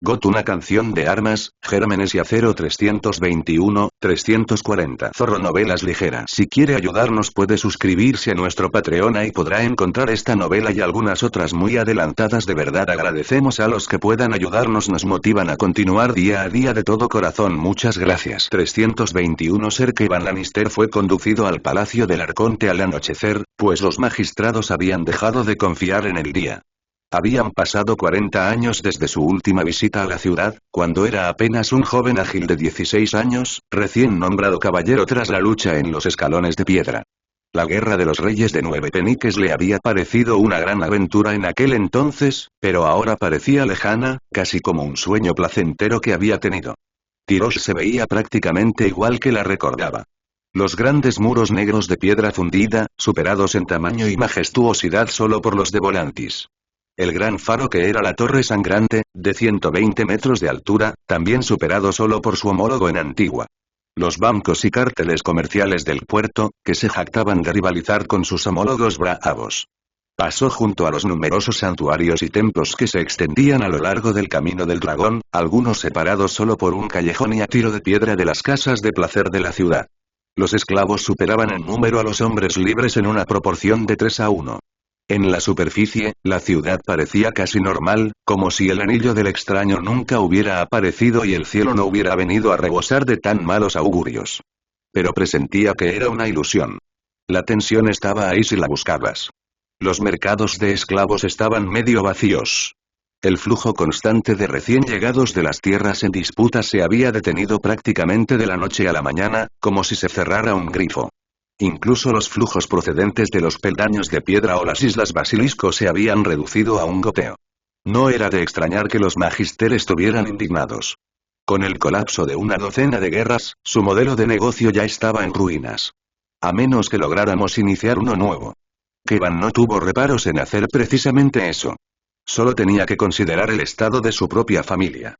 GOT una canción de armas, gérmenes y acero 321, 340. Zorro Novelas Ligeras. Si quiere ayudarnos puede suscribirse a nuestro Patreon y podrá encontrar esta novela y algunas otras muy adelantadas. De verdad agradecemos a los que puedan ayudarnos, nos motivan a continuar día a día de todo corazón. Muchas gracias. 321. Ser Kevan Lannister fue conducido al Palacio del Arconte al anochecer, pues los magistrados habían dejado de confiar en el día. Habían pasado 40 años desde su última visita a la ciudad, cuando era apenas un joven ágil de 16 años, recién nombrado caballero tras la lucha en los escalones de piedra. La guerra de los reyes de Nueve Peniques le había parecido una gran aventura en aquel entonces, pero ahora parecía lejana, casi como un sueño placentero que había tenido. Tyrosh se veía prácticamente igual que la recordaba. Los grandes muros negros de piedra fundida, superados en tamaño y majestuosidad solo por los de Volantis. El gran faro que era la Torre Sangrante, de 120 metros de altura, también superado solo por su homólogo en Antigua. Los bancos y cárteles comerciales del puerto, que se jactaban de rivalizar con sus homólogos bravos. Pasó junto a los numerosos santuarios y templos que se extendían a lo largo del Camino del Dragón, algunos separados solo por un callejón y a tiro de piedra de las casas de placer de la ciudad. Los esclavos superaban en número a los hombres libres en una proporción de 3-1. En la superficie, la ciudad parecía casi normal, como si el anillo del extraño nunca hubiera aparecido y el cielo no hubiera venido a rebosar de tan malos augurios. Pero presentía que era una ilusión. La tensión estaba ahí si la buscabas. Los mercados de esclavos estaban medio vacíos. El flujo constante de recién llegados de las tierras en disputa se había detenido prácticamente de la noche a la mañana, como si se cerrara un grifo. Incluso los flujos procedentes de los peldaños de piedra o las islas Basilisco se habían reducido a un goteo. No era de extrañar que los magister estuvieran indignados. Con el colapso de una docena de guerras, su modelo de negocio ya estaba en ruinas. A menos que lográramos iniciar uno nuevo. Kevan no tuvo reparos en hacer precisamente eso. Solo tenía que considerar el estado de su propia familia.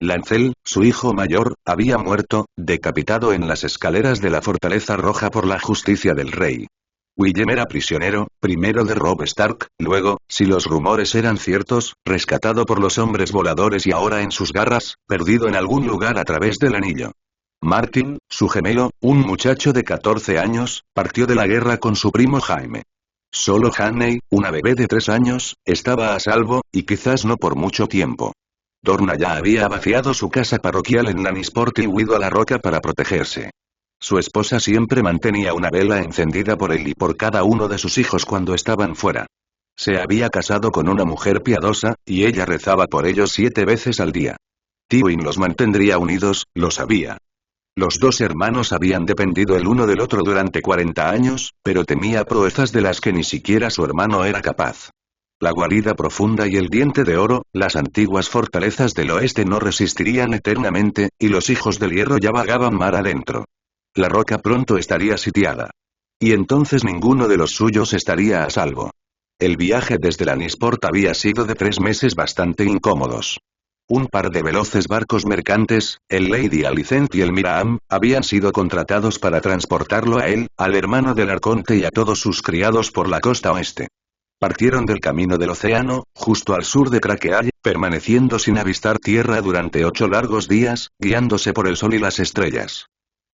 Lancel, su hijo mayor, había muerto, decapitado en las escaleras de la Fortaleza Roja por la justicia del rey. Willem era prisionero, primero de Robb Stark, luego, si los rumores eran ciertos, rescatado por los hombres voladores y ahora en sus garras, perdido en algún lugar a través del anillo. Martin, su gemelo, un muchacho de 14 años, partió de la guerra con su primo Jaime. Solo Hannay, una bebé de 3 años, estaba a salvo, y quizás no por mucho tiempo. Dorna ya había vaciado su casa parroquial en Lannisport y huido a la roca para protegerse. Su esposa siempre mantenía una vela encendida por él y por cada uno de sus hijos cuando estaban fuera. Se había casado con una mujer piadosa, y ella rezaba por ellos 7 veces al día. Tywin los mantendría unidos, lo sabía. Los dos hermanos habían dependido el uno del otro durante 40 años, pero temía proezas de las que ni siquiera su hermano era capaz. La guarida profunda y el diente de oro, las antiguas fortalezas del oeste no resistirían eternamente, y los hijos del hierro ya vagaban mar adentro. La roca pronto estaría sitiada. Y entonces ninguno de los suyos estaría a salvo. El viaje desde Lannisport había sido de 3 meses bastante incómodos. Un par de veloces barcos mercantes, el Lady Alicent y el Miriam, habían sido contratados para transportarlo a él, al hermano del arconte y a todos sus criados por la costa oeste. Partieron del camino del océano, justo al sur de Craqueall, permaneciendo sin avistar tierra durante 8 largos días, guiándose por el sol y las estrellas.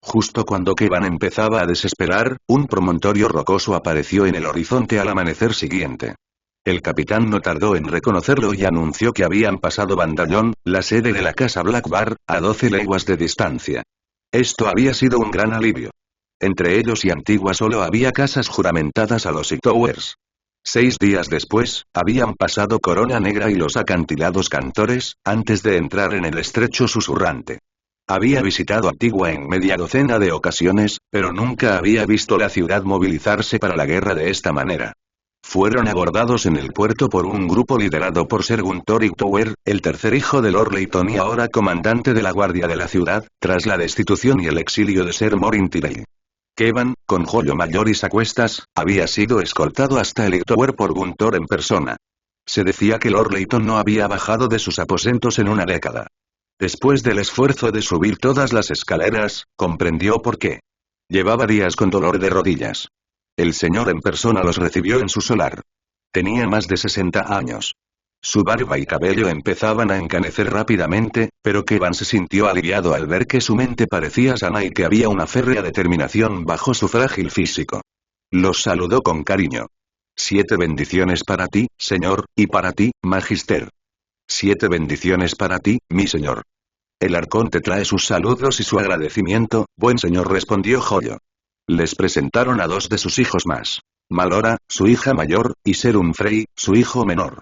Justo cuando Kevan empezaba a desesperar, un promontorio rocoso apareció en el horizonte al amanecer siguiente. El capitán no tardó en reconocerlo y anunció que habían pasado Bandallón, la sede de la casa Blackbar, a 12 leguas de distancia. Esto había sido un gran alivio. Entre ellos y Antigua solo había casas juramentadas a los Hightowers. 6 días después, habían pasado Corona Negra y los acantilados Cantores, antes de entrar en el estrecho susurrante. Había visitado Antigua en media docena de ocasiones, pero nunca había visto la ciudad movilizarse para la guerra de esta manera. Fueron abordados en el puerto por un grupo liderado por Ser Gunthor Hightower, el tercer hijo de Lord Leighton y ahora comandante de la guardia de la ciudad, tras la destitución y el exilio de Ser Morin Tyrell. Kevan, con joyo mayor y sacuestas, había sido escoltado hasta el Hightower por Gunthor en persona. Se decía que Lord Leighton no había bajado de sus aposentos en una década. Después del esfuerzo de subir todas las escaleras, comprendió por qué. Llevaba días con dolor de rodillas. El señor en persona los recibió en su solar. Tenía más de 60 años. Su barba y cabello empezaban a encanecer rápidamente, pero Kevan se sintió aliviado al ver que su mente parecía sana y que había una férrea determinación bajo su frágil físico. Los saludó con cariño. 7 bendiciones para ti, señor, y para ti, magister. 7 bendiciones para ti, mi señor. El arconte trae sus saludos y su agradecimiento, buen señor, respondió Joyo. Les presentaron a 2 de sus hijos más. Malora, su hija mayor, y Serun Frey, su hijo menor.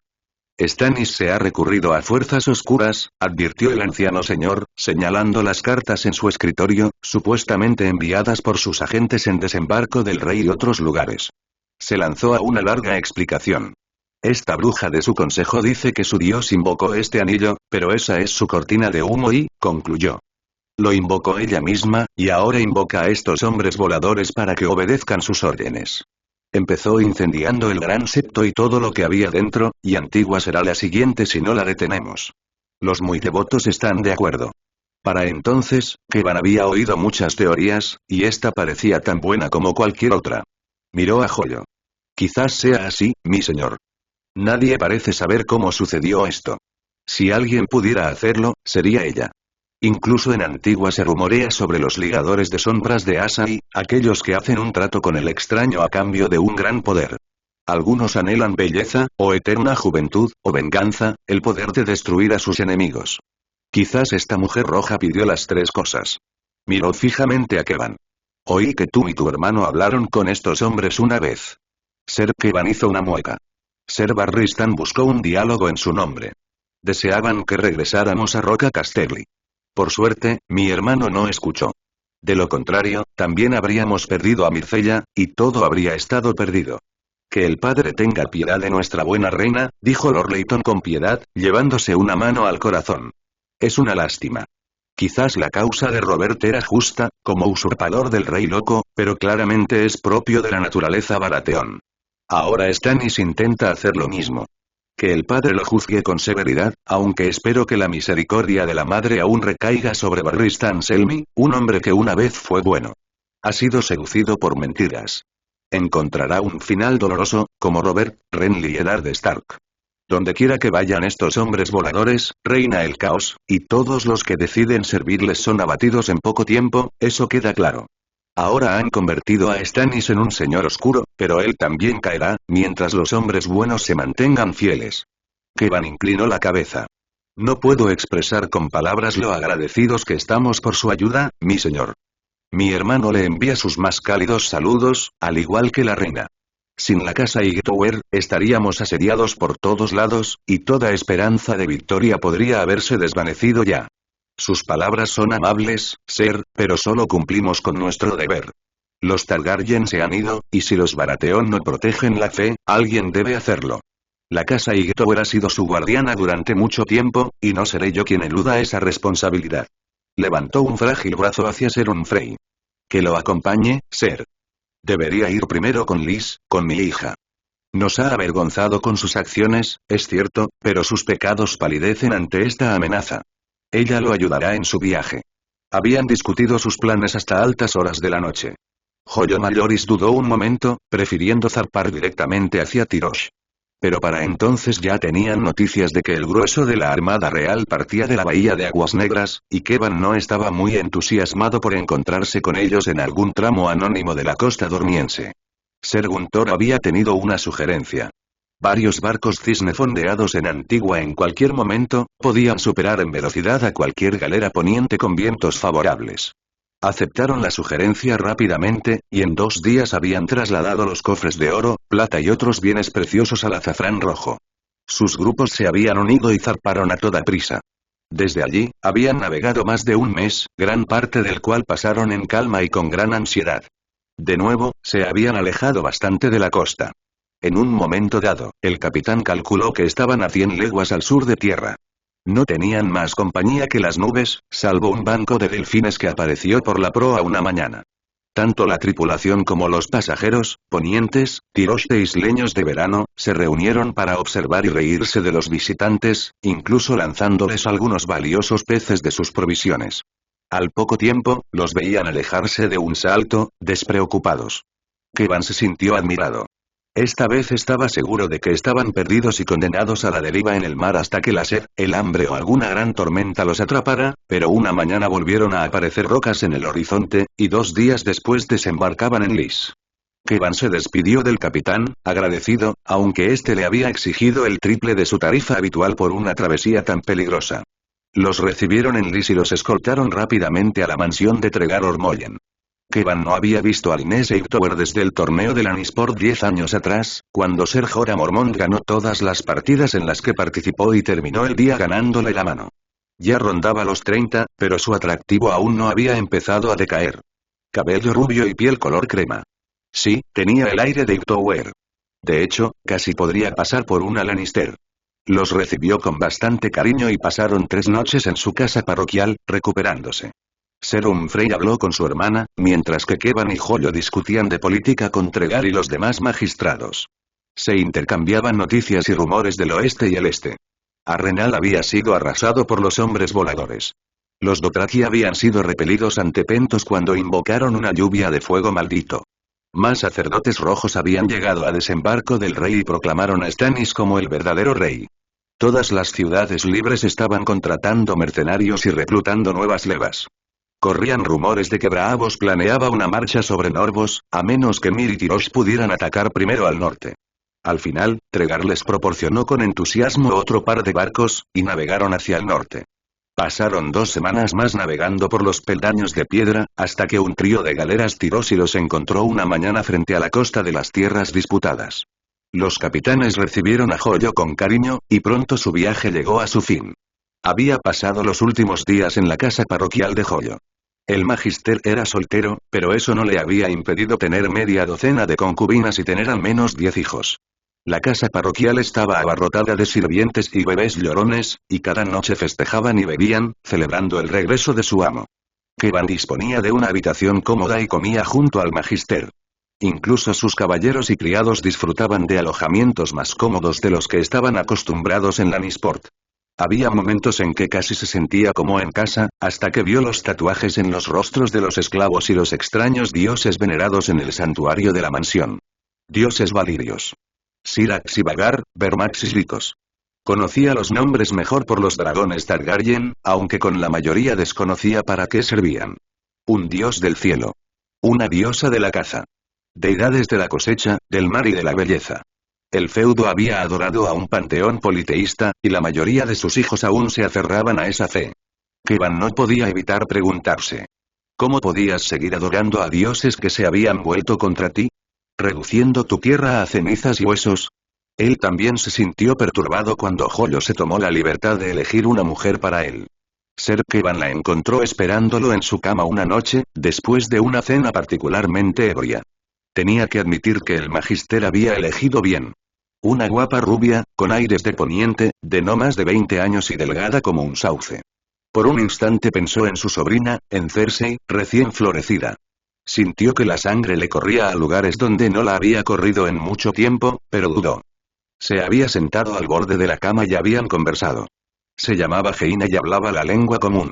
Stannis se ha recurrido a fuerzas oscuras, advirtió el anciano señor, señalando las cartas en su escritorio, supuestamente enviadas por sus agentes en desembarco del rey y otros lugares. Se lanzó a una larga explicación. Esta bruja de su consejo dice que su dios invocó este anillo, pero esa es su cortina de humo y, concluyó. Lo invocó ella misma, y ahora invoca a estos hombres voladores para que obedezcan sus órdenes. Empezó incendiando el gran septo y todo lo que había dentro, y Antigua será la siguiente si no la detenemos. Los muy devotos están de acuerdo. Para entonces, Kevan había oído muchas teorías, y esta parecía tan buena como cualquier otra. Miró a Joyo. Quizás sea así, mi señor. Nadie parece saber cómo sucedió esto. Si alguien pudiera hacerlo, sería ella. Incluso en Antigua se rumorea sobre los ligadores de sombras de Asai, aquellos que hacen un trato con el extraño a cambio de un gran poder. Algunos anhelan belleza, o eterna juventud, o venganza, el poder de destruir a sus enemigos. Quizás esta mujer roja pidió las 3 cosas. Miró fijamente a Kevan. Oí que tú y tu hermano hablaron con estos hombres una vez. Ser Kevan hizo una mueca. Ser Barristan buscó un diálogo en su nombre. Deseaban que regresáramos a Roca Casterly. Por suerte, mi hermano no escuchó. De lo contrario, también habríamos perdido a Mircella, y todo habría estado perdido. Que el padre tenga piedad de nuestra buena reina, dijo Lord Leighton con piedad, llevándose una mano al corazón. Es una lástima. Quizás la causa de Robert era justa, como usurpador del rey loco, pero claramente es propio de la naturaleza Baratheon. Ahora Stannis intenta hacer lo mismo. Que el padre lo juzgue con severidad, aunque espero que la misericordia de la madre aún recaiga sobre Barristan Selmy, un hombre que una vez fue bueno. Ha sido seducido por mentiras. Encontrará un final doloroso, como Robert, Renly y Eddard Stark. Donde quiera que vayan estos hombres voladores, reina el caos, y todos los que deciden servirles son abatidos en poco tiempo, eso queda claro. Ahora han convertido a Stannis en un señor oscuro, pero él también caerá, mientras los hombres buenos se mantengan fieles. Kevan inclinó la cabeza. No puedo expresar con palabras lo agradecidos que estamos por su ayuda, mi señor. Mi hermano le envía sus más cálidos saludos, al igual que la reina. Sin la casa Hightower, estaríamos asediados por todos lados, y toda esperanza de victoria podría haberse desvanecido ya. Sus palabras son amables, Ser, pero solo cumplimos con nuestro deber. Los Targaryen se han ido, y si los Baratheon no protegen la fe, alguien debe hacerlo. La casa Hightower ha sido su guardiana durante mucho tiempo, y no seré yo quien eluda esa responsabilidad. Levantó un frágil brazo hacia Serun Frey. Que lo acompañe, Ser. Debería ir primero con Liz, con mi hija. Nos ha avergonzado con sus acciones, es cierto, pero sus pecados palidecen ante esta amenaza. Ella lo ayudará en su viaje. Habían discutido sus planes hasta altas horas de la noche. Joyo Mayoris dudó un momento, prefiriendo zarpar directamente hacia Tirosh. Pero para entonces ya tenían noticias de que el grueso de la Armada Real partía de la Bahía de Aguas Negras, y Kevan no estaba muy entusiasmado por encontrarse con ellos en algún tramo anónimo de la costa dormiense. Ser Guntor había tenido una sugerencia. Varios barcos cisne fondeados en Antigua en cualquier momento, podían superar en velocidad a cualquier galera poniente con vientos favorables. Aceptaron la sugerencia rápidamente, y en 2 días habían trasladado los cofres de oro, plata y otros bienes preciosos al azafrán rojo. Sus grupos se habían unido y zarparon a toda prisa. Desde allí, habían navegado más de un mes, gran parte del cual pasaron en calma y con gran ansiedad. De nuevo, se habían alejado bastante de la costa. En un momento dado, el capitán calculó que estaban a 100 leguas al sur de tierra. No tenían más compañía que las nubes, salvo un banco de delfines que apareció por la proa una mañana. Tanto la tripulación como los pasajeros, ponientes, Tirosh e isleños de verano, se reunieron para observar y reírse de los visitantes, incluso lanzándoles algunos valiosos peces de sus provisiones. Al poco tiempo, los veían alejarse de un salto, despreocupados. Kevan se sintió admirado. Esta vez estaba seguro de que estaban perdidos y condenados a la deriva en el mar hasta que la sed, el hambre o alguna gran tormenta los atrapara, pero una mañana volvieron a aparecer rocas en el horizonte, y 2 días después desembarcaban en Lis. Kevan se despidió del capitán, agradecido, aunque éste le había exigido el triple de su tarifa habitual por una travesía tan peligrosa. Los recibieron en Lis y los escoltaron rápidamente a la mansión de Tregar Ormoyen. Kevan no había visto a Inés Hightower desde el torneo de Lannisport 10 años atrás, cuando Ser Jorah Mormont ganó todas las partidas en las que participó y terminó el día ganándole la mano. Ya rondaba los 30, pero su atractivo aún no había empezado a decaer. Cabello rubio y piel color crema. Sí, tenía el aire de Hightower. De hecho, casi podría pasar por una Lannister. Los recibió con bastante cariño y pasaron 3 noches en su casa parroquial, recuperándose. Ser Humphrey habló con su hermana, mientras que Kevan y Joyo discutían de política con Tregar y los demás magistrados. Se intercambiaban noticias y rumores del oeste y el este. Arrenal había sido arrasado por los hombres voladores. Los Dothraki habían sido repelidos ante Pentos cuando invocaron una lluvia de fuego maldito. Más sacerdotes rojos habían llegado a desembarco del rey y proclamaron a Stannis como el verdadero rey. Todas las ciudades libres estaban contratando mercenarios y reclutando nuevas levas. Corrían rumores de que Braavos planeaba una marcha sobre Norvos, a menos que Mir y Tyrosh pudieran atacar primero al norte. Al final, Tregar les proporcionó con entusiasmo otro par de barcos, y navegaron hacia el norte. Pasaron 2 semanas más navegando por los peldaños de piedra, hasta que un trío de galeras Tyroshi los encontró una mañana frente a la costa de las tierras disputadas. Los capitanes recibieron a Joyo con cariño, y pronto su viaje llegó a su fin. Había pasado los últimos días en la casa parroquial de Joyo. El magister era soltero, pero eso no le había impedido tener media docena de concubinas y tener al menos 10 hijos. La casa parroquial estaba abarrotada de sirvientes y bebés llorones, y cada noche festejaban y bebían, celebrando el regreso de su amo. Kevan disponía de una habitación cómoda y comía junto al magister. Incluso sus caballeros y criados disfrutaban de alojamientos más cómodos de los que estaban acostumbrados en Lannisport. Había momentos en que casi se sentía como en casa, hasta que vio los tatuajes en los rostros de los esclavos y los extraños dioses venerados en el santuario de la mansión. Dioses valirios. Syrax y Vagar, Vermax y Ricos. Conocía los nombres mejor por los dragones Targaryen, aunque con la mayoría desconocía para qué servían. Un dios del cielo. Una diosa de la caza. Deidades de la cosecha, del mar y de la belleza. El feudo había adorado a un panteón politeísta, y la mayoría de sus hijos aún se aferraban a esa fe. Kevan no podía evitar preguntarse. ¿Cómo podías seguir adorando a dioses que se habían vuelto contra ti? ¿Reduciendo tu tierra a cenizas y huesos? Él también se sintió perturbado cuando Joyo se tomó la libertad de elegir una mujer para él. Ser Kevan la encontró esperándolo en su cama una noche, después de una cena particularmente ebria. Tenía que admitir que el magister había elegido bien. Una guapa rubia, con aires de poniente, de no más de 20 años y delgada como un sauce. Por un instante pensó en su sobrina, en Cersei, recién florecida. Sintió que la sangre le corría a lugares donde no la había corrido en mucho tiempo, pero dudó. Se había sentado al borde de la cama y habían conversado. Se llamaba Jaina y hablaba la lengua común.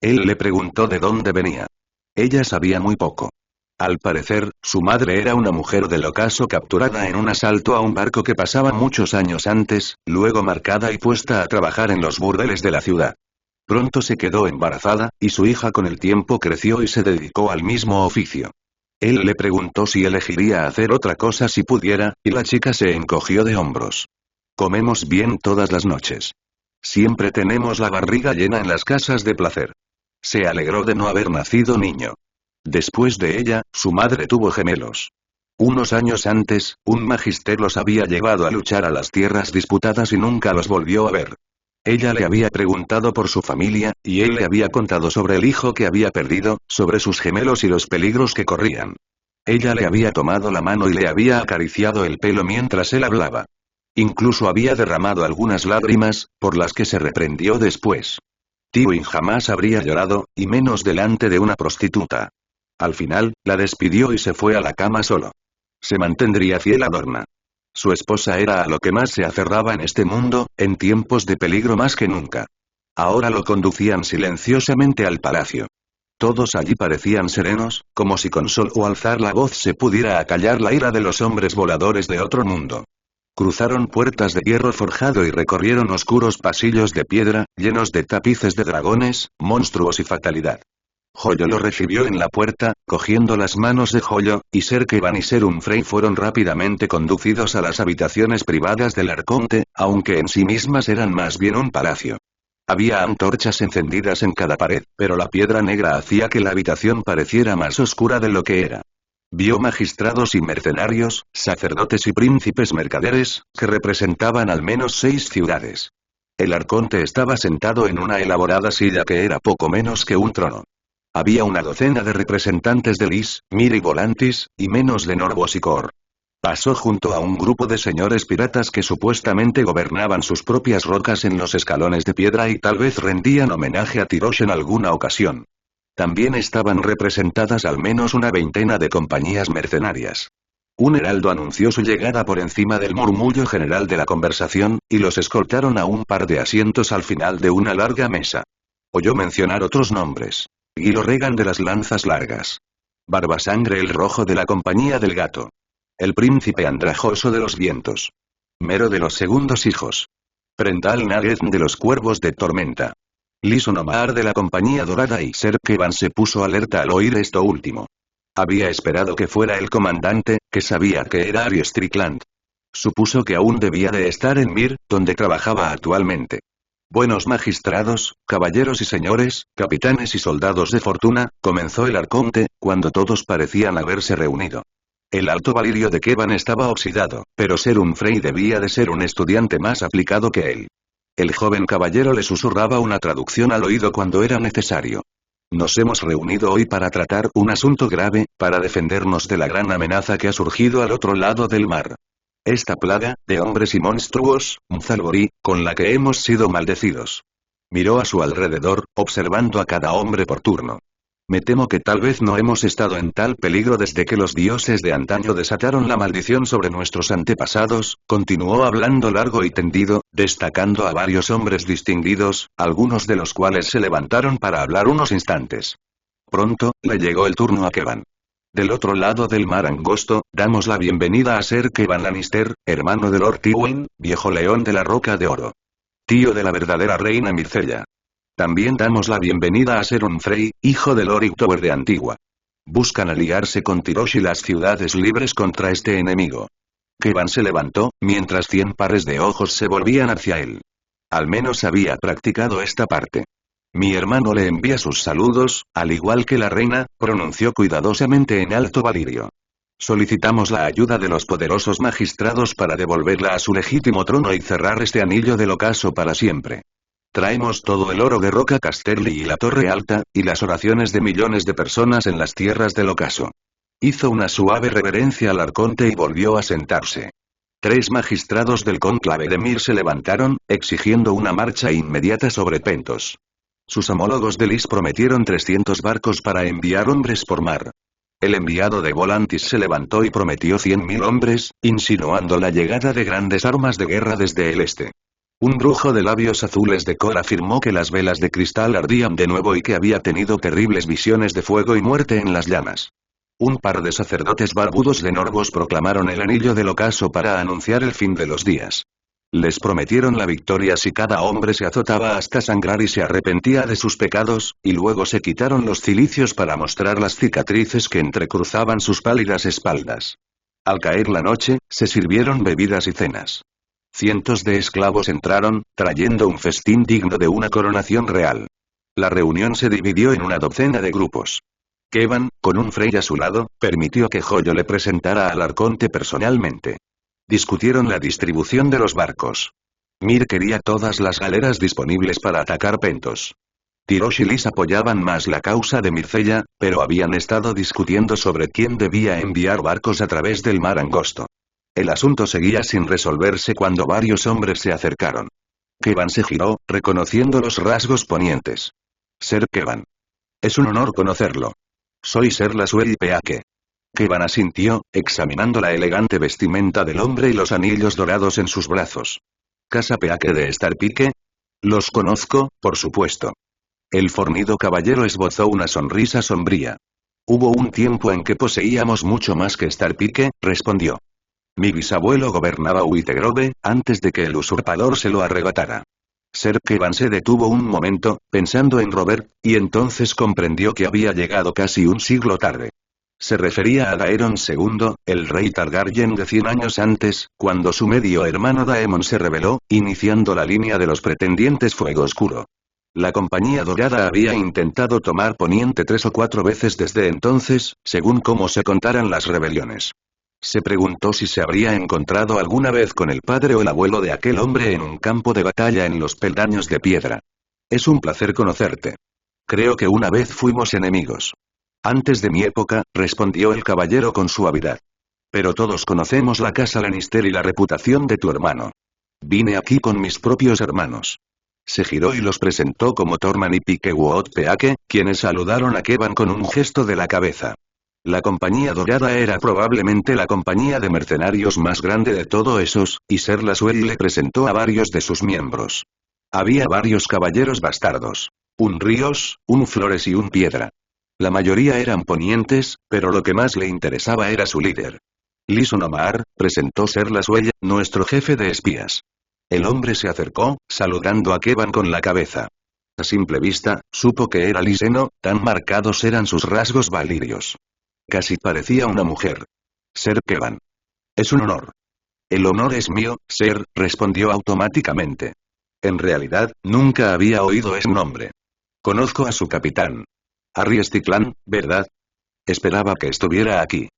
Él le preguntó de dónde venía. Ella sabía muy poco. Al parecer, su madre era una mujer del ocaso capturada en un asalto a un barco que pasaba muchos años antes, luego marcada y puesta a trabajar en los burdeles de la ciudad. Pronto se quedó embarazada, y su hija con el tiempo creció y se dedicó al mismo oficio. Él le preguntó si elegiría hacer otra cosa si pudiera, y la chica se encogió de hombros. Comemos bien todas las noches. Siempre tenemos la barriga llena en las casas de placer. Se alegró de no haber nacido niño. Después de ella, su madre tuvo gemelos. Unos años antes, un magister los había llevado a luchar a las tierras disputadas y nunca los volvió a ver. Ella le había preguntado por su familia, y él le había contado sobre el hijo que había perdido, sobre sus gemelos y los peligros que corrían. Ella le había tomado la mano y le había acariciado el pelo mientras él hablaba. Incluso había derramado algunas lágrimas, por las que se reprendió después. Tywin jamás habría llorado, y menos delante de una prostituta. Al final, la despidió y se fue a la cama solo. Se mantendría fiel a Dorna. Su esposa era a lo que más se aferraba en este mundo, en tiempos de peligro más que nunca. Ahora lo conducían silenciosamente al palacio. Todos allí parecían serenos, como si con solo alzar la voz se pudiera acallar la ira de los hombres voladores de otro mundo. Cruzaron puertas de hierro forjado y recorrieron oscuros pasillos de piedra, llenos de tapices de dragones, monstruos y fatalidad. Joyo lo recibió en la puerta, cogiendo las manos de Joyo, y Ser Kevan y Ser Unfrey fueron rápidamente conducidos a las habitaciones privadas del arconte, aunque en sí mismas eran más bien un palacio. Había antorchas encendidas en cada pared, pero la piedra negra hacía que la habitación pareciera más oscura de lo que era. Vio magistrados y mercenarios, sacerdotes y príncipes mercaderes, que representaban al menos 6 ciudades. El arconte estaba sentado en una elaborada silla que era poco menos que un trono. Había una docena de representantes de Lys, Mir y Volantis, y menos de Norvos y Kor. Pasó junto a un grupo de señores piratas que supuestamente gobernaban sus propias rocas en los escalones de piedra y tal vez rendían homenaje a Tirosh en alguna ocasión. También estaban representadas al menos una veintena de compañías mercenarias. Un heraldo anunció su llegada por encima del murmullo general de la conversación, y los escoltaron a un par de asientos al final de una larga mesa. Oyó mencionar otros nombres. Gilo Regan de las lanzas largas. Barbasangre el rojo de la compañía del gato. El príncipe andrajoso de los vientos. Mero de los segundos hijos. Prendal Nagez de los cuervos de tormenta. Lisonomar de la compañía dorada y Ser Kevan se puso alerta al oír esto último. Había esperado que fuera el comandante, que sabía que era Arya Strickland. Supuso que aún debía de estar en Mir, donde trabajaba actualmente. Buenos magistrados, caballeros y señores, capitanes y soldados de fortuna, comenzó el arconte, cuando todos parecían haberse reunido. El alto valirio de Kevan estaba oxidado, pero Ser Unfrey debía de ser un estudiante más aplicado que él. El joven caballero le susurraba una traducción al oído cuando era necesario. Nos hemos reunido hoy para tratar un asunto grave, para defendernos de la gran amenaza que ha surgido al otro lado del mar. Esta plaga, de hombres y monstruos, Mzalbori, con la que hemos sido maldecidos. Miró a su alrededor, observando a cada hombre por turno. Me temo que tal vez no hemos estado en tal peligro desde que los dioses de antaño desataron la maldición sobre nuestros antepasados, continuó hablando largo y tendido, destacando a varios hombres distinguidos, algunos de los cuales se levantaron para hablar unos instantes. Pronto, le llegó el turno a Kevan. Del otro lado del mar angosto, damos la bienvenida a Ser Kevan Lannister, hermano de Lord Tywin, viejo león de la Roca de Oro. Tío de la verdadera reina Myrcella. También damos la bienvenida a Ser Unfrey, hijo de Lord Hightower de Antigua. Buscan aliarse con Tirosh y las ciudades libres contra este enemigo. Kevan se levantó, mientras 100 pares de ojos se volvían hacia él. Al menos había practicado esta parte. Mi hermano le envía sus saludos, al igual que la reina, pronunció cuidadosamente en alto valirio. Solicitamos la ayuda de los poderosos magistrados para devolverla a su legítimo trono y cerrar este anillo del ocaso para siempre. Traemos todo el oro de Roca Casterly y la Torre Alta, y las oraciones de millones de personas en las tierras del ocaso. Hizo una suave reverencia al arconte y volvió a sentarse. 3 magistrados del cónclave de Mir se levantaron, exigiendo una marcha inmediata sobre Pentos. Sus homólogos de Lys prometieron 300 barcos para enviar hombres por mar. El enviado de Volantis se levantó y prometió 100.000 hombres, insinuando la llegada de grandes armas de guerra desde el este. Un brujo de labios azules de Kor afirmó que las velas de cristal ardían de nuevo y que había tenido terribles visiones de fuego y muerte en las llamas. Un par de sacerdotes barbudos de Norvos proclamaron el anillo del ocaso para anunciar el fin de los días. Les prometieron la victoria si cada hombre se azotaba hasta sangrar y se arrepentía de sus pecados, y luego se quitaron los cilicios para mostrar las cicatrices que entrecruzaban sus pálidas espaldas. Al caer la noche, se sirvieron bebidas y cenas. Cientos de esclavos entraron, trayendo un festín digno de una coronación real. La reunión se dividió en una docena de grupos. Kevan, con un Frey a su lado, permitió que Joyo le presentara al arconte personalmente. Discutieron la distribución de los barcos. Mir quería todas las galeras disponibles para atacar Pentos. Tirosh y Lys apoyaban más la causa de Myrcella, pero habían estado discutiendo sobre quién debía enviar barcos a través del mar angosto. El asunto seguía sin resolverse cuando varios hombres se acercaron. Kevan se giró, reconociendo los rasgos ponientes. Ser Kevan. Es un honor conocerlo. Soy Ser Lasuel Peake. Kevan asintió, examinando la elegante vestimenta del hombre y los anillos dorados en sus brazos. ¿Casa Peake de Starpike? Los conozco, por supuesto. El fornido caballero esbozó una sonrisa sombría. Hubo un tiempo en que poseíamos mucho más que Star Pike, respondió. Mi bisabuelo gobernaba Whitegrove, antes de que el usurpador se lo arrebatara. Ser Kevan se detuvo un momento, pensando en Robert, y entonces comprendió que había llegado casi un siglo tarde. Se refería a Daeron II, el rey Targaryen de 100 años antes, cuando su medio hermano Daemon se rebeló, iniciando la línea de los pretendientes Fuego Oscuro. La Compañía Dorada había intentado tomar Poniente 3 o 4 veces desde entonces, según cómo se contaran las rebeliones. Se preguntó si se habría encontrado alguna vez con el padre o el abuelo de aquel hombre en un campo de batalla en los peldaños de piedra. Es un placer conocerte. Creo que una vez fuimos enemigos. Antes de mi época, respondió el caballero con suavidad. Pero todos conocemos la casa Lannister y la reputación de tu hermano. Vine aquí con mis propios hermanos. Se giró y los presentó como Tormund y Pikewood Peake, quienes saludaron a Kevan con un gesto de la cabeza. La Compañía Dorada era probablemente la compañía de mercenarios más grande de todos esos, y Ser Lasuel le presentó a varios de sus miembros. Había varios caballeros bastardos. Un Ríos, un Flores y un Piedra. La mayoría eran ponientes, pero lo que más le interesaba era su líder. Lyson Omar, presentó Ser Lasuel, nuestro jefe de espías. El hombre se acercó, saludando a Kevan con la cabeza. A simple vista, supo que era liseno, tan marcados eran sus rasgos valirios. Casi parecía una mujer. Ser Kevan. Es un honor. El honor es mío, Ser, respondió automáticamente. En realidad, nunca había oído ese nombre. Conozco a su capitán. Arry Stickland, ¿verdad? Esperaba que estuviera aquí.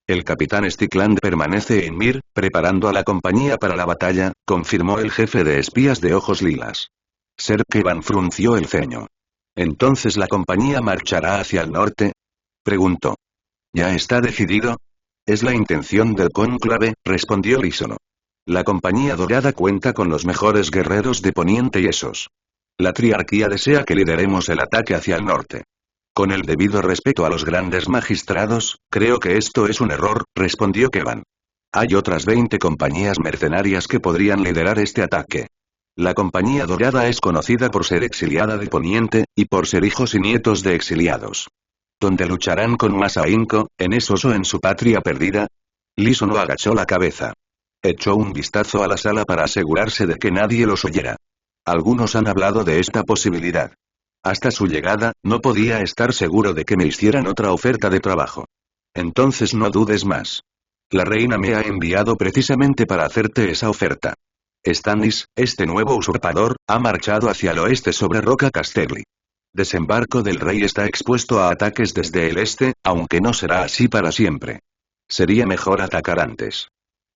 El capitán Stickland permanece en Mir, preparando a la compañía para la batalla, confirmó el jefe de espías de ojos lilas. Ser Kevan frunció el ceño. ¿Entonces la compañía marchará hacia el norte? Preguntó. ¿Ya está decidido? Es la intención del cónclave, respondió Lyson. La Compañía Dorada cuenta con los mejores guerreros de Poniente y esos. La Triarquía desea que lideremos el ataque hacia el norte. Con el debido respeto a los grandes magistrados, creo que esto es un error, respondió Kevan. Hay otras 20 compañías mercenarias que podrían liderar este ataque. La Compañía Dorada es conocida por ser exiliada de Poniente, y por ser hijos y nietos de exiliados. ¿Dónde lucharán con más ahínco, en esos o en su patria perdida? Lyson no agachó la cabeza. Echó un vistazo a la sala para asegurarse de que nadie los oyera. Algunos han hablado de esta posibilidad. Hasta su llegada, no podía estar seguro de que me hicieran otra oferta de trabajo. Entonces no dudes más. La reina me ha enviado precisamente para hacerte esa oferta. Stannis, este nuevo usurpador, ha marchado hacia el oeste sobre Roca Casterly. Desembarco del rey está expuesto a ataques desde el este, aunque no será así para siempre. Sería mejor atacar antes.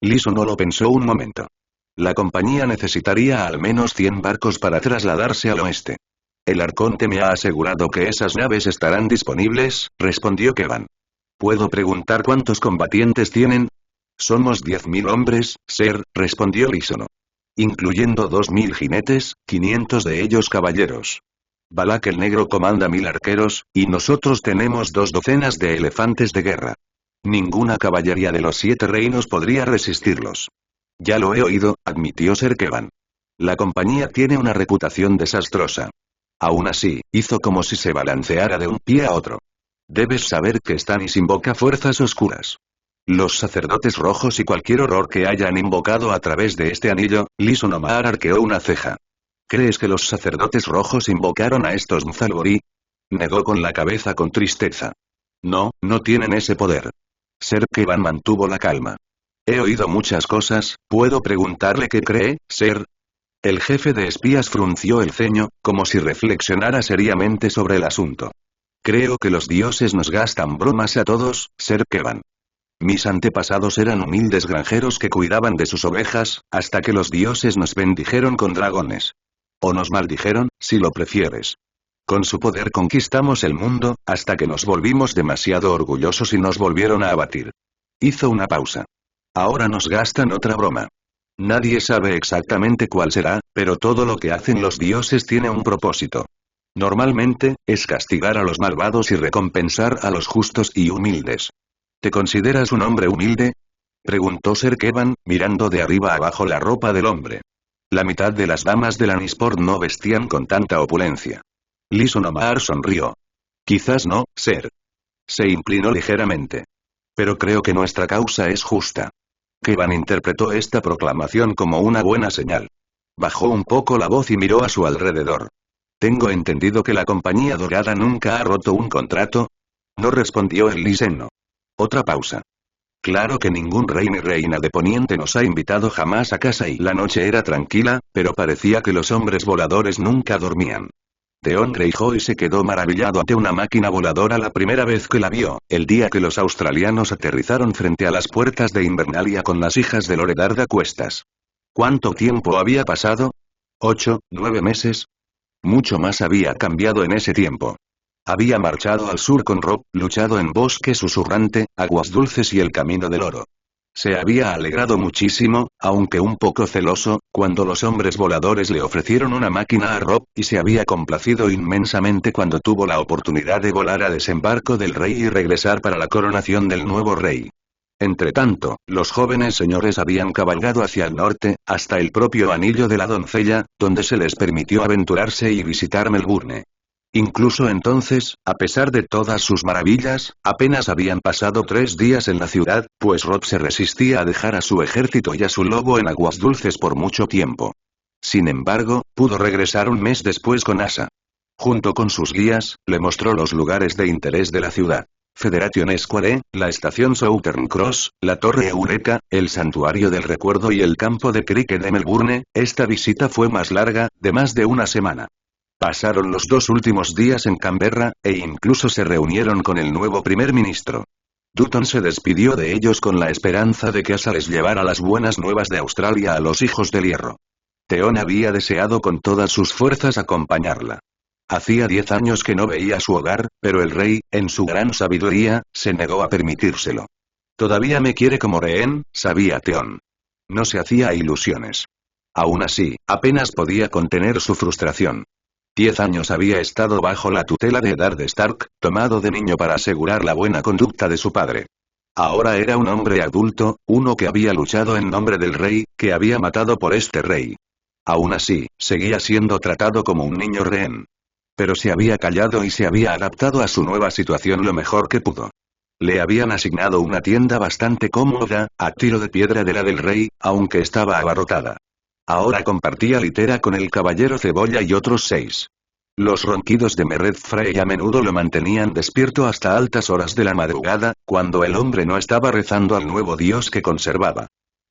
Lyson no lo pensó un momento. La compañía necesitaría al menos 100 barcos para trasladarse al oeste. El arconte me ha asegurado que esas naves estarán disponibles, respondió Kevan. ¿Puedo preguntar cuántos combatientes tienen? Somos 10.000 hombres, Ser, respondió Lyson. Incluyendo 2.000 jinetes, 500 de ellos caballeros. Balak el Negro comanda 1.000 arqueros, y nosotros tenemos 2 docenas de elefantes de guerra. Ninguna caballería de los 7 reinos podría resistirlos. Ya lo he oído, admitió Ser Kevan. La compañía tiene una reputación desastrosa. Aún así, hizo como si se balanceara de un pie a otro. Debes saber que Stannis invoca fuerzas oscuras. Los sacerdotes rojos y cualquier horror que hayan invocado a través de este anillo, Lyson Omar arqueó una ceja. ¿Crees que los sacerdotes rojos invocaron a estos Mzalbori? Negó con la cabeza con tristeza. No, no tienen ese poder. Ser Kevan mantuvo la calma. He oído muchas cosas, ¿puedo preguntarle qué cree, Ser? El jefe de espías frunció el ceño, como si reflexionara seriamente sobre el asunto. Creo que los dioses nos gastan bromas a todos, Ser Kevan. Mis antepasados eran humildes granjeros que cuidaban de sus ovejas, hasta que los dioses nos bendijeron con dragones. O nos maldijeron, si lo prefieres. Con su poder conquistamos el mundo, hasta que nos volvimos demasiado orgullosos y nos volvieron a abatir. Hizo una pausa. Ahora nos gastan otra broma. Nadie sabe exactamente cuál será, pero todo lo que hacen los dioses tiene un propósito. Normalmente, es castigar a los malvados y recompensar a los justos y humildes. ¿Te consideras un hombre humilde? Preguntó Ser Kevan, mirando de arriba abajo la ropa del hombre. La mitad de las damas de Lannisport no vestían con tanta opulencia. Lee Sonomar sonrió. Quizás no, Ser. Se inclinó ligeramente. Pero creo que nuestra causa es justa. Kevan interpretó esta proclamación como una buena señal. Bajó un poco la voz y miró a su alrededor. Tengo entendido que la compañía dorada nunca ha roto un contrato. No respondió el liseno. Otra pausa. Claro que ningún rey ni reina de Poniente nos ha invitado jamás a casa y la noche era tranquila, pero parecía que los hombres voladores nunca dormían. Theon Greyjoy se quedó maravillado ante una máquina voladora la primera vez que la vio, el día que los australianos aterrizaron frente a las puertas de Invernalia con las hijas de Loredard a cuestas. ¿Cuánto tiempo había pasado? ¿8, 9 meses? Mucho más había cambiado en ese tiempo. Había marchado al sur con Robb, luchado en Bosque Susurrante, Aguas Dulces y el Camino del Oro. Se había alegrado muchísimo, aunque un poco celoso, cuando los hombres voladores le ofrecieron una máquina a Robb, y se había complacido inmensamente cuando tuvo la oportunidad de volar a desembarco del rey y regresar para la coronación del nuevo rey. Entretanto, los jóvenes señores habían cabalgado hacia el norte, hasta el propio Anillo de la Doncella, donde se les permitió aventurarse y visitar Melbourne. Incluso entonces, a pesar de todas sus maravillas, apenas habían pasado 3 días en la ciudad, pues Robb se resistía a dejar a su ejército y a su lobo en Aguas Dulces por mucho tiempo. Sin embargo, pudo regresar un mes después con Asa. Junto con sus guías, le mostró los lugares de interés de la ciudad. Federation Square, la estación Southern Cross, la Torre Eureka, el Santuario del Recuerdo y el campo de cricket de Melbourne. Esta visita fue más larga, de más de una semana. Pasaron los 2 últimos días en Canberra, e incluso se reunieron con el nuevo primer ministro. Dutton se despidió de ellos con la esperanza de que Asa les llevara las buenas nuevas de Australia a los Hijos del Hierro. Theon había deseado con todas sus fuerzas acompañarla. Hacía 10 años que no veía su hogar, pero el rey, en su gran sabiduría, se negó a permitírselo. Todavía me quiere como rehén, sabía Theon. No se hacía ilusiones. Aún así, apenas podía contener su frustración. 10 años había estado bajo la tutela de Eddard Stark, tomado de niño para asegurar la buena conducta de su padre. Ahora era un hombre adulto, uno que había luchado en nombre del rey, que había matado por este rey. Aún así, seguía siendo tratado como un niño rehén. Pero se había callado y se había adaptado a su nueva situación lo mejor que pudo. Le habían asignado una tienda bastante cómoda, a tiro de piedra de la del rey, aunque estaba abarrotada. Ahora compartía litera con el caballero Cebolla y otros 6. Los ronquidos de Meret Frey a menudo lo mantenían despierto hasta altas horas de la madrugada, cuando el hombre no estaba rezando al nuevo dios que conservaba.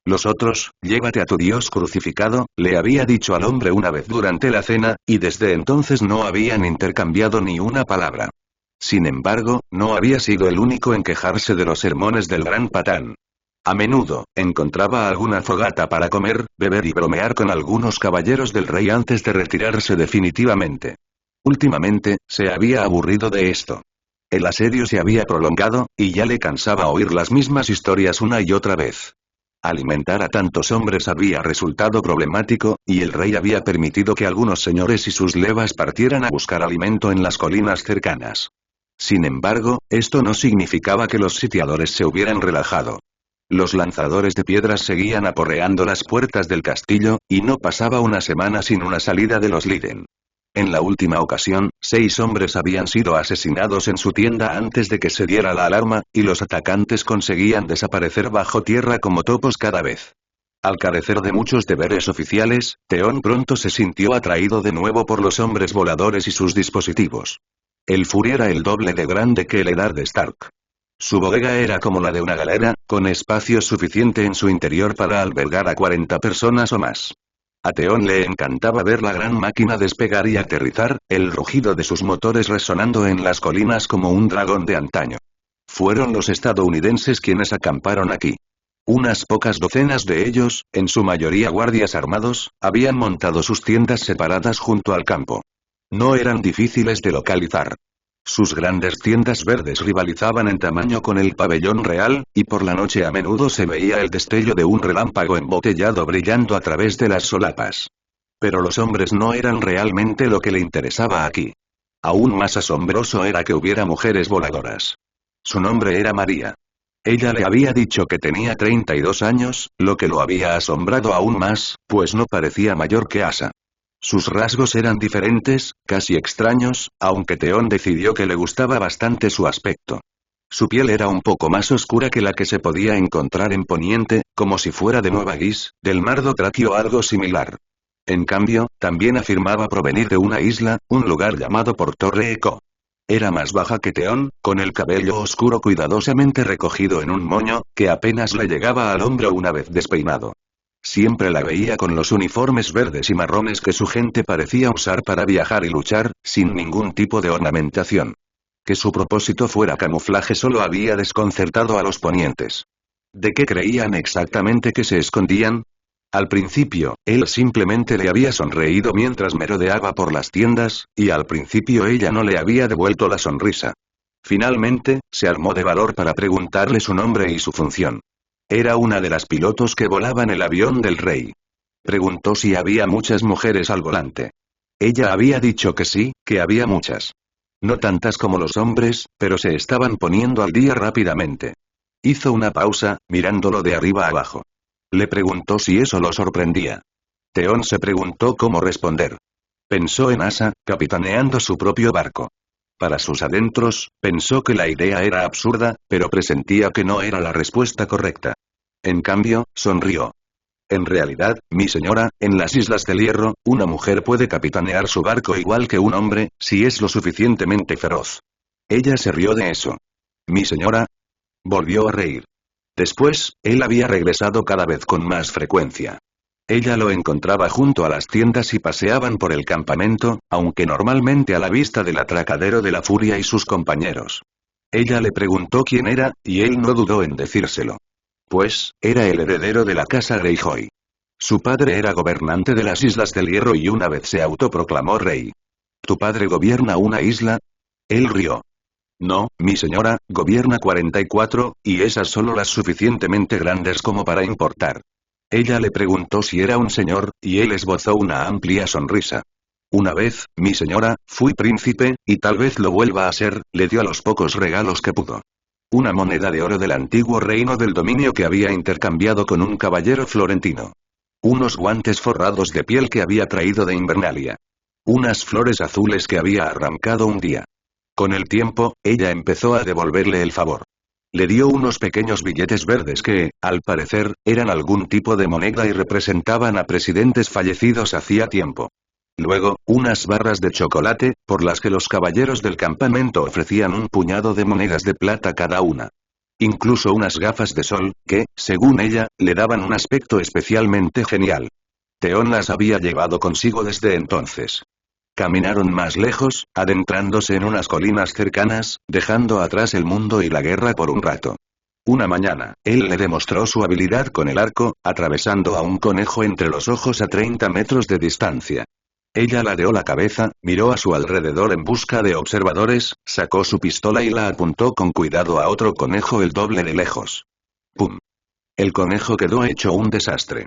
Los otros, llévate a tu dios crucificado, le había dicho al hombre una vez durante la cena, y desde entonces no habían intercambiado ni una palabra. Sin embargo, no había sido el único en quejarse de los sermones del gran patán. A menudo, encontraba alguna fogata para comer, beber y bromear con algunos caballeros del rey antes de retirarse definitivamente. Últimamente, se había aburrido de esto. El asedio se había prolongado, y ya le cansaba oír las mismas historias una y otra vez. Alimentar a tantos hombres había resultado problemático, y el rey había permitido que algunos señores y sus levas partieran a buscar alimento en las colinas cercanas. Sin embargo, esto no significaba que los sitiadores se hubieran relajado. Los lanzadores de piedras seguían aporreando las puertas del castillo, y no pasaba una semana sin una salida de los Liden. En la última ocasión, 6 hombres habían sido asesinados en su tienda antes de que se diera la alarma, y los atacantes conseguían desaparecer bajo tierra como topos cada vez. Al carecer de muchos deberes oficiales, Theon pronto se sintió atraído de nuevo por los hombres voladores y sus dispositivos. El Fury era el doble de grande que el Eddard Stark. Su bodega era como la de una galera, con espacio suficiente en su interior para albergar a 40 personas o más. A Theon le encantaba ver la gran máquina despegar y aterrizar, el rugido de sus motores resonando en las colinas como un dragón de antaño. Fueron los estadounidenses quienes acamparon aquí. Unas pocas docenas de ellos, en su mayoría guardias armados, habían montado sus tiendas separadas junto al campo. No eran difíciles de localizar. Sus grandes tiendas verdes rivalizaban en tamaño con el pabellón real, y por la noche a menudo se veía el destello de un relámpago embotellado brillando a través de las solapas. Pero los hombres no eran realmente lo que le interesaba aquí. Aún más asombroso era que hubiera mujeres voladoras. Su nombre era María. Ella le había dicho que tenía 32 años, lo que lo había asombrado aún más, pues no parecía mayor que Asa. Sus rasgos eran diferentes, casi extraños, aunque Theon decidió que le gustaba bastante su aspecto. Su piel era un poco más oscura que la que se podía encontrar en Poniente, como si fuera de Nueva Guis, del mar Dothraki o algo similar. En cambio, también afirmaba provenir de una isla, un lugar llamado por Torre Echo. Era más baja que Theon, con el cabello oscuro cuidadosamente recogido en un moño, que apenas le llegaba al hombro una vez despeinado. Siempre la veía con los uniformes verdes y marrones que su gente parecía usar para viajar y luchar, sin ningún tipo de ornamentación. Que su propósito fuera camuflaje solo había desconcertado a los ponientes. ¿De qué creían exactamente que se escondían? Al principio, él simplemente le había sonreído mientras merodeaba por las tiendas, y al principio ella no le había devuelto la sonrisa. Finalmente, se armó de valor para preguntarle su nombre y su función. Era una de las pilotos que volaban el avión del rey. Preguntó si había muchas mujeres al volante. Ella había dicho que sí, que había muchas. No tantas como los hombres, pero se estaban poniendo al día rápidamente. Hizo una pausa, mirándolo de arriba abajo. Le preguntó si eso lo sorprendía. Theon se preguntó cómo responder. Pensó en Asa, capitaneando su propio barco. Para sus adentros, pensó que la idea era absurda, pero presentía que no era la respuesta correcta. En cambio, sonrió. En realidad, mi señora, en las Islas del Hierro, una mujer puede capitanear su barco igual que un hombre, si es lo suficientemente feroz. Ella se rió de eso. Mi señora. Volvió a reír. Después, él había regresado cada vez con más frecuencia. Ella lo encontraba junto a las tiendas y paseaban por el campamento, aunque normalmente a la vista del atracadero de la Furia y sus compañeros. Ella le preguntó quién era, y él no dudó en decírselo. Pues, era el heredero de la casa Greyjoy. Su padre era gobernante de las Islas del Hierro y una vez se autoproclamó rey. ¿Tu padre gobierna una isla? Él rió. No, mi señora, gobierna 44, y esas solo las suficientemente grandes como para importar. Ella le preguntó si era un señor, y él esbozó una amplia sonrisa. Una vez, mi señora, fui príncipe, y tal vez lo vuelva a ser, le dio a los pocos regalos que pudo. Una moneda de oro del antiguo reino del dominio que había intercambiado con un caballero florentino. Unos guantes forrados de piel que había traído de Invernalia. Unas flores azules que había arrancado un día. Con el tiempo, ella empezó a devolverle el favor. Le dio unos pequeños billetes verdes que, al parecer, eran algún tipo de moneda y representaban a presidentes fallecidos hacía tiempo. Luego, unas barras de chocolate, por las que los caballeros del campamento ofrecían un puñado de monedas de plata cada una. Incluso unas gafas de sol, que, según ella, le daban un aspecto especialmente genial. Theon las había llevado consigo desde entonces. Caminaron más lejos, adentrándose en unas colinas cercanas, dejando atrás el mundo y la guerra por un rato. Una mañana, él le demostró su habilidad con el arco, atravesando a un conejo entre los ojos a 30 metros de distancia. Ella ladeó la cabeza, miró a su alrededor en busca de observadores, sacó su pistola y la apuntó con cuidado a otro conejo el doble de lejos. ¡Pum! El conejo quedó hecho un desastre.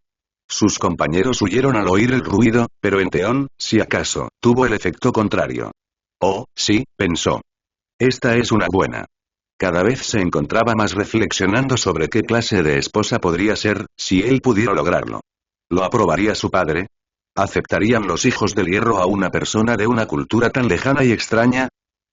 Sus compañeros huyeron al oír el ruido, pero en Theon, si acaso, tuvo el efecto contrario. Oh, sí, pensó. Esta es una buena. Cada vez se encontraba más reflexionando sobre qué clase de esposa podría ser, si él pudiera lograrlo. ¿Lo aprobaría su padre? ¿Aceptarían los hijos del hierro a una persona de una cultura tan lejana y extraña?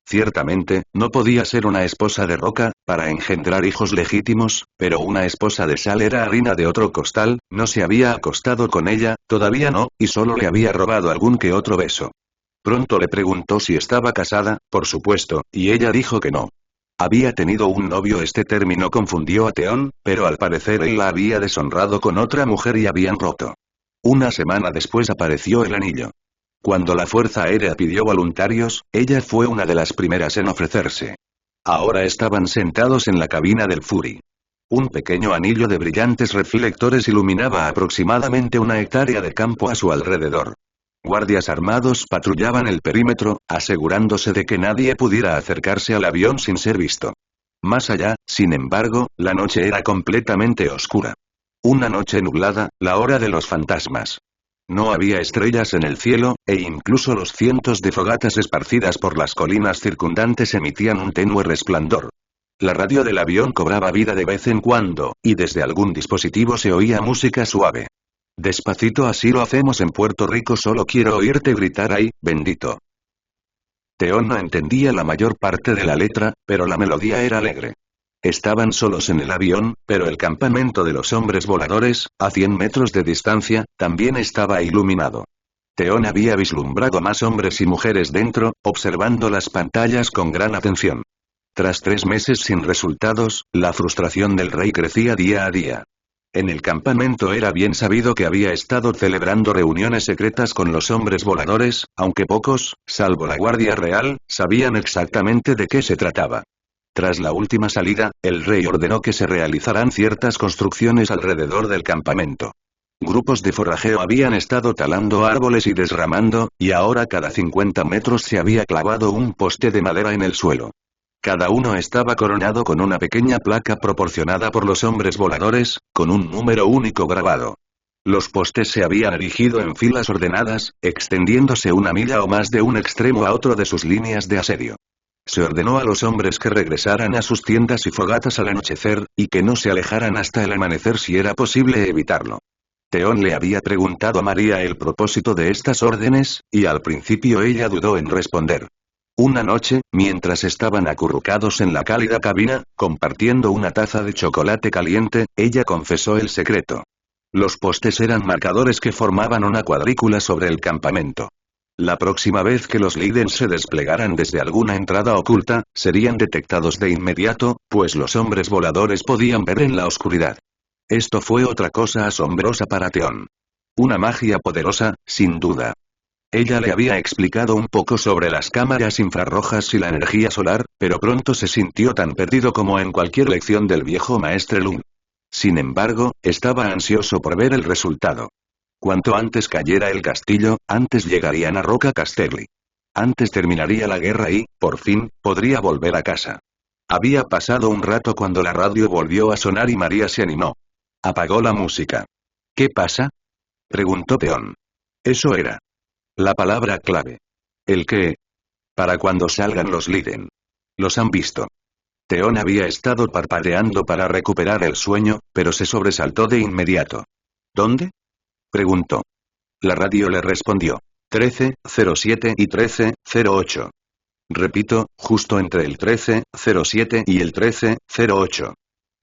Ciertamente, no podía ser una esposa de roca, para engendrar hijos legítimos, pero una esposa de sal era harina de otro costal, no se había acostado con ella, todavía no, y solo le había robado algún que otro beso. Pronto le preguntó si estaba casada, por supuesto, y ella dijo que no. Había tenido un novio. Este término confundió a Theon, pero al parecer él la había deshonrado con otra mujer y habían roto. Una semana después apareció el anillo. Cuando la Fuerza Aérea pidió voluntarios, ella fue una de las primeras en ofrecerse. Ahora estaban sentados en la cabina del Fury. Un pequeño anillo de brillantes reflectores iluminaba aproximadamente 1 hectárea de campo a su alrededor. Guardias armados patrullaban el perímetro, asegurándose de que nadie pudiera acercarse al avión sin ser visto. Más allá, sin embargo, la noche era completamente oscura. Una noche nublada, la hora de los fantasmas. No había estrellas en el cielo, e incluso los cientos de fogatas esparcidas por las colinas circundantes emitían un tenue resplandor. La radio del avión cobraba vida de vez en cuando, y desde algún dispositivo se oía música suave. Despacito, así lo hacemos en Puerto Rico, solo quiero oírte gritar ¡ay, bendito! Theon no entendía la mayor parte de la letra, pero la melodía era alegre. Estaban solos en el avión, pero el campamento de los hombres voladores, a 100 metros de distancia, también estaba iluminado. Theon había vislumbrado más hombres y mujeres dentro, observando las pantallas con gran atención. Tras 3 meses sin resultados, la frustración del rey crecía día a día. En el campamento era bien sabido que había estado celebrando reuniones secretas con los hombres voladores, aunque pocos, salvo la Guardia Real, sabían exactamente de qué se trataba. Tras la última salida, el rey ordenó que se realizaran ciertas construcciones alrededor del campamento. Grupos de forrajeo habían estado talando árboles y desramando, y ahora cada 50 metros se había clavado un poste de madera en el suelo. Cada uno estaba coronado con una pequeña placa proporcionada por los hombres voladores, con un número único grabado. Los postes se habían erigido en filas ordenadas, extendiéndose 1 milla o más de un extremo a otro de sus líneas de asedio. Se ordenó a los hombres que regresaran a sus tiendas y fogatas al anochecer, y que no se alejaran hasta el amanecer si era posible evitarlo. Theon le había preguntado a María el propósito de estas órdenes, y al principio ella dudó en responder. Una noche, mientras estaban acurrucados en la cálida cabina, compartiendo una taza de chocolate caliente, ella confesó el secreto. Los postes eran marcadores que formaban una cuadrícula sobre el campamento. La próxima vez que los Lidens se desplegaran desde alguna entrada oculta, serían detectados de inmediato, pues los hombres voladores podían ver en la oscuridad. Esto fue otra cosa asombrosa para Theon. Una magia poderosa, sin duda. Ella le había explicado un poco sobre las cámaras infrarrojas y la energía solar, pero pronto se sintió tan perdido como en cualquier lección del viejo maestre Lung. Sin embargo, estaba ansioso por ver el resultado. Cuanto antes cayera el castillo, antes llegarían a Roca Casterly. Antes terminaría la guerra y, por fin, podría volver a casa. Había pasado un rato cuando la radio volvió a sonar y María se animó. Apagó la música. ¿Qué pasa?, preguntó Theon. Eso era la palabra clave. ¿El qué? Para cuando salgan los Liden. Los han visto. Theon había estado parpadeando para recuperar el sueño, pero se sobresaltó de inmediato. ¿Dónde?, preguntó. La radio le respondió. 13:07 y 13:08. Repito, justo entre el 13:07 y el 13:08.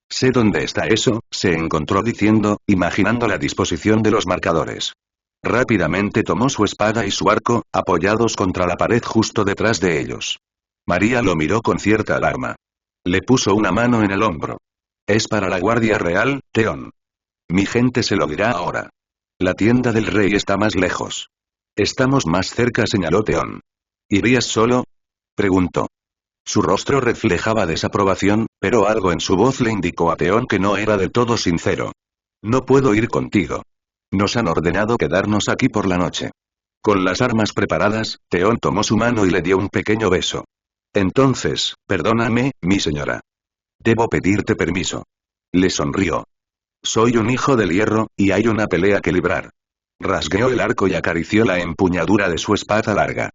Sé dónde está eso, se encontró diciendo, imaginando la disposición de los marcadores. Rápidamente tomó su espada y su arco, apoyados contra la pared justo detrás de ellos. María lo miró con cierta alarma. Le puso una mano en el hombro. Es para la Guardia Real, Theon. Mi gente se lo dirá ahora. La tienda del rey está más lejos. Estamos más cerca, señaló Theon. ¿Irías solo?, preguntó. Su rostro reflejaba desaprobación, pero algo en su voz le indicó a Theon que no era del todo sincero. No puedo ir contigo. Nos han ordenado quedarnos aquí por la noche. Con las armas preparadas, Theon tomó su mano y le dio un pequeño beso. Entonces, perdóname, mi señora. Debo pedirte permiso. Le sonrió. Soy un hijo del hierro, y hay una pelea que librar. Rasgueó el arco y acarició la empuñadura de su espada larga.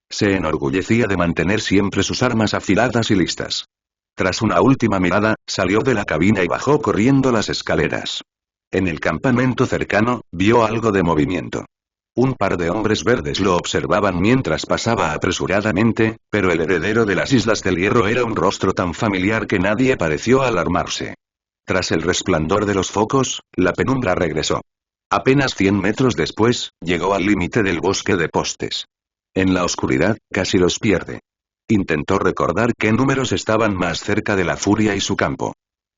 Se enorgullecía de mantener siempre sus armas afiladas y listas. Tras una última mirada, salió de la cabina y bajó corriendo las escaleras. En el campamento cercano, vio algo de movimiento. Un par de hombres verdes lo observaban mientras pasaba apresuradamente, pero el heredero de las Islas del Hierro era un rostro tan familiar que nadie pareció alarmarse. Tras el resplandor de los focos, la penumbra regresó. Apenas 100 metros después, llegó al límite del bosque de postes. En la oscuridad, casi los pierde. Intentó recordar qué números estaban más cerca de la Furia y su campo.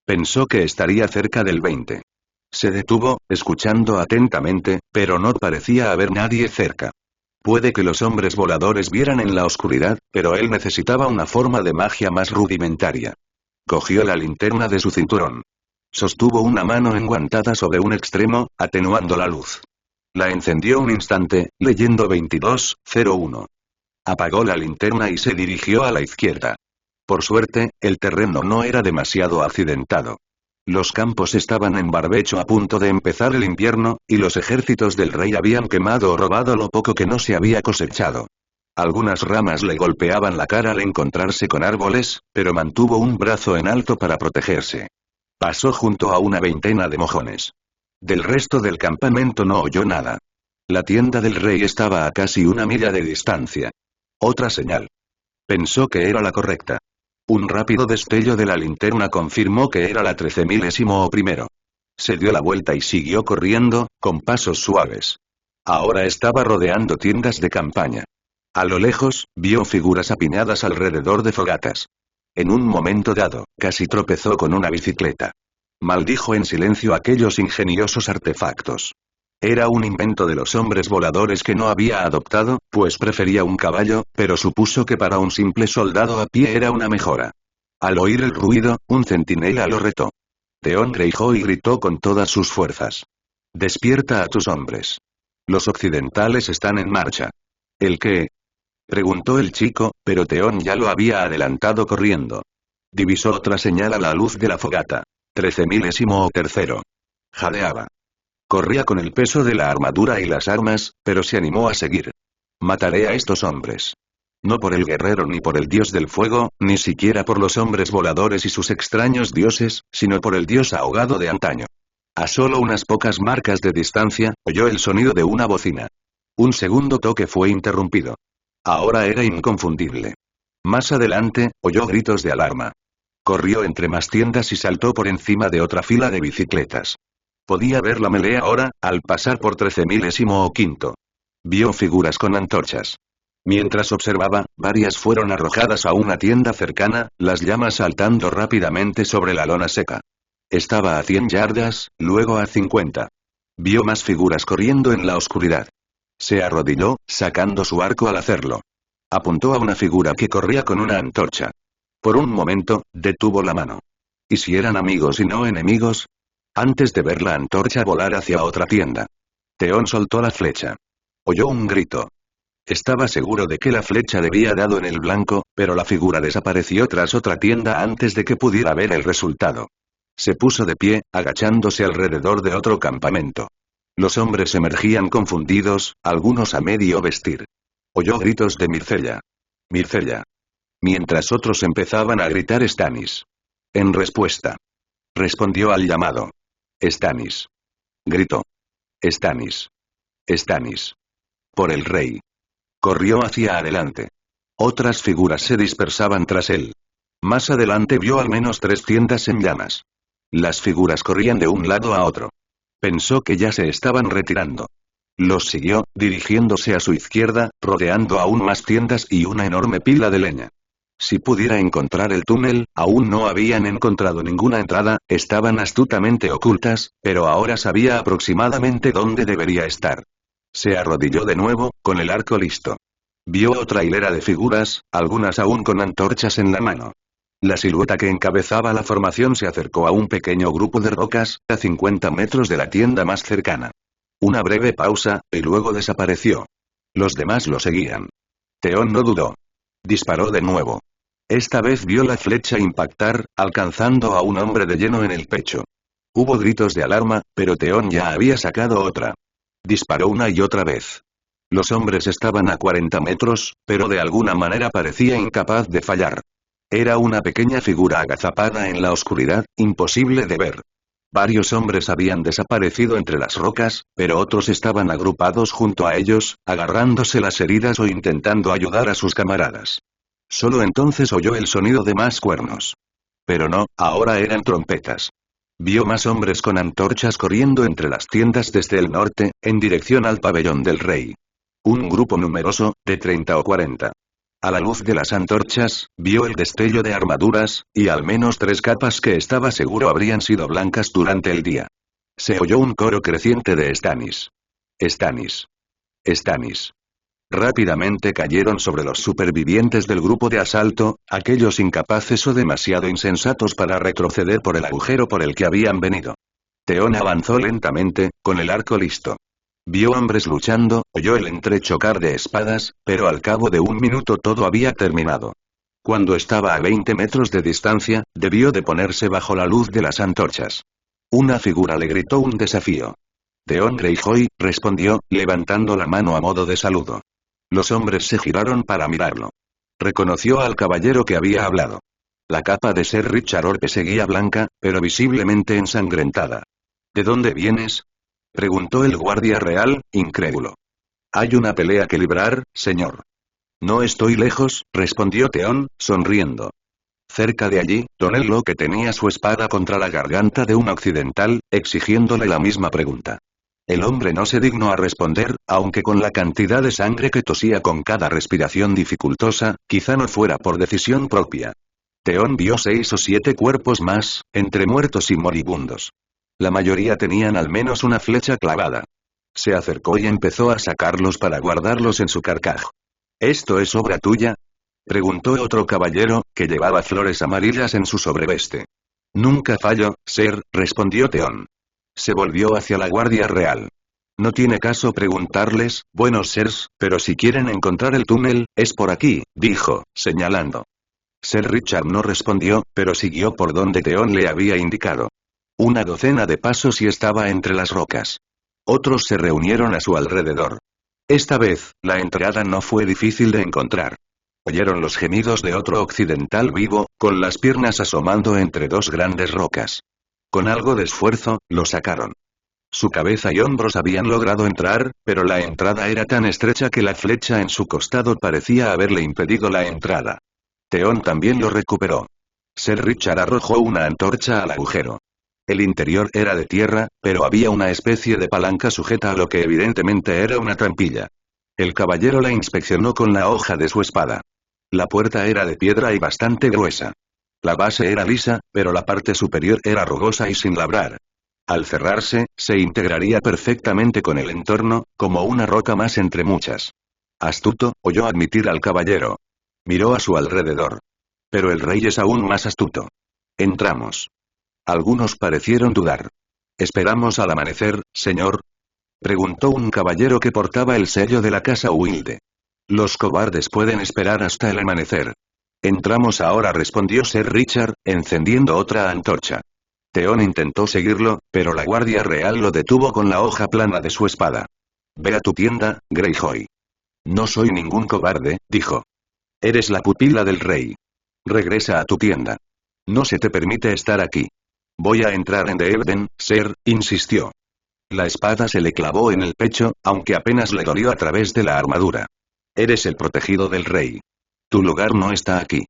Pensó que estaría cerca del 20. Se detuvo, escuchando atentamente, pero no parecía haber nadie cerca. Puede que los hombres voladores vieran en la oscuridad, pero él necesitaba una forma de magia más rudimentaria. Cogió la linterna de su cinturón. Sostuvo una mano enguantada sobre un extremo, atenuando la luz. La encendió un instante, leyendo 22:01. Apagó la linterna y se dirigió a la izquierda. Por suerte, el terreno no era demasiado accidentado. Los campos estaban en barbecho a punto de empezar el invierno, y los ejércitos del rey habían quemado o robado lo poco que no se había cosechado. Algunas ramas le golpeaban la cara al encontrarse con árboles, pero mantuvo un brazo en alto para protegerse. Pasó junto a una veintena de mojones. Del resto del campamento no oyó nada. La tienda del rey estaba a casi 1 milla de distancia. Otra señal. Pensó que era la correcta. Un rápido destello de la linterna confirmó que era la 13.001. Se dio la vuelta y siguió corriendo, con pasos suaves. Ahora estaba rodeando tiendas de campaña. A lo lejos, vio figuras apiñadas alrededor de fogatas. En un momento dado, casi tropezó con una bicicleta. Maldijo en silencio aquellos ingeniosos artefactos. Era un invento de los hombres voladores que no había adoptado, pues prefería un caballo, pero supuso que para un simple soldado a pie era una mejora. Al oír el ruido, un centinela lo retó. Theon Greyjoy gritó con todas sus fuerzas. «Despierta a tus hombres. Los occidentales están en marcha». «¿El qué?», preguntó el chico, pero Theon ya lo había adelantado corriendo. Divisó otra señal a la luz de la fogata. 13.003. Jadeaba. Corría con el peso de la armadura y las armas, pero se animó a seguir. «Mataré a estos hombres. No por el guerrero ni por el dios del fuego, ni siquiera por los hombres voladores y sus extraños dioses, sino por el dios ahogado de antaño». A solo unas pocas marcas de distancia, oyó el sonido de una bocina. Un segundo toque fue interrumpido. Ahora era inconfundible. Más adelante, oyó gritos de alarma. Corrió entre más tiendas y saltó por encima de otra fila de bicicletas. Podía ver la melee ahora, al pasar por 13.005. Vio figuras con antorchas. Mientras observaba, varias fueron arrojadas a una tienda cercana, las llamas saltando rápidamente sobre la lona seca. Estaba a 100 yardas, luego a 50. Vio más figuras corriendo en la oscuridad. Se arrodilló, sacando su arco al hacerlo. Apuntó a una figura que corría con una antorcha. Por un momento, detuvo la mano. ¿Y si eran amigos y no enemigos? Antes de ver la antorcha volar hacia otra tienda. Theon soltó la flecha. Oyó un grito. Estaba seguro de que la flecha debía dado en el blanco, pero la figura desapareció tras otra tienda antes de que pudiera ver el resultado. Se puso de pie, agachándose alrededor de otro campamento. Los hombres emergían confundidos, algunos a medio vestir. Oyó gritos de Myrcella. Myrcella. Mientras otros empezaban a gritar Stannis. En respuesta. Respondió al llamado. Stannis. Gritó. Stannis. Stannis. Por el rey. Corrió hacia adelante. Otras figuras se dispersaban tras él. Más adelante vio al menos 3 tiendas en llamas. Las figuras corrían de un lado a otro. Pensó que ya se estaban retirando. Los siguió, dirigiéndose a su izquierda, rodeando aún más tiendas y una enorme pila de leña. Si pudiera encontrar el túnel, aún no habían encontrado ninguna entrada, estaban astutamente ocultas, pero ahora sabía aproximadamente dónde debería estar. Se arrodilló de nuevo, con el arco listo. Vio otra hilera de figuras, algunas aún con antorchas en la mano. La silueta que encabezaba la formación se acercó a un pequeño grupo de rocas, a 50 metros de la tienda más cercana. Una breve pausa, y luego desapareció. Los demás lo seguían. Theon no dudó. Disparó de nuevo. Esta vez vio la flecha impactar, alcanzando a un hombre de lleno en el pecho. Hubo gritos de alarma, pero Theon ya había sacado otra. Disparó una y otra vez. Los hombres estaban a 40 metros, pero de alguna manera parecía incapaz de fallar. Era una pequeña figura agazapada en la oscuridad, imposible de ver. Varios hombres habían desaparecido entre las rocas, pero otros estaban agrupados junto a ellos, agarrándose las heridas o intentando ayudar a sus camaradas. Solo entonces oyó el sonido de más cuernos. Pero no, ahora eran trompetas. Vio más hombres con antorchas corriendo entre las tiendas desde el norte, en dirección al pabellón del rey. Un grupo numeroso, de 30 o 40. A la luz de las antorchas, vio el destello de armaduras, y al menos 3 capas que estaba seguro habrían sido blancas durante el día. Se oyó un coro creciente de Stannis. Stannis. Stannis. Rápidamente cayeron sobre los supervivientes del grupo de asalto, aquellos incapaces o demasiado insensatos para retroceder por el agujero por el que habían venido. Theon avanzó lentamente, con el arco listo. Vio hombres luchando, oyó el entrechocar de espadas, pero al cabo de 1 minuto todo había terminado. Cuando estaba a 20 metros de distancia, debió de ponerse bajo la luz de las antorchas. Una figura le gritó un desafío. Theon Greyjoy, respondió, levantando la mano a modo de saludo. Los hombres se giraron para mirarlo. Reconoció al caballero que había hablado. La capa de Ser Richard Orpe seguía blanca, pero visiblemente ensangrentada. ¿De dónde vienes? Preguntó el guardia real, incrédulo. Hay una pelea que librar, señor. No estoy lejos, respondió Theon, sonriendo. Cerca de allí, Tonel Locke tenía su espada contra la garganta de un occidental, exigiéndole la misma pregunta. El hombre no se dignó a responder, aunque con la cantidad de sangre que tosía con cada respiración dificultosa, quizá no fuera por decisión propia. Theon vio 6 o 7 cuerpos más, entre muertos y moribundos. La mayoría tenían al menos una flecha clavada. Se acercó y empezó a sacarlos para guardarlos en su carcaj. ¿Esto es obra tuya?, preguntó otro caballero, que llevaba flores amarillas en su sobreveste. Nunca fallo, Ser, respondió Theon. Se volvió hacia la guardia real. No tiene caso preguntarles, buenos Sirs, pero si quieren encontrar el túnel, es por aquí, dijo, señalando. Ser Richard no respondió, pero siguió por donde Theon le había indicado. Una docena de pasos y estaba entre las rocas. Otros se reunieron a su alrededor. Esta vez, la entrada no fue difícil de encontrar. Oyeron los gemidos de otro occidental vivo, con las piernas asomando entre 2 grandes rocas. Con algo de esfuerzo, lo sacaron. Su cabeza y hombros habían logrado entrar, pero la entrada era tan estrecha que la flecha en su costado parecía haberle impedido la entrada. Theon también lo recuperó. Ser Richard arrojó una antorcha al agujero. El interior era de tierra, pero había una especie de palanca sujeta a lo que evidentemente era una trampilla. El caballero la inspeccionó con la hoja de su espada. La puerta era de piedra y bastante gruesa. La base era lisa, pero la parte superior era rugosa y sin labrar. Al cerrarse, se integraría perfectamente con el entorno, como una roca más entre muchas. Astuto, oyó admitir al caballero. Miró a su alrededor. Pero el rey es aún más astuto. Entramos. Algunos parecieron dudar. ¿Esperamos al amanecer, señor?, preguntó un caballero que portaba el sello de la casa Wilde. Los cobardes pueden esperar hasta el amanecer. Entramos ahora, respondió Ser Richard, encendiendo otra antorcha. Theon intentó seguirlo, pero la guardia real lo detuvo con la hoja plana de su espada. Ve a tu tienda, Greyjoy. No soy ningún cobarde, dijo. Eres la pupila del rey. Regresa a tu tienda. No se te permite estar aquí. Voy a entrar en The Evden, Ser, insistió. La espada se le clavó en el pecho, aunque apenas le dolió a través de la armadura. Eres el protegido del rey. Tu lugar no está aquí.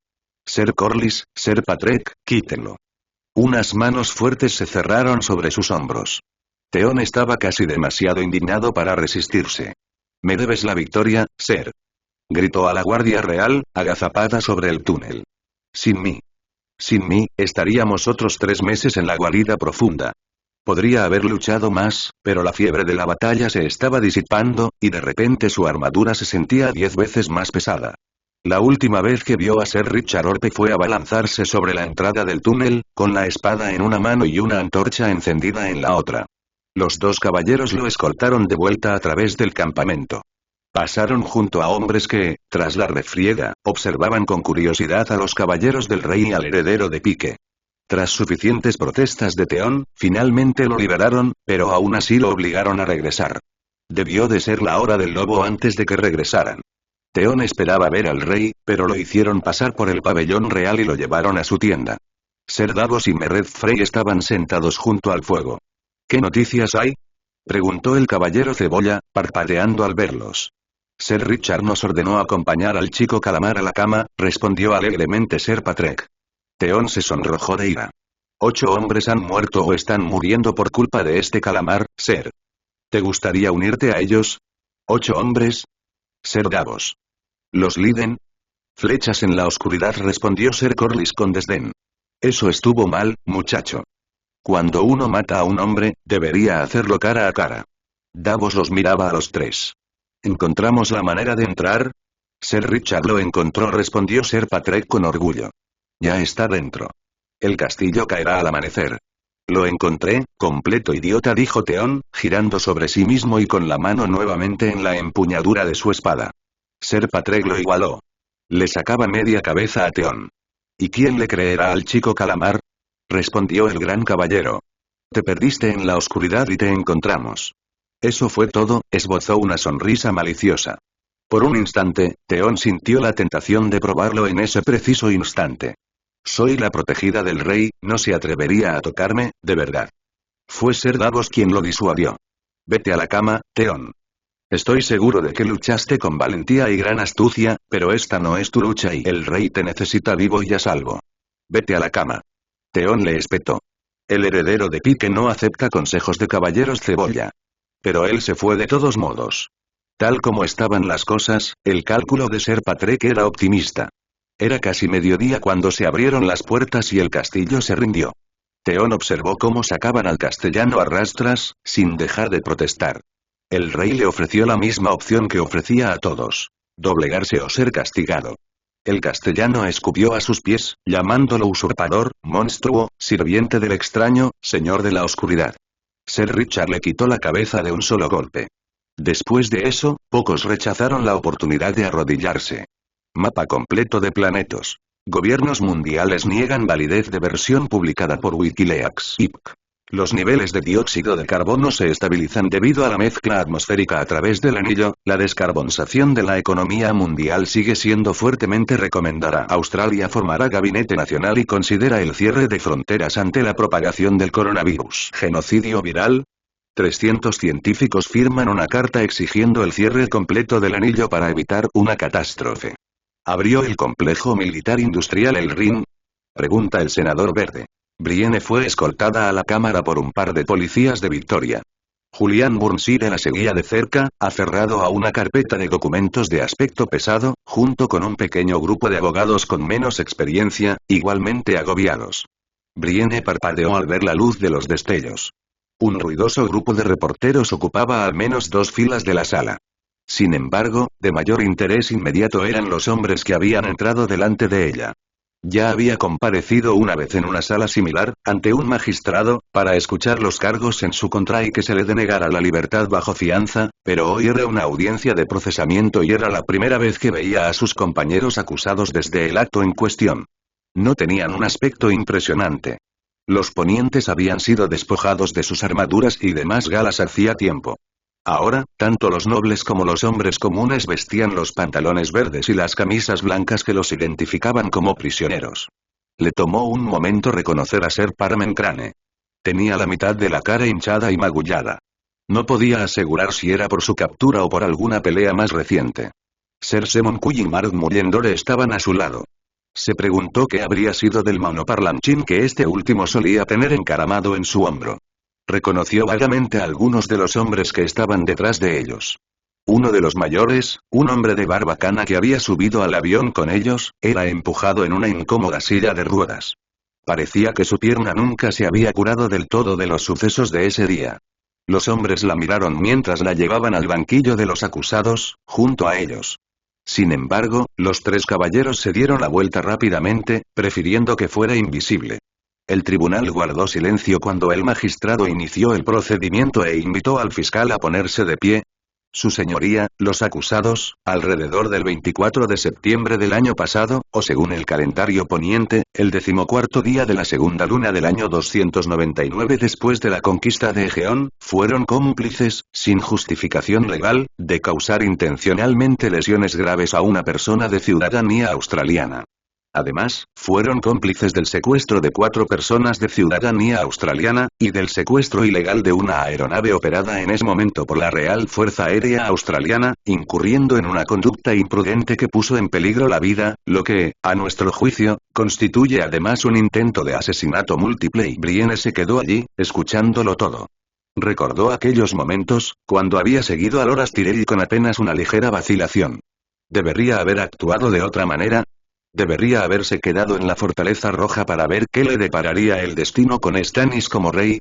Ser Corlys, Ser Patrek, quítenlo. Unas manos fuertes se cerraron sobre sus hombros. Theon estaba casi demasiado indignado para resistirse. Me debes la victoria, Ser. Gritó a la guardia real, agazapada sobre el túnel. Sin mí, estaríamos otros 3 meses en la guarida profunda. Podría haber luchado más, pero la fiebre de la batalla se estaba disipando, y de repente su armadura se sentía 10 veces más pesada. La última vez que vio a Ser Richard Orpe fue abalanzarse sobre la entrada del túnel, con la espada en una mano y una antorcha encendida en la otra. Los 2 caballeros lo escoltaron de vuelta a través del campamento. Pasaron junto a hombres que, tras la refriega, observaban con curiosidad a los caballeros del rey y al heredero de Pique. Tras suficientes protestas de Theon, finalmente lo liberaron, pero aún así lo obligaron a regresar. Debió de ser la hora del lobo antes de que regresaran. Theon esperaba ver al rey, pero lo hicieron pasar por el pabellón real y lo llevaron a su tienda. Ser Davos y Mered Frey estaban sentados junto al fuego. ¿Qué noticias hay?, preguntó el caballero cebolla, parpadeando al verlos. Ser Richard nos ordenó acompañar al chico calamar a la cama, respondió alegremente Ser Patrek. Theon se sonrojó de ira. 8 hombres han muerto o están muriendo por culpa de este calamar, Ser. ¿Te gustaría unirte a ellos? 8 hombres. Ser Davos. ¿Los Liden? Flechas en la oscuridad, respondió Ser Corlys con desdén. Eso estuvo mal, muchacho. Cuando uno mata a un hombre, debería hacerlo cara a cara. Davos los miraba a los 3. ¿Encontramos la manera de entrar? Ser Richard lo encontró, respondió Ser Patrek con orgullo. Ya está dentro. El castillo caerá al amanecer. Lo encontré, completo idiota, dijo Theon, girando sobre sí mismo y con la mano nuevamente en la empuñadura de su espada. Ser Patrek lo igualó. Le sacaba media cabeza a Theon. ¿Y quién le creerá al chico calamar?, respondió el gran caballero. Te perdiste en la oscuridad y te encontramos. Eso fue todo, esbozó una sonrisa maliciosa. Por un instante, Theon sintió la tentación de probarlo en ese preciso instante. Soy la protegida del rey, no se atrevería a tocarme, de verdad. Fue Ser Davos quien lo disuadió. Vete a la cama, Theon. Estoy seguro de que luchaste con valentía y gran astucia, pero esta no es tu lucha y el rey te necesita vivo y a salvo. Vete a la cama. Theon le espetó. El heredero de Pique no acepta consejos de caballeros cebolla. Pero él se fue de todos modos. Tal como estaban las cosas, el cálculo de Ser Patrick era optimista. Era casi mediodía cuando se abrieron las puertas y el castillo se rindió. Theon observó cómo sacaban al castellano a rastras, sin dejar de protestar. El rey le ofreció la misma opción que ofrecía a todos. Doblegarse o ser castigado. El castellano escupió a sus pies, llamándolo usurpador, monstruo, sirviente del extraño, señor de la oscuridad. Ser Richard le quitó la cabeza de un solo golpe. Después de eso, pocos rechazaron la oportunidad de arrodillarse. Mapa completo de planetos. Gobiernos mundiales niegan validez de versión publicada por Wikileaks. Los niveles de dióxido de carbono se estabilizan debido a la mezcla atmosférica a través del anillo. La descarbonización de la economía mundial sigue siendo fuertemente recomendada. Australia formará gabinete nacional y considera el cierre de fronteras ante la propagación del coronavirus. Genocidio viral. 300 científicos firman una carta exigiendo el cierre completo del anillo para evitar una catástrofe. ¿Abrió el complejo militar industrial el RIN? Pregunta el senador verde. Brienne fue escoltada a la cámara por un par de policías de Victoria. Julian Burnside la seguía de cerca, aferrado a una carpeta de documentos de aspecto pesado, junto con un pequeño grupo de abogados con menos experiencia, igualmente agobiados. Brienne parpadeó al ver la luz de los destellos. Un ruidoso grupo de reporteros ocupaba al menos 2 filas de la sala. Sin embargo, de mayor interés inmediato eran los hombres que habían entrado delante de ella. Ya había comparecido una vez en una sala similar, ante un magistrado, para escuchar los cargos en su contra y que se le denegara la libertad bajo fianza, pero hoy era una audiencia de procesamiento y era la primera vez que veía a sus compañeros acusados desde el acto en cuestión. No tenían un aspecto impresionante. Los ponientes habían sido despojados de sus armaduras y demás galas hacía tiempo. Ahora, tanto los nobles como los hombres comunes vestían los pantalones verdes y las camisas blancas que los identificaban como prisioneros. Le tomó un momento reconocer a Ser Parmencrane. Tenía la mitad de la cara hinchada y magullada. No podía asegurar si era por su captura o por alguna pelea más reciente. Ser Semon Cuy y Mark Mullendore estaban a su lado. Se preguntó qué habría sido del monoparlanchín que este último solía tener encaramado en su hombro. Reconoció vagamente a algunos de los hombres que estaban detrás de ellos. Uno de los mayores, un hombre de barbacana que había subido al avión con ellos, era empujado en una incómoda silla de ruedas. Parecía que su pierna nunca se había curado del todo de los sucesos de ese día. Los hombres la miraron mientras la llevaban al banquillo de los acusados, junto a ellos. Sin embargo, los 3 caballeros se dieron la vuelta rápidamente, prefiriendo que fuera invisible. El tribunal guardó silencio cuando el magistrado inició el procedimiento e invitó al fiscal a ponerse de pie. Su señoría, los acusados, alrededor del 24 de septiembre del año pasado, o según el calendario poniente, el 14º día de la segunda luna del año 299 después de la conquista de Egeón, fueron cómplices, sin justificación legal, de causar intencionalmente lesiones graves a una persona de ciudadanía australiana. Además, fueron cómplices del secuestro de 4 personas de ciudadanía australiana, y del secuestro ilegal de una aeronave operada en ese momento por la Real Fuerza Aérea Australiana, incurriendo en una conducta imprudente que puso en peligro la vida, lo que, a nuestro juicio, constituye además un intento de asesinato múltiple y Brienne se quedó allí, escuchándolo todo. Recordó aquellos momentos, cuando había seguido a Loras Tyrell con apenas una ligera vacilación. ¿Debería haber actuado de otra manera? ¿Debería haberse quedado en la Fortaleza Roja para ver qué le depararía el destino con Stannis como rey?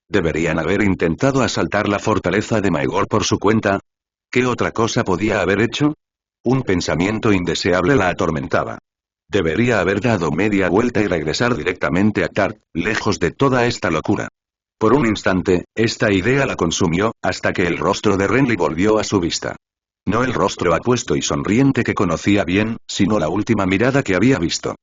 ¿Deberían haber intentado asaltar la fortaleza de Maegor por su cuenta? ¿Qué otra cosa podía haber hecho? Un pensamiento indeseable la atormentaba. Debería haber dado media vuelta y regresar directamente a Tarth, lejos de toda esta locura. Por un instante, esta idea la consumió, hasta que el rostro de Renly volvió a su vista. No el rostro apuesto y sonriente que conocía bien, sino la última mirada que había visto.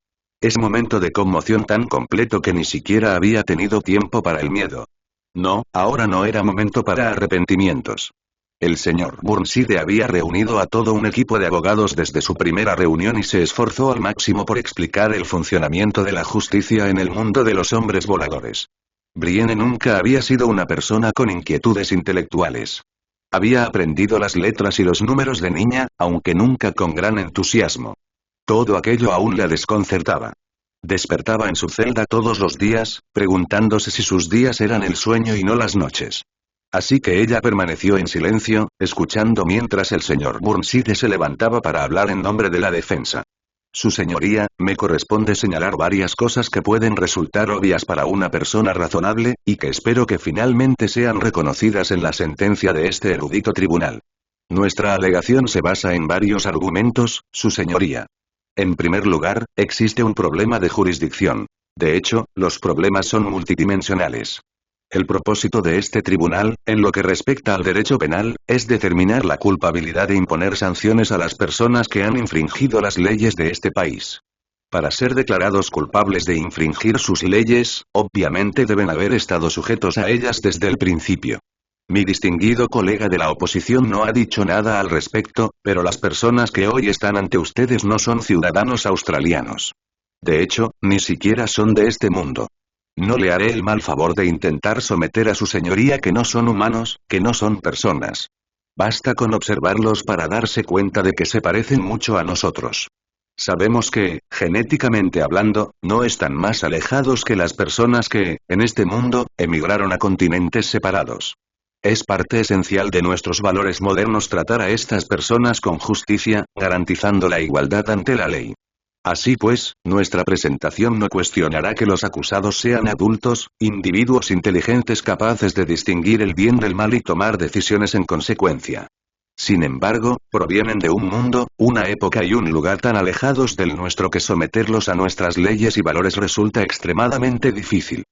Es momento de conmoción tan completo que ni siquiera había tenido tiempo para el miedo. No, ahora no era momento para arrepentimientos. El señor Burnside había reunido a todo un equipo de abogados desde su primera reunión y se esforzó al máximo por explicar el funcionamiento de la justicia en el mundo de los hombres voladores. Brienne nunca había sido una persona con inquietudes intelectuales. Había aprendido las letras y los números de niña, aunque nunca con gran entusiasmo. Todo aquello aún la desconcertaba. Despertaba en su celda todos los días, preguntándose si sus días eran el sueño y no las noches. Así que ella permaneció en silencio, escuchando mientras el señor Burnside se levantaba para hablar en nombre de la defensa. Su señoría, me corresponde señalar varias cosas que pueden resultar obvias para una persona razonable, y que espero que finalmente sean reconocidas en la sentencia de este erudito tribunal. Nuestra alegación se basa en varios argumentos, su señoría. En primer lugar, existe un problema de jurisdicción. De hecho, los problemas son multidimensionales. El propósito de este tribunal, en lo que respecta al derecho penal, es determinar la culpabilidad e imponer sanciones a las personas que han infringido las leyes de este país. Para ser declarados culpables de infringir sus leyes, obviamente deben haber estado sujetos a ellas desde el principio. Mi distinguido colega de la oposición no ha dicho nada al respecto, pero las personas que hoy están ante ustedes no son ciudadanos australianos. De hecho, ni siquiera son de este mundo. No le haré el mal favor de intentar someter a su señoría que no son humanos, que no son personas. Basta con observarlos para darse cuenta de que se parecen mucho a nosotros. Sabemos que, genéticamente hablando, no están más alejados que las personas que, en este mundo, emigraron a continentes separados. Es parte esencial de nuestros valores modernos tratar a estas personas con justicia, garantizando la igualdad ante la ley. Así pues, nuestra presentación no cuestionará que los acusados sean adultos, individuos inteligentes capaces de distinguir el bien del mal y tomar decisiones en consecuencia. Sin embargo, provienen de un mundo, una época y un lugar tan alejados del nuestro que someterlos a nuestras leyes y valores resulta extremadamente difícil.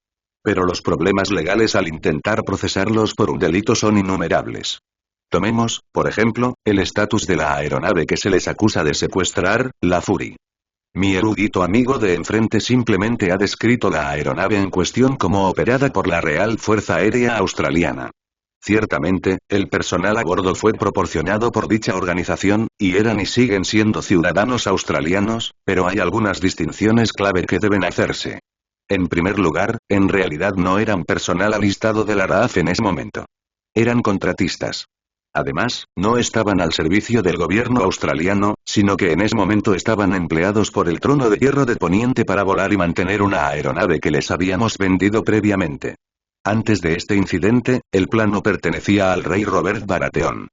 Pero los problemas legales al intentar procesarlos por un delito son innumerables. Tomemos, por ejemplo, el estatus de la aeronave que se les acusa de secuestrar, la Fury. Mi erudito amigo de enfrente simplemente ha descrito la aeronave en cuestión como operada por la Real Fuerza Aérea Australiana. Ciertamente, el personal a bordo fue proporcionado por dicha organización, y eran y siguen siendo ciudadanos australianos, pero hay algunas distinciones clave que deben hacerse. En primer lugar, en realidad no eran personal alistado de la RAF en ese momento. Eran contratistas. Además, no estaban al servicio del gobierno australiano, sino que en ese momento estaban empleados por el Trono de Hierro de Poniente para volar y mantener una aeronave que les habíamos vendido previamente. Antes de este incidente, el plano pertenecía al rey Robert Baratheon.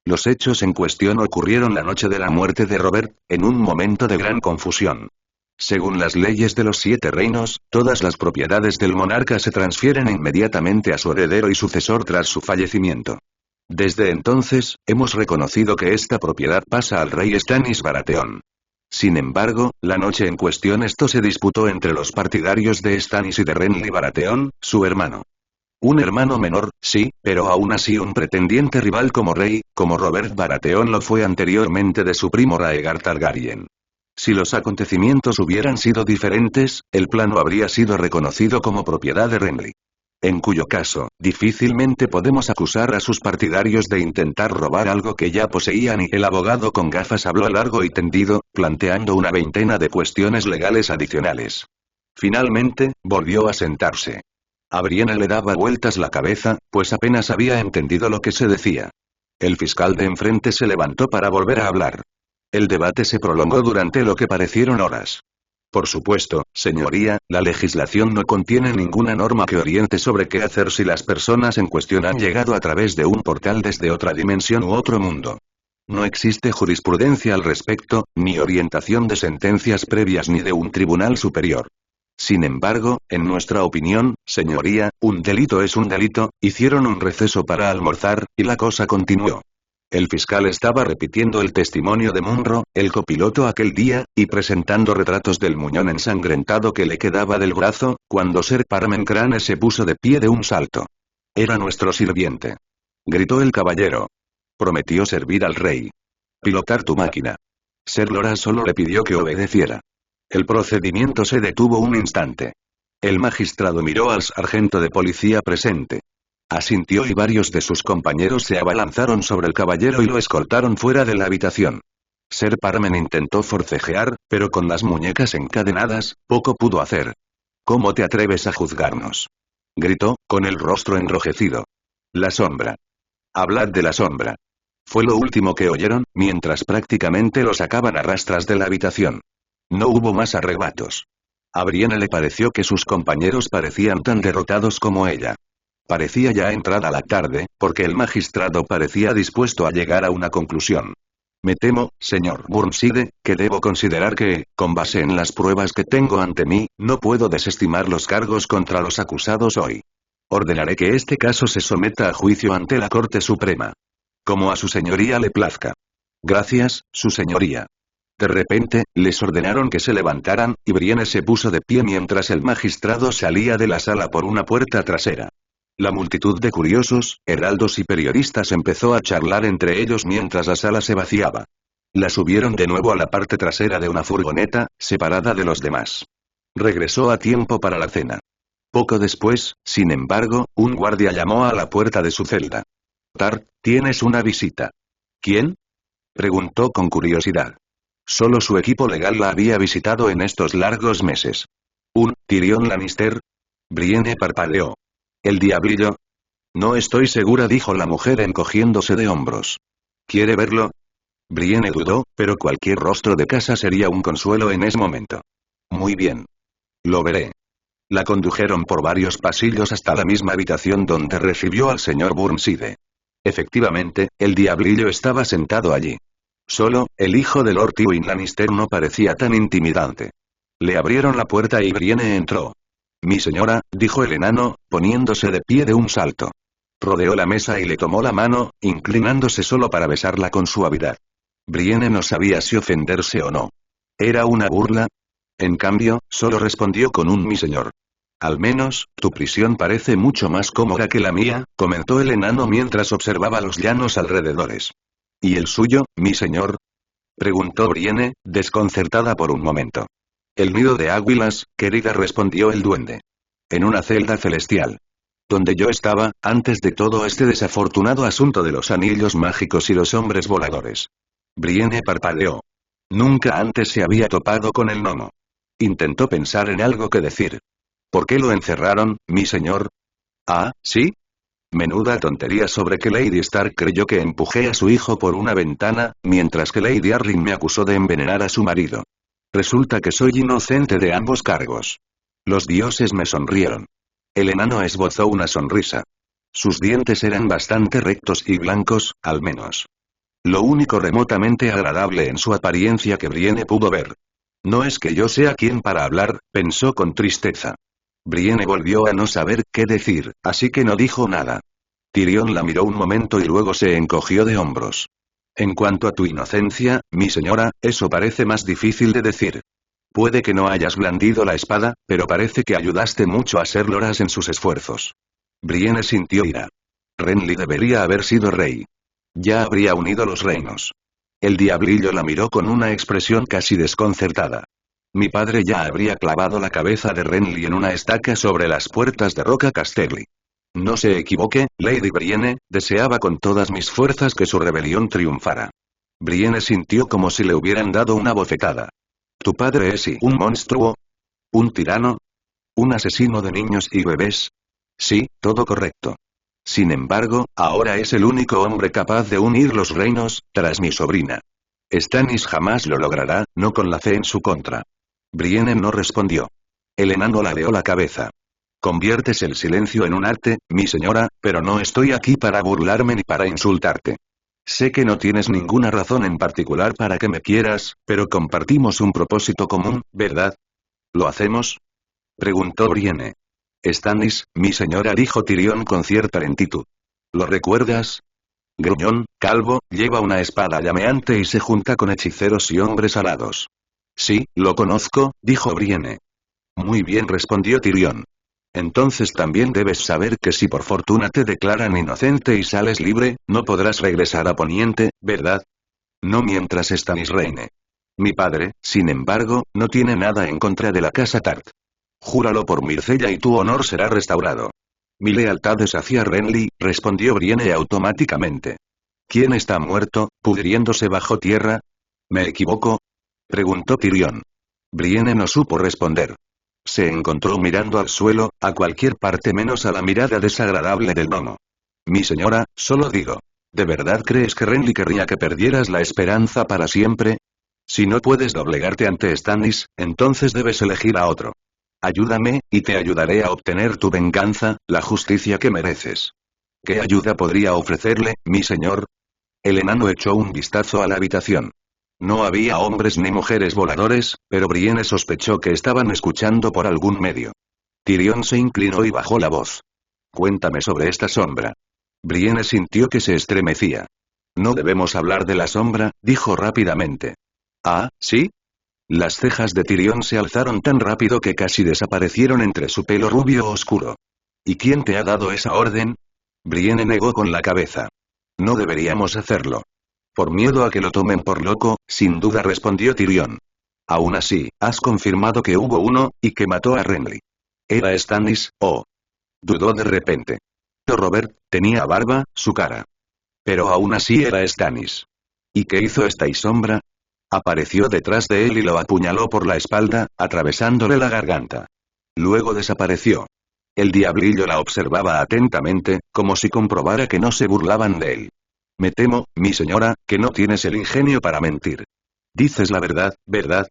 Los hechos en cuestión ocurrieron la noche de la muerte de Robert, en un momento de gran confusión. Según las leyes de los 7 reinos, todas las propiedades del monarca se transfieren inmediatamente a su heredero y sucesor tras su fallecimiento. Desde entonces, hemos reconocido que esta propiedad pasa al rey Stannis Baratheon. Sin embargo, la noche en cuestión esto se disputó entre los partidarios de Stannis y de Renly Baratheon, su hermano. Un hermano menor, sí, pero aún así un pretendiente rival como rey, como Robert Baratheon lo fue anteriormente de su primo Rhaegar Targaryen. Si los acontecimientos hubieran sido diferentes, el plano habría sido reconocido como propiedad de Renly. En cuyo caso, difícilmente podemos acusar a sus partidarios de intentar robar algo que ya poseían y el abogado con gafas habló largo y tendido, planteando una veintena de cuestiones legales adicionales. Finalmente, volvió a sentarse. A Brienne le daba vueltas la cabeza, pues apenas había entendido lo que se decía. El fiscal de enfrente se levantó para volver a hablar. El debate se prolongó durante lo que parecieron horas. Por supuesto, señoría, la legislación no contiene ninguna norma que oriente sobre qué hacer si las personas en cuestión han llegado a través de un portal desde otra dimensión u otro mundo. No existe jurisprudencia al respecto, ni orientación de sentencias previas ni de un tribunal superior. Sin embargo, en nuestra opinión, señoría, un delito es un delito. Hicieron un receso para almorzar, y la cosa continuó. El fiscal estaba repitiendo el testimonio de Munro, el copiloto aquel día, y presentando retratos del muñón ensangrentado que le quedaba del brazo, cuando Ser Parmencrane se puso de pie de un salto. Era nuestro sirviente. Gritó el caballero. Prometió servir al rey. Pilotar tu máquina. Ser Lora solo le pidió que obedeciera. El procedimiento se detuvo un instante. El magistrado miró al sargento de policía presente. Asintió y varios de sus compañeros se abalanzaron sobre el caballero y lo escoltaron fuera de la habitación. Ser Parmen intentó forcejear, pero con las muñecas encadenadas, poco pudo hacer. ¿Cómo te atreves a juzgarnos? Gritó, con el rostro enrojecido. La sombra. Hablad de la sombra. Fue lo último que oyeron, mientras prácticamente lo sacaban a rastras de la habitación. No hubo más arrebatos. A Brienne le pareció que sus compañeros parecían tan derrotados como ella. Parecía ya entrada la tarde, porque el magistrado parecía dispuesto a llegar a una conclusión. Me temo, señor Burnside, que debo considerar que, con base en las pruebas que tengo ante mí, no puedo desestimar los cargos contra los acusados hoy. Ordenaré que este caso se someta a juicio ante la Corte Suprema. Como a su señoría le plazca. Gracias, su señoría. De repente, les ordenaron que se levantaran, y Brienne se puso de pie mientras el magistrado salía de la sala por una puerta trasera. La multitud de curiosos, heraldos y periodistas empezó a charlar entre ellos mientras la sala se vaciaba. La subieron de nuevo a la parte trasera de una furgoneta, separada de los demás. Regresó a tiempo para la cena. Poco después, sin embargo, un guardia llamó a la puerta de su celda. Tart, tienes una visita. ¿Quién? Preguntó con curiosidad. Solo su equipo legal la había visitado en estos largos meses. Tyrion Lannister. Brienne parpadeó. ¿El diablillo? No estoy segura, dijo la mujer encogiéndose de hombros. ¿Quiere verlo? Brienne dudó, pero cualquier rostro de casa sería un consuelo en ese momento. Muy bien. Lo veré. La condujeron por varios pasillos hasta la misma habitación donde recibió al señor Burnside. Efectivamente, el diablillo estaba sentado allí. Solo, el hijo de Lord Tywin Lannister no parecía tan intimidante. Le abrieron la puerta y Brienne entró. Mi señora, dijo el enano, poniéndose de pie de un salto. Rodeó la mesa y le tomó la mano, inclinándose solo para besarla con suavidad. Brienne no sabía si ofenderse o no. ¿Era una burla? En cambio, solo respondió con un mi señor. Al menos, tu prisión parece mucho más cómoda que la mía, comentó el enano mientras observaba los llanos alrededores. ¿Y el suyo, mi señor? Preguntó Brienne, desconcertada por un momento. El nido de águilas, querida, respondió el duende. En una celda celestial. Donde yo estaba, antes de todo este desafortunado asunto de los anillos mágicos y los hombres voladores. Brienne parpadeó. Nunca antes se había topado con el gnomo. Intentó pensar en algo que decir. ¿Por qué lo encerraron, mi señor? Ah, ¿sí? Menuda tontería sobre que Lady Stark creyó que empujé a su hijo por una ventana, mientras que Lady Arryn me acusó de envenenar a su marido. Resulta que soy inocente de ambos cargos. Los dioses me sonrieron. El enano esbozó una sonrisa. Sus dientes eran bastante rectos y blancos, al menos. Lo único remotamente agradable en su apariencia que Brienne pudo ver. No es que yo sea quien para hablar, pensó con tristeza. Brienne volvió a no saber qué decir, así que no dijo nada. Tyrion la miró un momento y luego se encogió de hombros. En cuanto a tu inocencia, mi señora, eso parece más difícil de decir. Puede que no hayas blandido la espada, pero parece que ayudaste mucho a Ser Loras en sus esfuerzos. Brienne sintió ira. Renly debería haber sido rey. Ya habría unido los reinos. El diablillo la miró con una expresión casi desconcertada. Mi padre ya habría clavado la cabeza de Renly en una estaca sobre las puertas de Roca Casterly. No se equivoque, Lady Brienne, deseaba con todas mis fuerzas que su rebelión triunfara. Brienne sintió como si le hubieran dado una bofetada. ¿Tu padre es un monstruo? ¿Un tirano? ¿Un asesino de niños y bebés? Sí, todo correcto. Sin embargo, ahora es el único hombre capaz de unir los reinos, tras mi sobrina. Stannis jamás lo logrará, no con la fe en su contra. Brienne no respondió. El enano ladeó la cabeza. Conviertes el silencio en un arte, mi señora, pero no estoy aquí para burlarme ni para insultarte. Sé que no tienes ninguna razón en particular para que me quieras, pero compartimos un propósito común, ¿verdad? ¿Lo hacemos? Preguntó Brienne. Stannis, mi señora, dijo Tyrion con cierta lentitud. ¿Lo recuerdas? Gruñón, calvo, lleva una espada llameante y se junta con hechiceros y hombres alados. Sí, lo conozco, dijo Brienne. Muy bien, respondió Tyrion. Entonces también debes saber que si por fortuna te declaran inocente y sales libre, no podrás regresar a Poniente, ¿verdad? No mientras Stannis reine. Mi padre, sin embargo, no tiene nada en contra de la casa Tart. Júralo por Myrcella y tu honor será restaurado. Mi lealtad es hacia Renly, respondió Brienne automáticamente. ¿Quién está muerto, pudriéndose bajo tierra? ¿Me equivoco? Preguntó Tyrion. Brienne no supo responder. se encontró mirando al suelo, a cualquier parte menos a la mirada desagradable del gnomo. Mi señora, solo digo. ¿De verdad crees que Renly querría que perdieras la esperanza para siempre? Si no puedes doblegarte ante Stannis, entonces debes elegir a otro. Ayúdame, y te ayudaré a obtener tu venganza, la justicia que mereces. ¿Qué ayuda podría ofrecerle, mi señor? El enano echó un vistazo a la habitación. No había hombres ni mujeres voladores, pero Brienne sospechó que estaban escuchando por algún medio. Tyrion se inclinó y bajó la voz. Cuéntame sobre esta sombra. Brienne sintió que se estremecía. No debemos hablar de la sombra, dijo rápidamente. ¿Ah, sí? Las cejas de Tyrion se alzaron tan rápido que casi desaparecieron entre su pelo rubio oscuro. ¿Y quién te ha dado esa orden? Brienne negó con la cabeza. No deberíamos hacerlo. Por miedo a que lo tomen por loco, sin duda respondió Tyrion. Aún así, has confirmado que hubo uno, y que mató a Renly. ¿Era Stannis, o? Dudó de repente. Robert, tenía barba, su cara. Pero aún así era Stannis. ¿Y qué hizo esta sombra? Apareció detrás de él y lo apuñaló por la espalda, atravesándole la garganta. Luego desapareció. El diablillo la observaba atentamente, como si comprobara que no se burlaban de él. Me temo, mi señora, que no tienes el ingenio para mentir. Dices la verdad, ¿verdad?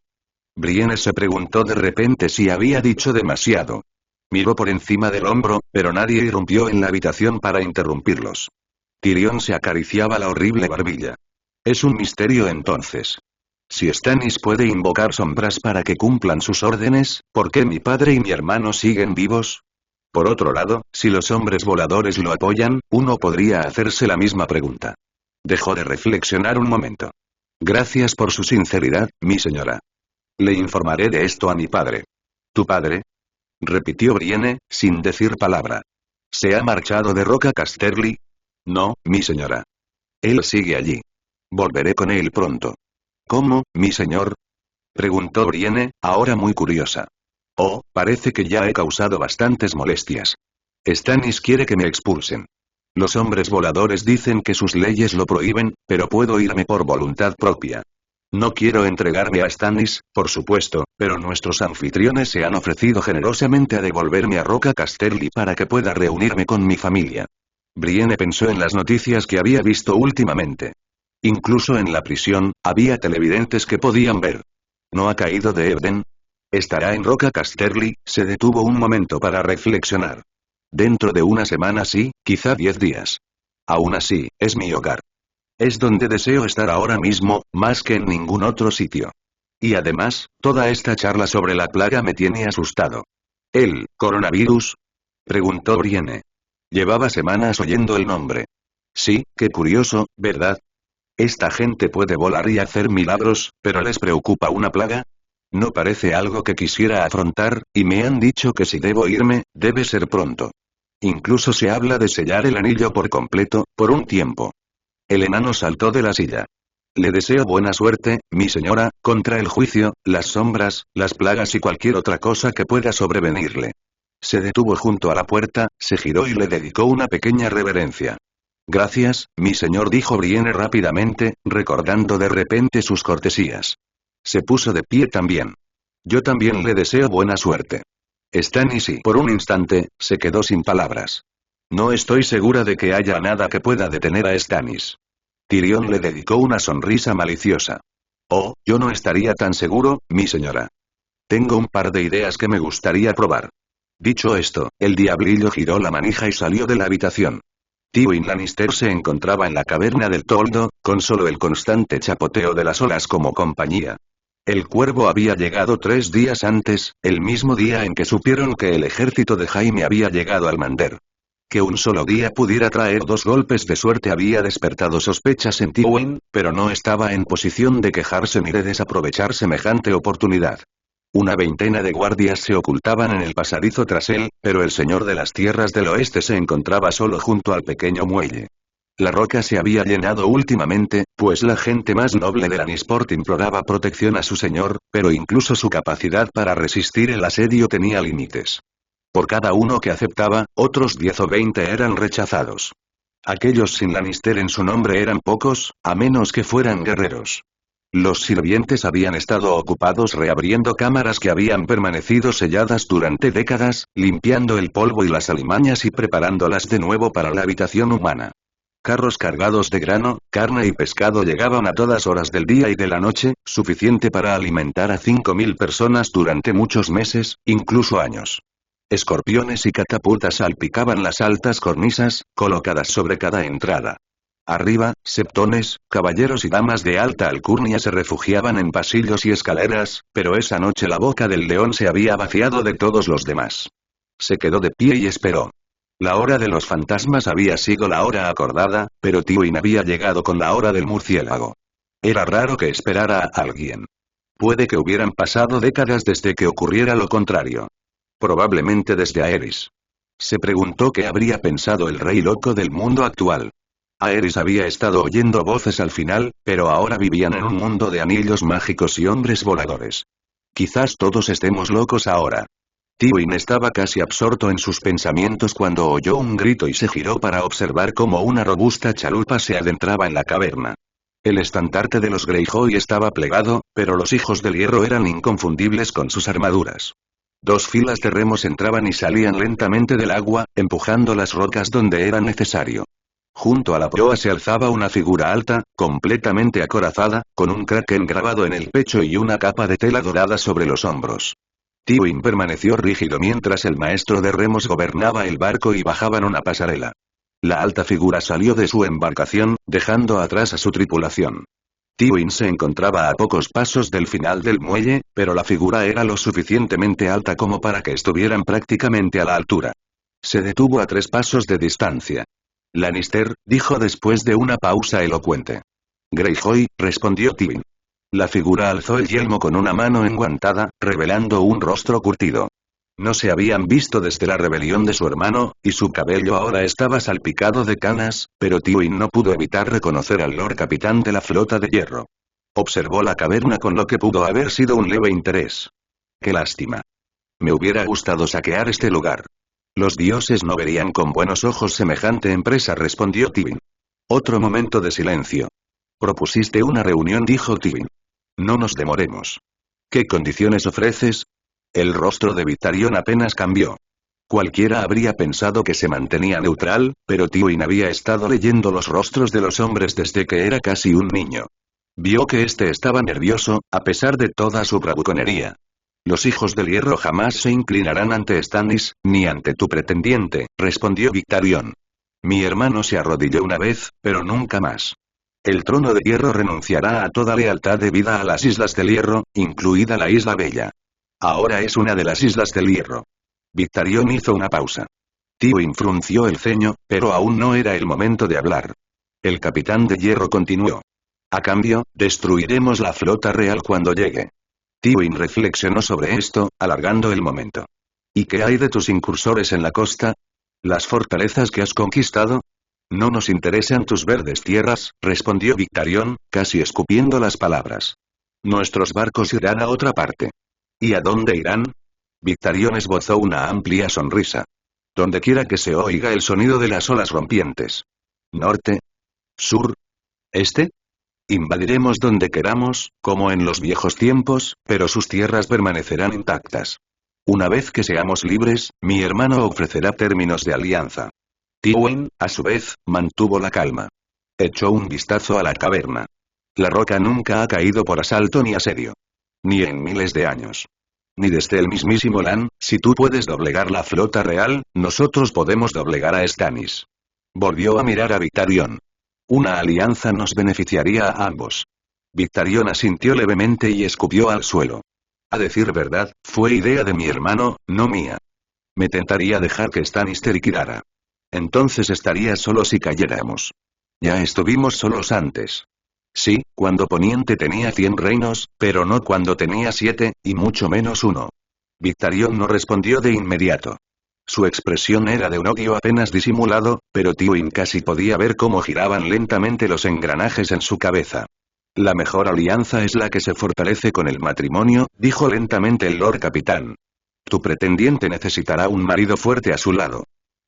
Brienne se preguntó de repente si había dicho demasiado. Miró por encima del hombro, pero nadie irrumpió en la habitación para interrumpirlos. Tyrion se acariciaba la horrible barbilla. Es un misterio entonces. Si Stannis puede invocar sombras para que cumplan sus órdenes, ¿por qué mi padre y mi hermano siguen vivos? Por otro lado, si los hombres voladores lo apoyan, uno podría hacerse la misma pregunta. Dejó de reflexionar un momento. Gracias por su sinceridad, mi señora. Le informaré de esto a mi padre. ¿Tu padre? Repitió Brienne, sin decir palabra. ¿Se ha marchado de Roca Casterly? No, mi señora. Él sigue allí. Volveré con él pronto. ¿Cómo, mi señor? Preguntó Brienne, ahora muy curiosa. Oh, parece que ya he causado bastantes molestias. Stannis quiere que me expulsen. Los hombres voladores dicen que sus leyes lo prohíben, pero puedo irme por voluntad propia. No quiero entregarme a Stannis, por supuesto, pero nuestros anfitriones se han ofrecido generosamente a devolverme a Roca Casterly para que pueda reunirme con mi familia. Brienne pensó en las noticias que había visto últimamente. Incluso en la prisión, había televidentes que podían ver. ¿No ha caído de Erden? ¿Estará en Roca Casterly? Se detuvo un momento para reflexionar. Dentro de una semana sí, quizá 10 días. Aún así, es mi hogar. Es donde deseo estar ahora mismo, más que en ningún otro sitio. Y además, toda esta charla sobre la plaga me tiene asustado. ¿El coronavirus? Preguntó Brienne. Llevaba semanas oyendo el nombre. Sí, qué curioso, ¿verdad? Esta gente puede volar y hacer milagros, pero ¿les preocupa una plaga? No parece algo que quisiera afrontar, y me han dicho que si debo irme, debe ser pronto. Incluso se habla de sellar el anillo por completo, por un tiempo. El enano saltó de la silla. Le deseo buena suerte, mi señora, contra el juicio, las sombras, las plagas y cualquier otra cosa que pueda sobrevenirle. Se detuvo junto a la puerta, se giró y le dedicó una pequeña reverencia. Gracias, mi señor, dijo Brienne rápidamente, recordando de repente sus cortesías. Se puso de pie también. Yo también le deseo buena suerte. Stannis y por un instante, se quedó sin palabras. No estoy segura de que haya nada que pueda detener a Stannis. Tyrion le dedicó una sonrisa maliciosa. Oh, yo no estaría tan seguro, mi señora. Tengo un par de ideas que me gustaría probar. Dicho esto, el diablillo giró la manija y salió de la habitación. Tywin Lannister se encontraba en la caverna del toldo, con solo el constante chapoteo de las olas como compañía. El cuervo había llegado 3 días antes, el mismo día en que supieron que el ejército de Jaime había llegado al Mander. Que un solo día pudiera traer 2 golpes de suerte había despertado sospechas en Tywin, pero no estaba en posición de quejarse ni de desaprovechar semejante oportunidad. Una veintena de guardias se ocultaban en el pasadizo tras él, pero el señor de las tierras del oeste se encontraba solo junto al pequeño muelle. La roca se había llenado últimamente, pues la gente más noble de Lannisport imploraba protección a su señor, pero incluso su capacidad para resistir el asedio tenía límites. Por cada uno que aceptaba, otros 10 o 20 eran rechazados. Aquellos sin Lannister en su nombre eran pocos, a menos que fueran guerreros. Los sirvientes habían estado ocupados reabriendo cámaras que habían permanecido selladas durante décadas, limpiando el polvo y las alimañas y preparándolas de nuevo para la habitación humana. Carros cargados de grano, carne y pescado llegaban a todas horas del día y de la noche, suficiente para alimentar a 5.000 personas durante muchos meses, incluso años. Escorpiones y catapultas salpicaban las altas cornisas, colocadas sobre cada entrada. Arriba, septones, caballeros y damas de alta alcurnia se refugiaban en pasillos y escaleras, pero esa noche la boca del león se había vaciado de todos los demás. Se quedó de pie y esperó. La hora de los fantasmas había sido la hora acordada, pero Tywin había llegado con la hora del murciélago. Era raro que esperara a alguien. Puede que hubieran pasado décadas desde que ocurriera lo contrario. Probablemente desde Aerys. Se preguntó qué habría pensado el rey loco del mundo actual. Aerys había estado oyendo voces al final, pero ahora vivían en un mundo de anillos mágicos y hombres voladores. Quizás todos estemos locos ahora. Tywin estaba casi absorto en sus pensamientos cuando oyó un grito y se giró para observar cómo una robusta chalupa se adentraba en la caverna. El estandarte de los Greyjoy estaba plegado, pero los hijos del hierro eran inconfundibles con sus armaduras. Dos filas de remos entraban y salían lentamente del agua, empujando las rocas donde era necesario. Junto a la proa se alzaba una figura alta, completamente acorazada, con un kraken grabado en el pecho y una capa de tela dorada sobre los hombros. Tywin permaneció rígido mientras el maestro de remos gobernaba el barco y bajaban una pasarela. La alta figura salió de su embarcación, dejando atrás a su tripulación. Tywin se encontraba a pocos pasos del final del muelle, pero la figura era lo suficientemente alta como para que estuvieran prácticamente a la altura. Se detuvo a 3 pasos de distancia. Lannister, dijo después de una pausa elocuente. Greyjoy, respondió Tywin. La figura alzó el yelmo con una mano enguantada, revelando un rostro curtido. No se habían visto desde la rebelión de su hermano, y su cabello ahora estaba salpicado de canas, pero Tywin no pudo evitar reconocer al Lord Capitán de la Flota de Hierro. Observó la caverna con lo que pudo haber sido un leve interés. Qué lástima. Me hubiera gustado saquear este lugar. Los dioses no verían con buenos ojos semejante empresa, respondió Tywin. Otro momento de silencio. Propusiste una reunión, dijo Tywin. No nos demoremos. ¿Qué condiciones ofreces? El rostro de Victarion apenas cambió. Cualquiera habría pensado que se mantenía neutral, pero Tywin había estado leyendo los rostros de los hombres desde que era casi un niño. Vio que este estaba nervioso, a pesar de toda su bravuconería. Los hijos del hierro jamás se inclinarán ante Stannis, ni ante tu pretendiente, respondió Victarion. Mi hermano se arrodilló una vez, pero nunca más. El trono de hierro renunciará a toda lealtad debida a las Islas del Hierro, incluida la Isla Bella. Ahora es una de las Islas del Hierro. Victarion hizo una pausa. Tywin frunció el ceño, pero aún no era el momento de hablar. El capitán de hierro continuó. A cambio, destruiremos la flota real cuando llegue. Tywin reflexionó sobre esto, alargando el momento. ¿Y qué hay de tus incursores en la costa? ¿Las fortalezas que has conquistado? No nos interesan tus verdes tierras, respondió Victarion, casi escupiendo las palabras. Nuestros barcos irán a otra parte. ¿Y a dónde irán? Victarion esbozó una amplia sonrisa. Donde quiera que se oiga el sonido de las olas rompientes. ¿Norte? ¿Sur? ¿Este? Invadiremos donde queramos, como en los viejos tiempos, pero sus tierras permanecerán intactas. Una vez que seamos libres, mi hermano ofrecerá términos de alianza. Tywin, a su vez, mantuvo la calma. Echó un vistazo a la caverna. La roca nunca ha caído por asalto ni asedio. Ni en miles de años. Ni desde el mismísimo Lan, si tú puedes doblegar la flota real, nosotros podemos doblegar a Stannis. Volvió a mirar a Victarion. Una alianza nos beneficiaría a ambos. Victarion asintió levemente y escupió al suelo. A decir verdad, fue idea de mi hermano, no mía. Me tentaría dejar que Stannis te liquidara. Entonces estaría solo si cayéramos. Ya estuvimos solos antes. Sí, cuando Poniente tenía 100 reinos, pero no cuando tenía 7, y mucho menos 1. Victarion no respondió de inmediato. Su expresión era de un odio apenas disimulado, pero Tywin casi podía ver cómo giraban lentamente los engranajes en su cabeza. La mejor alianza es la que se fortalece con el matrimonio, dijo lentamente el Lord Capitán. Tu pretendiente necesitará un marido fuerte a su lado.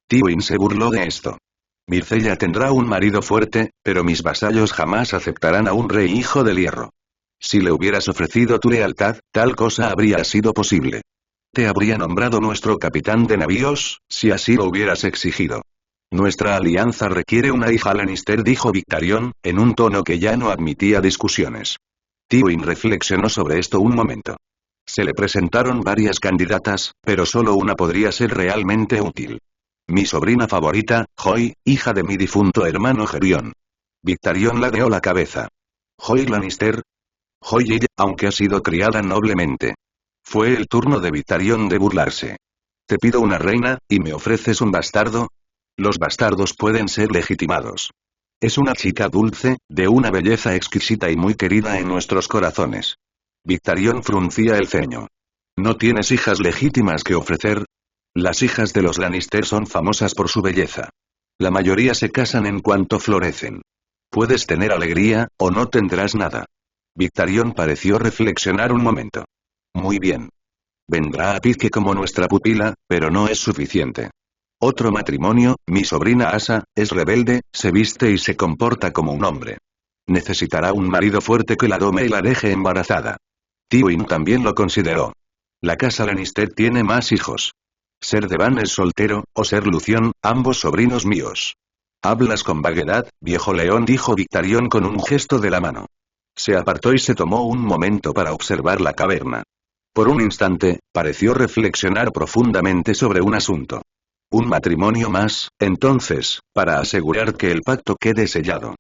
Tywin se burló de esto. Myrcella tendrá un marido fuerte, pero mis vasallos jamás aceptarán a un rey hijo del hierro. Si le hubieras ofrecido tu lealtad, tal cosa habría sido posible. Te habría nombrado nuestro capitán de navíos, si así lo hubieras exigido. Nuestra alianza requiere una hija Lannister, dijo Victarion, en un tono que ya no admitía discusiones. Tywin reflexionó sobre esto un momento. Se le presentaron varias candidatas, pero solo una podría ser realmente útil. Mi sobrina favorita, Joy, hija de mi difunto hermano Gerion. Victarion ladeó la cabeza. ¿Joy Lannister? Joy ella, aunque ha sido criada noblemente. Fue el turno de Victarion de burlarse. Te pido una reina, ¿y me ofreces un bastardo? Los bastardos pueden ser legitimados. Es una chica dulce, de una belleza exquisita y muy querida en nuestros corazones. Victarion fruncía el ceño. ¿No tienes hijas legítimas que ofrecer? Las hijas de los Lannister son famosas por su belleza. La mayoría se casan en cuanto florecen. Puedes tener alegría, o no tendrás nada. Victarion pareció reflexionar un momento. Muy bien. Vendrá a pique como nuestra pupila, pero no es suficiente. Otro matrimonio, mi sobrina Asa, es rebelde, se viste y se comporta como un hombre. Necesitará un marido fuerte que la dome y la deje embarazada. Tywin también lo consideró. La casa Lannister tiene más hijos. Ser Devan es soltero, o Ser Lución, ambos sobrinos míos. Hablas con vaguedad, viejo león, dijo Victarion con un gesto de la mano. Se apartó y se tomó un momento para observar la caverna. Por un instante, pareció reflexionar profundamente sobre un asunto. Un matrimonio más, entonces, para asegurar que el pacto quede sellado.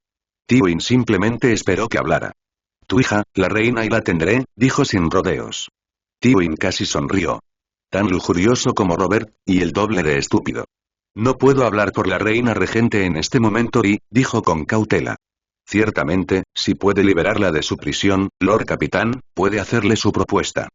Tywin simplemente esperó que hablara. Tu hija, la reina, y la tendré, dijo sin rodeos. Tywin casi sonrió. Tan lujurioso como Robert, y el doble de estúpido. No puedo hablar por la reina regente en este momento y, dijo con cautela. Ciertamente, si puede liberarla de su prisión, Lord Capitán, puede hacerle su propuesta.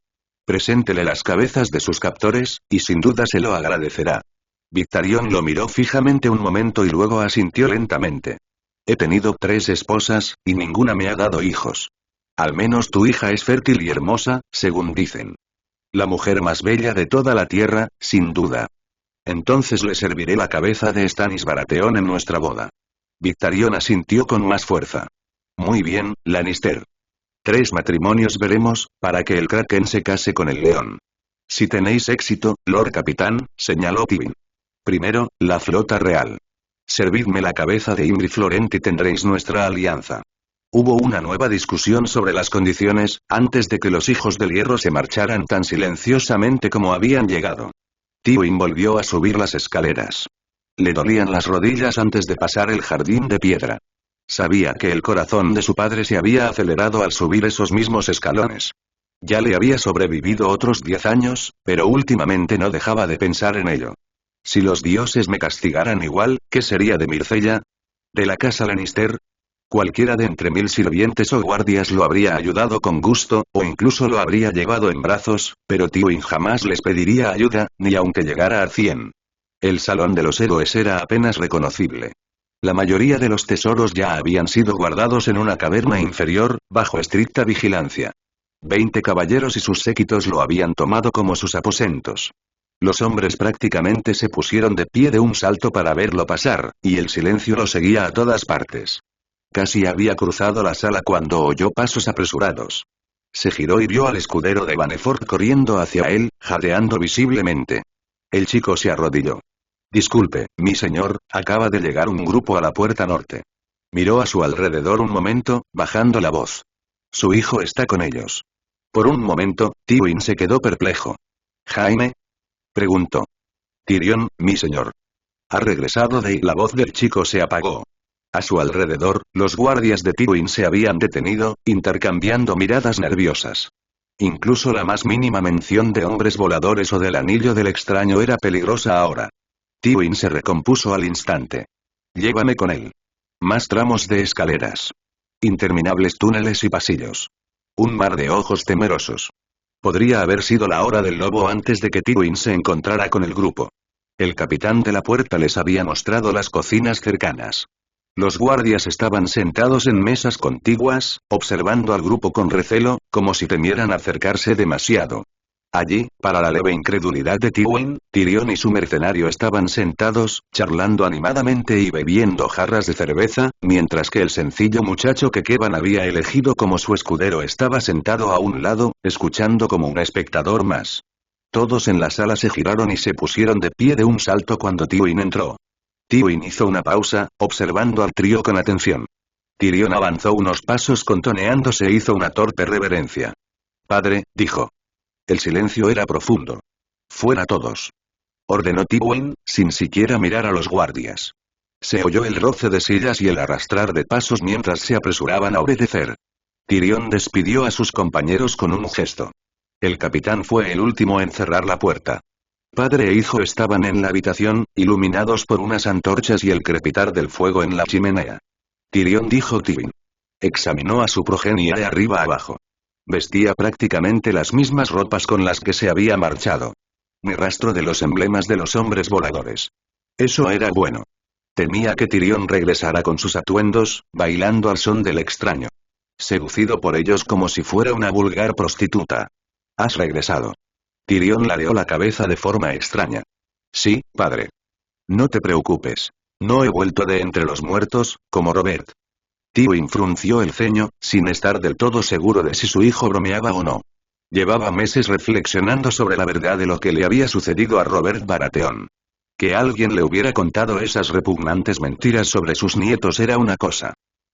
Preséntele las cabezas de sus captores, y sin duda se lo agradecerá. Victarion lo miró fijamente un momento y luego asintió lentamente. He tenido 3 esposas, y ninguna me ha dado hijos. Al menos tu hija es fértil y hermosa, según dicen. La mujer más bella de toda la tierra, sin duda. Entonces le serviré la cabeza de Stannis Baratheon en nuestra boda. Victarion asintió con más fuerza. Muy bien, Lannister. 3 matrimonios veremos, para que el Kraken se case con el león. Si tenéis éxito, Lord Capitán, señaló Tywin. Primero, la flota real. Servidme la cabeza de Imri Florent y tendréis nuestra alianza. Hubo una nueva discusión sobre las condiciones, antes de que los hijos del hierro se marcharan tan silenciosamente como habían llegado. Tywin volvió a subir las escaleras. Le dolían las rodillas antes de pasar el jardín de piedra. Sabía que el corazón de su padre se había acelerado al subir esos mismos escalones. Ya le había sobrevivido otros 10 años, pero últimamente no dejaba de pensar en ello. Si los dioses me castigaran igual, ¿qué sería de Myrcella? ¿De la casa Lannister? Cualquiera de entre 1000 sirvientes o guardias lo habría ayudado con gusto, o incluso lo habría llevado en brazos, pero Tywin jamás les pediría ayuda, ni aunque llegara a 100. El Salón de los Héroes era apenas reconocible. La mayoría de los tesoros ya habían sido guardados en una caverna inferior, bajo estricta vigilancia. 20 caballeros y sus séquitos lo habían tomado como sus aposentos. Los hombres prácticamente se pusieron de pie de un salto para verlo pasar, y el silencio lo seguía a todas partes. Casi había cruzado la sala cuando oyó pasos apresurados. Se giró y vio al escudero de Banefort corriendo hacia él, jadeando visiblemente. El chico se arrodilló. Disculpe, mi señor, acaba de llegar un grupo a la puerta norte. Miró a su alrededor un momento, bajando la voz. Su hijo está con ellos. Por un momento, Tywin se quedó perplejo. ¿Jaime? Preguntó. Tyrion, mi señor. Ha regresado de y la voz del chico se apagó. A su alrededor, los guardias de Tywin se habían detenido, intercambiando miradas nerviosas. Incluso la más mínima mención de hombres voladores o del anillo del extraño era peligrosa ahora. Tywin se recompuso al instante. Llévame con él. Más tramos de escaleras. Interminables túneles y pasillos. Un mar de ojos temerosos. Podría haber sido la hora del lobo antes de que Tywin se encontrara con el grupo. El capitán de la puerta les había mostrado las cocinas cercanas. Los guardias estaban sentados en mesas contiguas, observando al grupo con recelo, como si temieran acercarse demasiado. Allí, para la leve incredulidad de Tywin, Tyrion y su mercenario estaban sentados, charlando animadamente y bebiendo jarras de cerveza, mientras que el sencillo muchacho que Kevan había elegido como su escudero estaba sentado a un lado, escuchando como un espectador más. Todos en la sala se giraron y se pusieron de pie de un salto cuando Tywin entró. Tywin hizo una pausa, observando al trío con atención. Tyrion avanzó unos pasos contoneándose e hizo una torpe reverencia. «Padre», dijo. El silencio era profundo. «Fuera todos», ordenó Tywin, sin siquiera mirar a los guardias. Se oyó el roce de sillas y el arrastrar de pasos mientras se apresuraban a obedecer. Tyrion despidió a sus compañeros con un gesto. El capitán fue el último en cerrar la puerta. Padre e hijo estaban en la habitación, iluminados por unas antorchas y el crepitar del fuego en la chimenea. Tyrion, dijo Tywin. Examinó a su progenie de arriba abajo. Vestía prácticamente las mismas ropas con las que se había marchado. Ni rastro de los emblemas de los hombres voladores. Eso era bueno. Temía que Tyrion regresara con sus atuendos, bailando al son del extraño. Seducido por ellos como si fuera una vulgar prostituta. «Has regresado». Tyrion ladeó la cabeza de forma extraña. «Sí, padre». «No te preocupes. No he vuelto de entre los muertos, como Robert». Tywin frunció el ceño, sin estar del todo seguro de si su hijo bromeaba o no. Llevaba meses reflexionando sobre la verdad de lo que le había sucedido a Robert Baratheon. Que alguien le hubiera contado esas repugnantes mentiras sobre sus nietos era una cosa.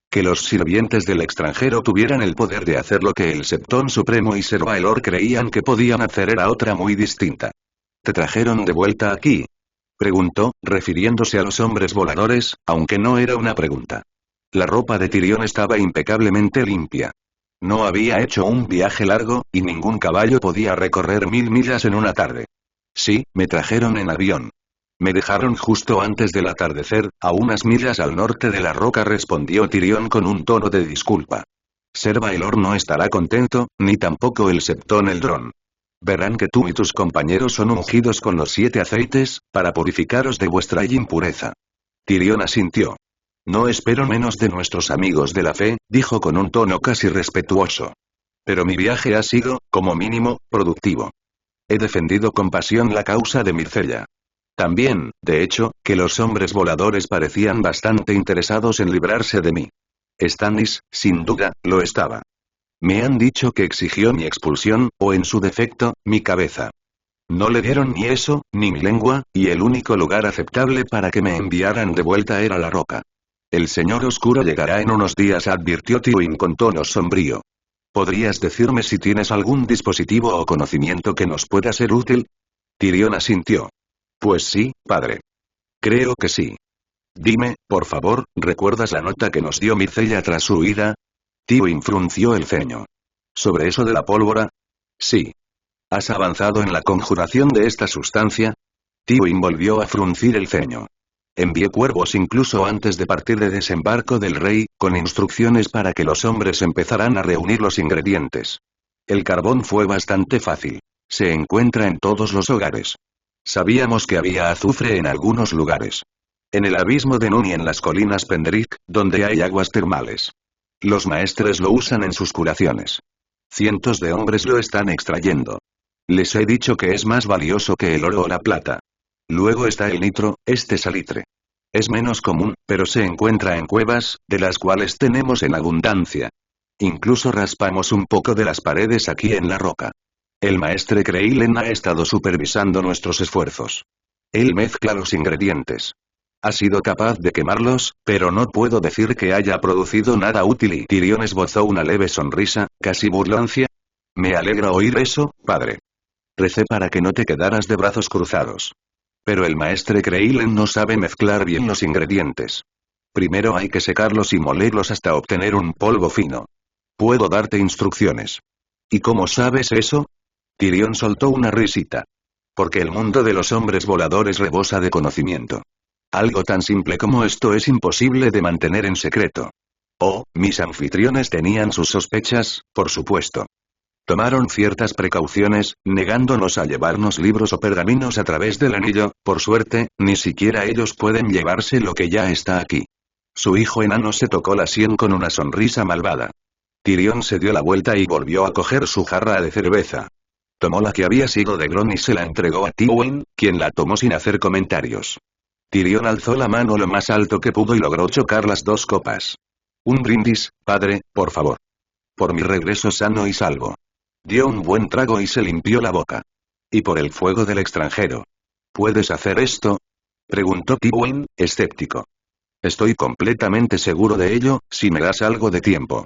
Que los sirvientes del extranjero tuvieran el poder de hacer lo que el Septón Supremo y Ser Baelor creían que podían hacer era otra muy distinta. «¿Te trajeron de vuelta aquí?», preguntó, refiriéndose a los hombres voladores, aunque no era una pregunta. La ropa de Tyrion estaba impecablemente limpia. No había hecho un viaje largo, y ningún caballo podía recorrer 1000 millas en una tarde. «Sí, me trajeron en avión. Me dejaron justo antes del atardecer, a unas millas al norte de la roca», respondió Tyrion con un tono de disculpa. «Ser Baelor no estará contento, ni tampoco el Septón Eldrón. Verán que tú y tus compañeros son ungidos con los 7 aceites, para purificaros de vuestra impureza». Tyrion asintió. «No espero menos de nuestros amigos de la fe», dijo con un tono casi respetuoso. «Pero mi viaje ha sido, como mínimo, productivo. He defendido con pasión la causa de Myrcella. También, de hecho, que los hombres voladores parecían bastante interesados en librarse de mí. Stannis, sin duda, lo estaba. Me han dicho que exigió mi expulsión, o en su defecto, mi cabeza. No le dieron ni eso, ni mi lengua, y el único lugar aceptable para que me enviaran de vuelta era la roca. El Señor Oscuro llegará en unos días», advirtió Tywin con tono sombrío. «¿Podrías decirme si tienes algún dispositivo o conocimiento que nos pueda ser útil?» Tyrion asintió. «Pues sí, padre. Creo que sí. Dime, por favor, ¿recuerdas la nota que nos dio Myrcella tras su huida?» Tywin frunció el ceño. «¿Sobre eso de la pólvora?» «Sí. ¿Has avanzado en la conjuración de esta sustancia?» Tywin volvió a fruncir el ceño. «Envié cuervos incluso antes de partir de desembarco del rey, con instrucciones para que los hombres empezaran a reunir los ingredientes. El carbón fue bastante fácil. Se encuentra en todos los hogares. Sabíamos que había azufre en algunos lugares. En el abismo de Nun y en las colinas Penderic, donde hay aguas termales. Los maestres lo usan en sus curaciones. Cientos de hombres lo están extrayendo. Les he dicho que es más valioso que el oro o la plata. Luego está el nitro, este salitre. Es menos común, pero se encuentra en cuevas, de las cuales tenemos en abundancia. Incluso raspamos un poco de las paredes aquí en la roca. El maestre Creílen ha estado supervisando nuestros esfuerzos. Él mezcla los ingredientes. Ha sido capaz de quemarlos, pero no puedo decir que haya producido nada útil», y Tyrion esbozó una leve sonrisa, casi burlancia. «Me alegra oír eso, padre. Recé para que no te quedaras de brazos cruzados. Pero el maestre Creílen no sabe mezclar bien los ingredientes. Primero hay que secarlos y molerlos hasta obtener un polvo fino. Puedo darte instrucciones». «¿Y cómo sabes eso?» Tyrion soltó una risita. «Porque el mundo de los hombres voladores rebosa de conocimiento. Algo tan simple como esto es imposible de mantener en secreto». «Oh, mis anfitriones tenían sus sospechas, por supuesto. Tomaron ciertas precauciones, negándonos a llevarnos libros o pergaminos a través del anillo. Por suerte, ni siquiera ellos pueden llevarse lo que ya está aquí». Su hijo enano se tocó la sien con una sonrisa malvada. Tyrion se dio la vuelta y volvió a coger su jarra de cerveza. Tomó la que había sido de Gron y se la entregó a Tywin, quien la tomó sin hacer comentarios. Tyrion alzó la mano lo más alto que pudo y logró chocar las dos copas. Un brindis, padre, por favor. Por mi regreso sano y salvo. Dio un buen trago y se limpió la boca. Y por el fuego del extranjero. ¿Puedes hacer esto? Preguntó Tywin, escéptico. Estoy completamente seguro de ello, si me das algo de tiempo.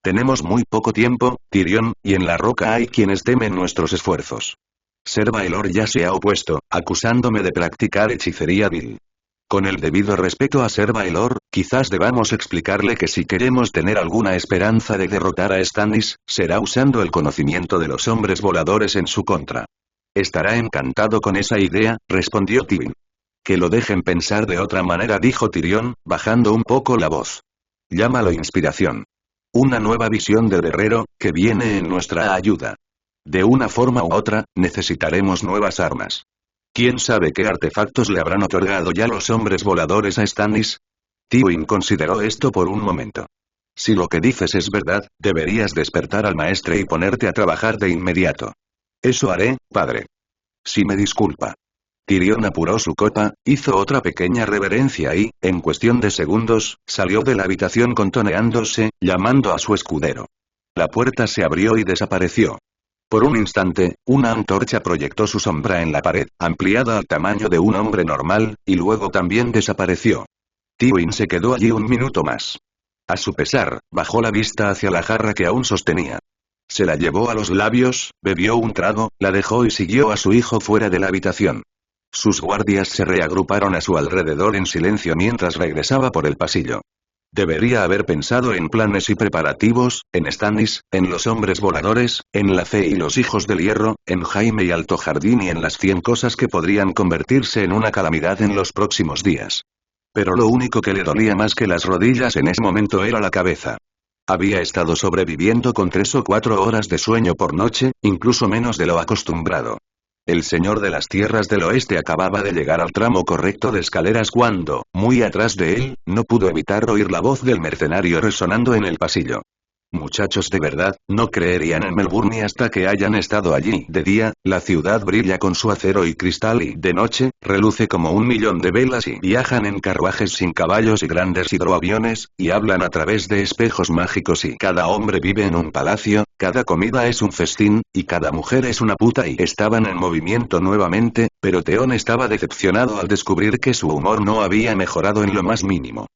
Tenemos muy poco tiempo, Tyrion, y en la roca hay quienes temen nuestros esfuerzos. Ser Baelor ya se ha opuesto, acusándome de practicar hechicería vil. Con el debido respeto a Ser Baelor, quizás debamos explicarle que si queremos tener alguna esperanza de derrotar a Stannis, será usando el conocimiento de los hombres voladores en su contra. Estará encantado con esa idea, respondió Tywin. Que lo dejen pensar de otra manera, dijo Tyrion, bajando un poco la voz. Llámalo inspiración. Una nueva visión del guerrero, que viene en nuestra ayuda. De una forma u otra, necesitaremos nuevas armas. ¿Quién sabe qué artefactos le habrán otorgado ya los hombres voladores a Stannis? Tywin consideró esto por un momento. Si lo que dices es verdad, deberías despertar al maestre y ponerte a trabajar de inmediato. Eso haré, padre. Si me disculpa. Tyrion apuró su copa, hizo otra pequeña reverencia y, en cuestión de segundos, salió de la habitación contoneándose, llamando a su escudero. La puerta se abrió y desapareció. Por un instante, una antorcha proyectó su sombra en la pared, ampliada al tamaño de un hombre normal, y luego también desapareció. Tywin se quedó allí un minuto más. A su pesar, bajó la vista hacia la jarra que aún sostenía. Se la llevó a los labios, bebió un trago, la dejó y siguió a su hijo fuera de la habitación. Sus guardias se reagruparon a su alrededor en silencio mientras regresaba por el pasillo. Debería haber pensado en planes y preparativos, en Stannis, en los hombres voladores, en la fe y los hijos del hierro, en Jaime y Alto Jardín y en las 100 cosas que podrían convertirse en una calamidad en los próximos días. Pero lo único que le dolía más que las rodillas en ese momento era la cabeza. Había estado sobreviviendo con 3 o 4 horas de sueño por noche, incluso menos de lo acostumbrado. El señor de las tierras del oeste acababa de llegar al tramo correcto de escaleras cuando, muy atrás de él, no pudo evitar oír la voz del mercenario resonando en el pasillo. Muchachos, de verdad, no creerían en Melbourne hasta que hayan estado allí. De día, la ciudad brilla con su acero y cristal y, de noche, reluce como 1.000.000 de velas y viajan en carruajes sin caballos y grandes hidroaviones, y hablan a través de espejos mágicos y cada hombre vive en un palacio, cada comida es un festín, y cada mujer es una puta y estaban en movimiento nuevamente, pero Theon estaba decepcionado al descubrir que su humor no había mejorado en lo más mínimo.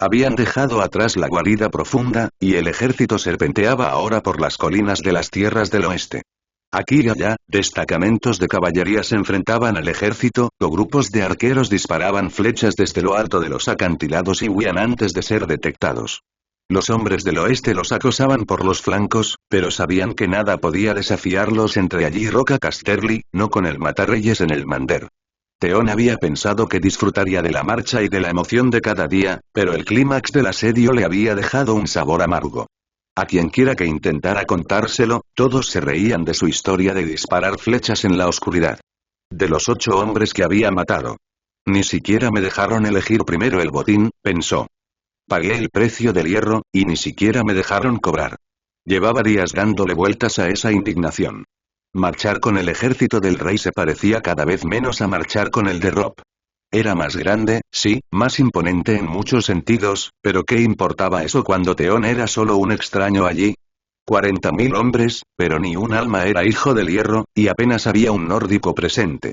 Habían dejado atrás la guarida profunda, y el ejército serpenteaba ahora por las colinas de las tierras del oeste. Aquí y allá, destacamentos de caballería se enfrentaban al ejército, o grupos de arqueros disparaban flechas desde lo alto de los acantilados y huían antes de ser detectados. Los hombres del oeste los acosaban por los flancos, pero sabían que nada podía desafiarlos entre allí y Roca Casterly, no con el Matarreyes en el Mander. Theon había pensado que disfrutaría de la marcha y de la emoción de cada día, pero el clímax del asedio le había dejado un sabor amargo. A quienquiera que intentara contárselo, todos se reían de su historia de disparar flechas en la oscuridad. De los 8 hombres que había matado. Ni siquiera me dejaron elegir primero el botín, pensó. Pagué el precio del hierro, y ni siquiera me dejaron cobrar. Llevaba días dándole vueltas a esa indignación. Marchar con el ejército del rey se parecía cada vez menos a marchar con el de Robb. Era más grande, sí, más imponente en muchos sentidos, pero ¿qué importaba eso cuando Theon era solo un extraño allí? 40.000 hombres, pero ni un alma era hijo del hierro, y apenas había un nórdico presente.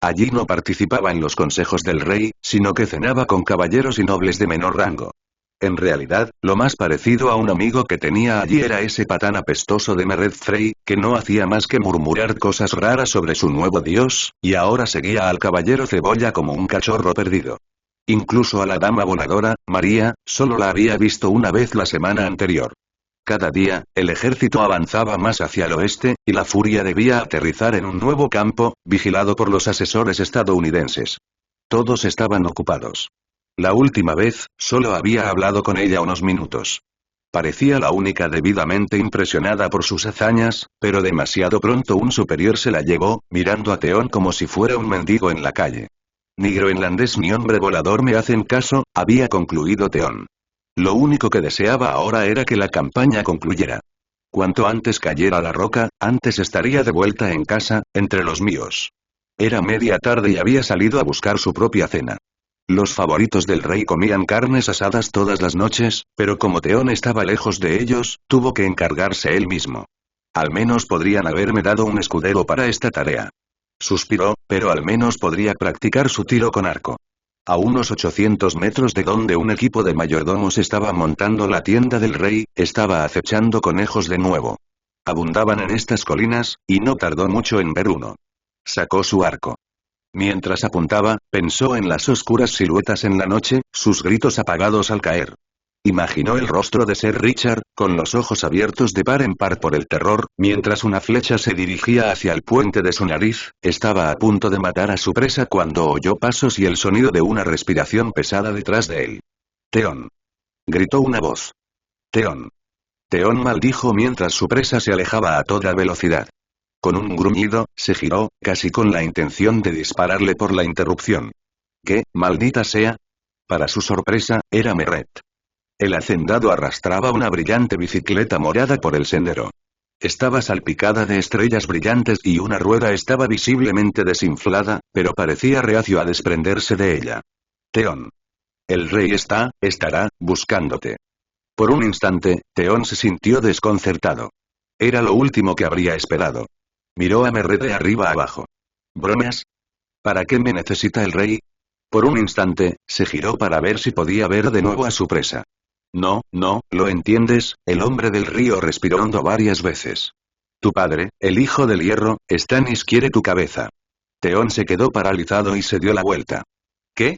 Allí no participaba en los consejos del rey, sino que cenaba con caballeros y nobles de menor rango. En realidad, lo más parecido a un amigo que tenía allí era ese patán apestoso de Mered Frey, que no hacía más que murmurar cosas raras sobre su nuevo dios, y ahora seguía al caballero Cebolla como un cachorro perdido. Incluso a la dama voladora, María, solo la había visto una vez la semana anterior. Cada día, el ejército avanzaba más hacia el oeste, y la furia debía aterrizar en un nuevo campo, vigilado por los asesores estadounidenses. Todos estaban ocupados. La última vez, solo había hablado con ella unos minutos. Parecía la única debidamente impresionada por sus hazañas, pero demasiado pronto un superior se la llevó, mirando a Theon como si fuera un mendigo en la calle. Ni groenlandés ni hombre volador me hacen caso, había concluido Theon. Lo único que deseaba ahora era que la campaña concluyera. Cuanto antes cayera la roca, antes estaría de vuelta en casa, entre los míos. Era media tarde y había salido a buscar su propia cena. Los favoritos del rey comían carnes asadas todas las noches, pero como Theon estaba lejos de ellos, tuvo que encargarse él mismo. Al menos podrían haberme dado un escudero para esta tarea. Suspiró, pero al menos podría practicar su tiro con arco. A unos 800 metros de donde un equipo de mayordomos estaba montando la tienda del rey, estaba acechando conejos de nuevo. Abundaban en estas colinas, y no tardó mucho en ver uno. Sacó su arco. Mientras apuntaba, pensó en las oscuras siluetas en la noche, sus gritos apagados al caer. Imaginó el rostro de Ser Richard, con los ojos abiertos de par en par por el terror, mientras una flecha se dirigía hacia el puente de su nariz. Estaba a punto de matar a su presa cuando oyó pasos y el sonido de una respiración pesada detrás de él. «Theon», gritó una voz. «Theon». Theon maldijo mientras su presa se alejaba a toda velocidad. Con un gruñido, se giró, casi con la intención de dispararle por la interrupción. ¿Qué, maldita sea? Para su sorpresa, era Meret. El hacendado arrastraba una brillante bicicleta morada por el sendero. Estaba salpicada de estrellas brillantes y una rueda estaba visiblemente desinflada, pero parecía reacio a desprenderse de ella. Theon. El rey estará, buscándote. Por un instante, Theon se sintió desconcertado. Era lo último que habría esperado. Miró a Meret de arriba abajo. ¿Bromas? ¿Para qué me necesita el rey? Por un instante, se giró para ver si podía ver de nuevo a su presa. No, ¿lo entiendes? El hombre del río respiró hondo varias veces. Tu padre, el hijo del hierro, Stannis quiere tu cabeza. Theon se quedó paralizado y se dio la vuelta. ¿Qué?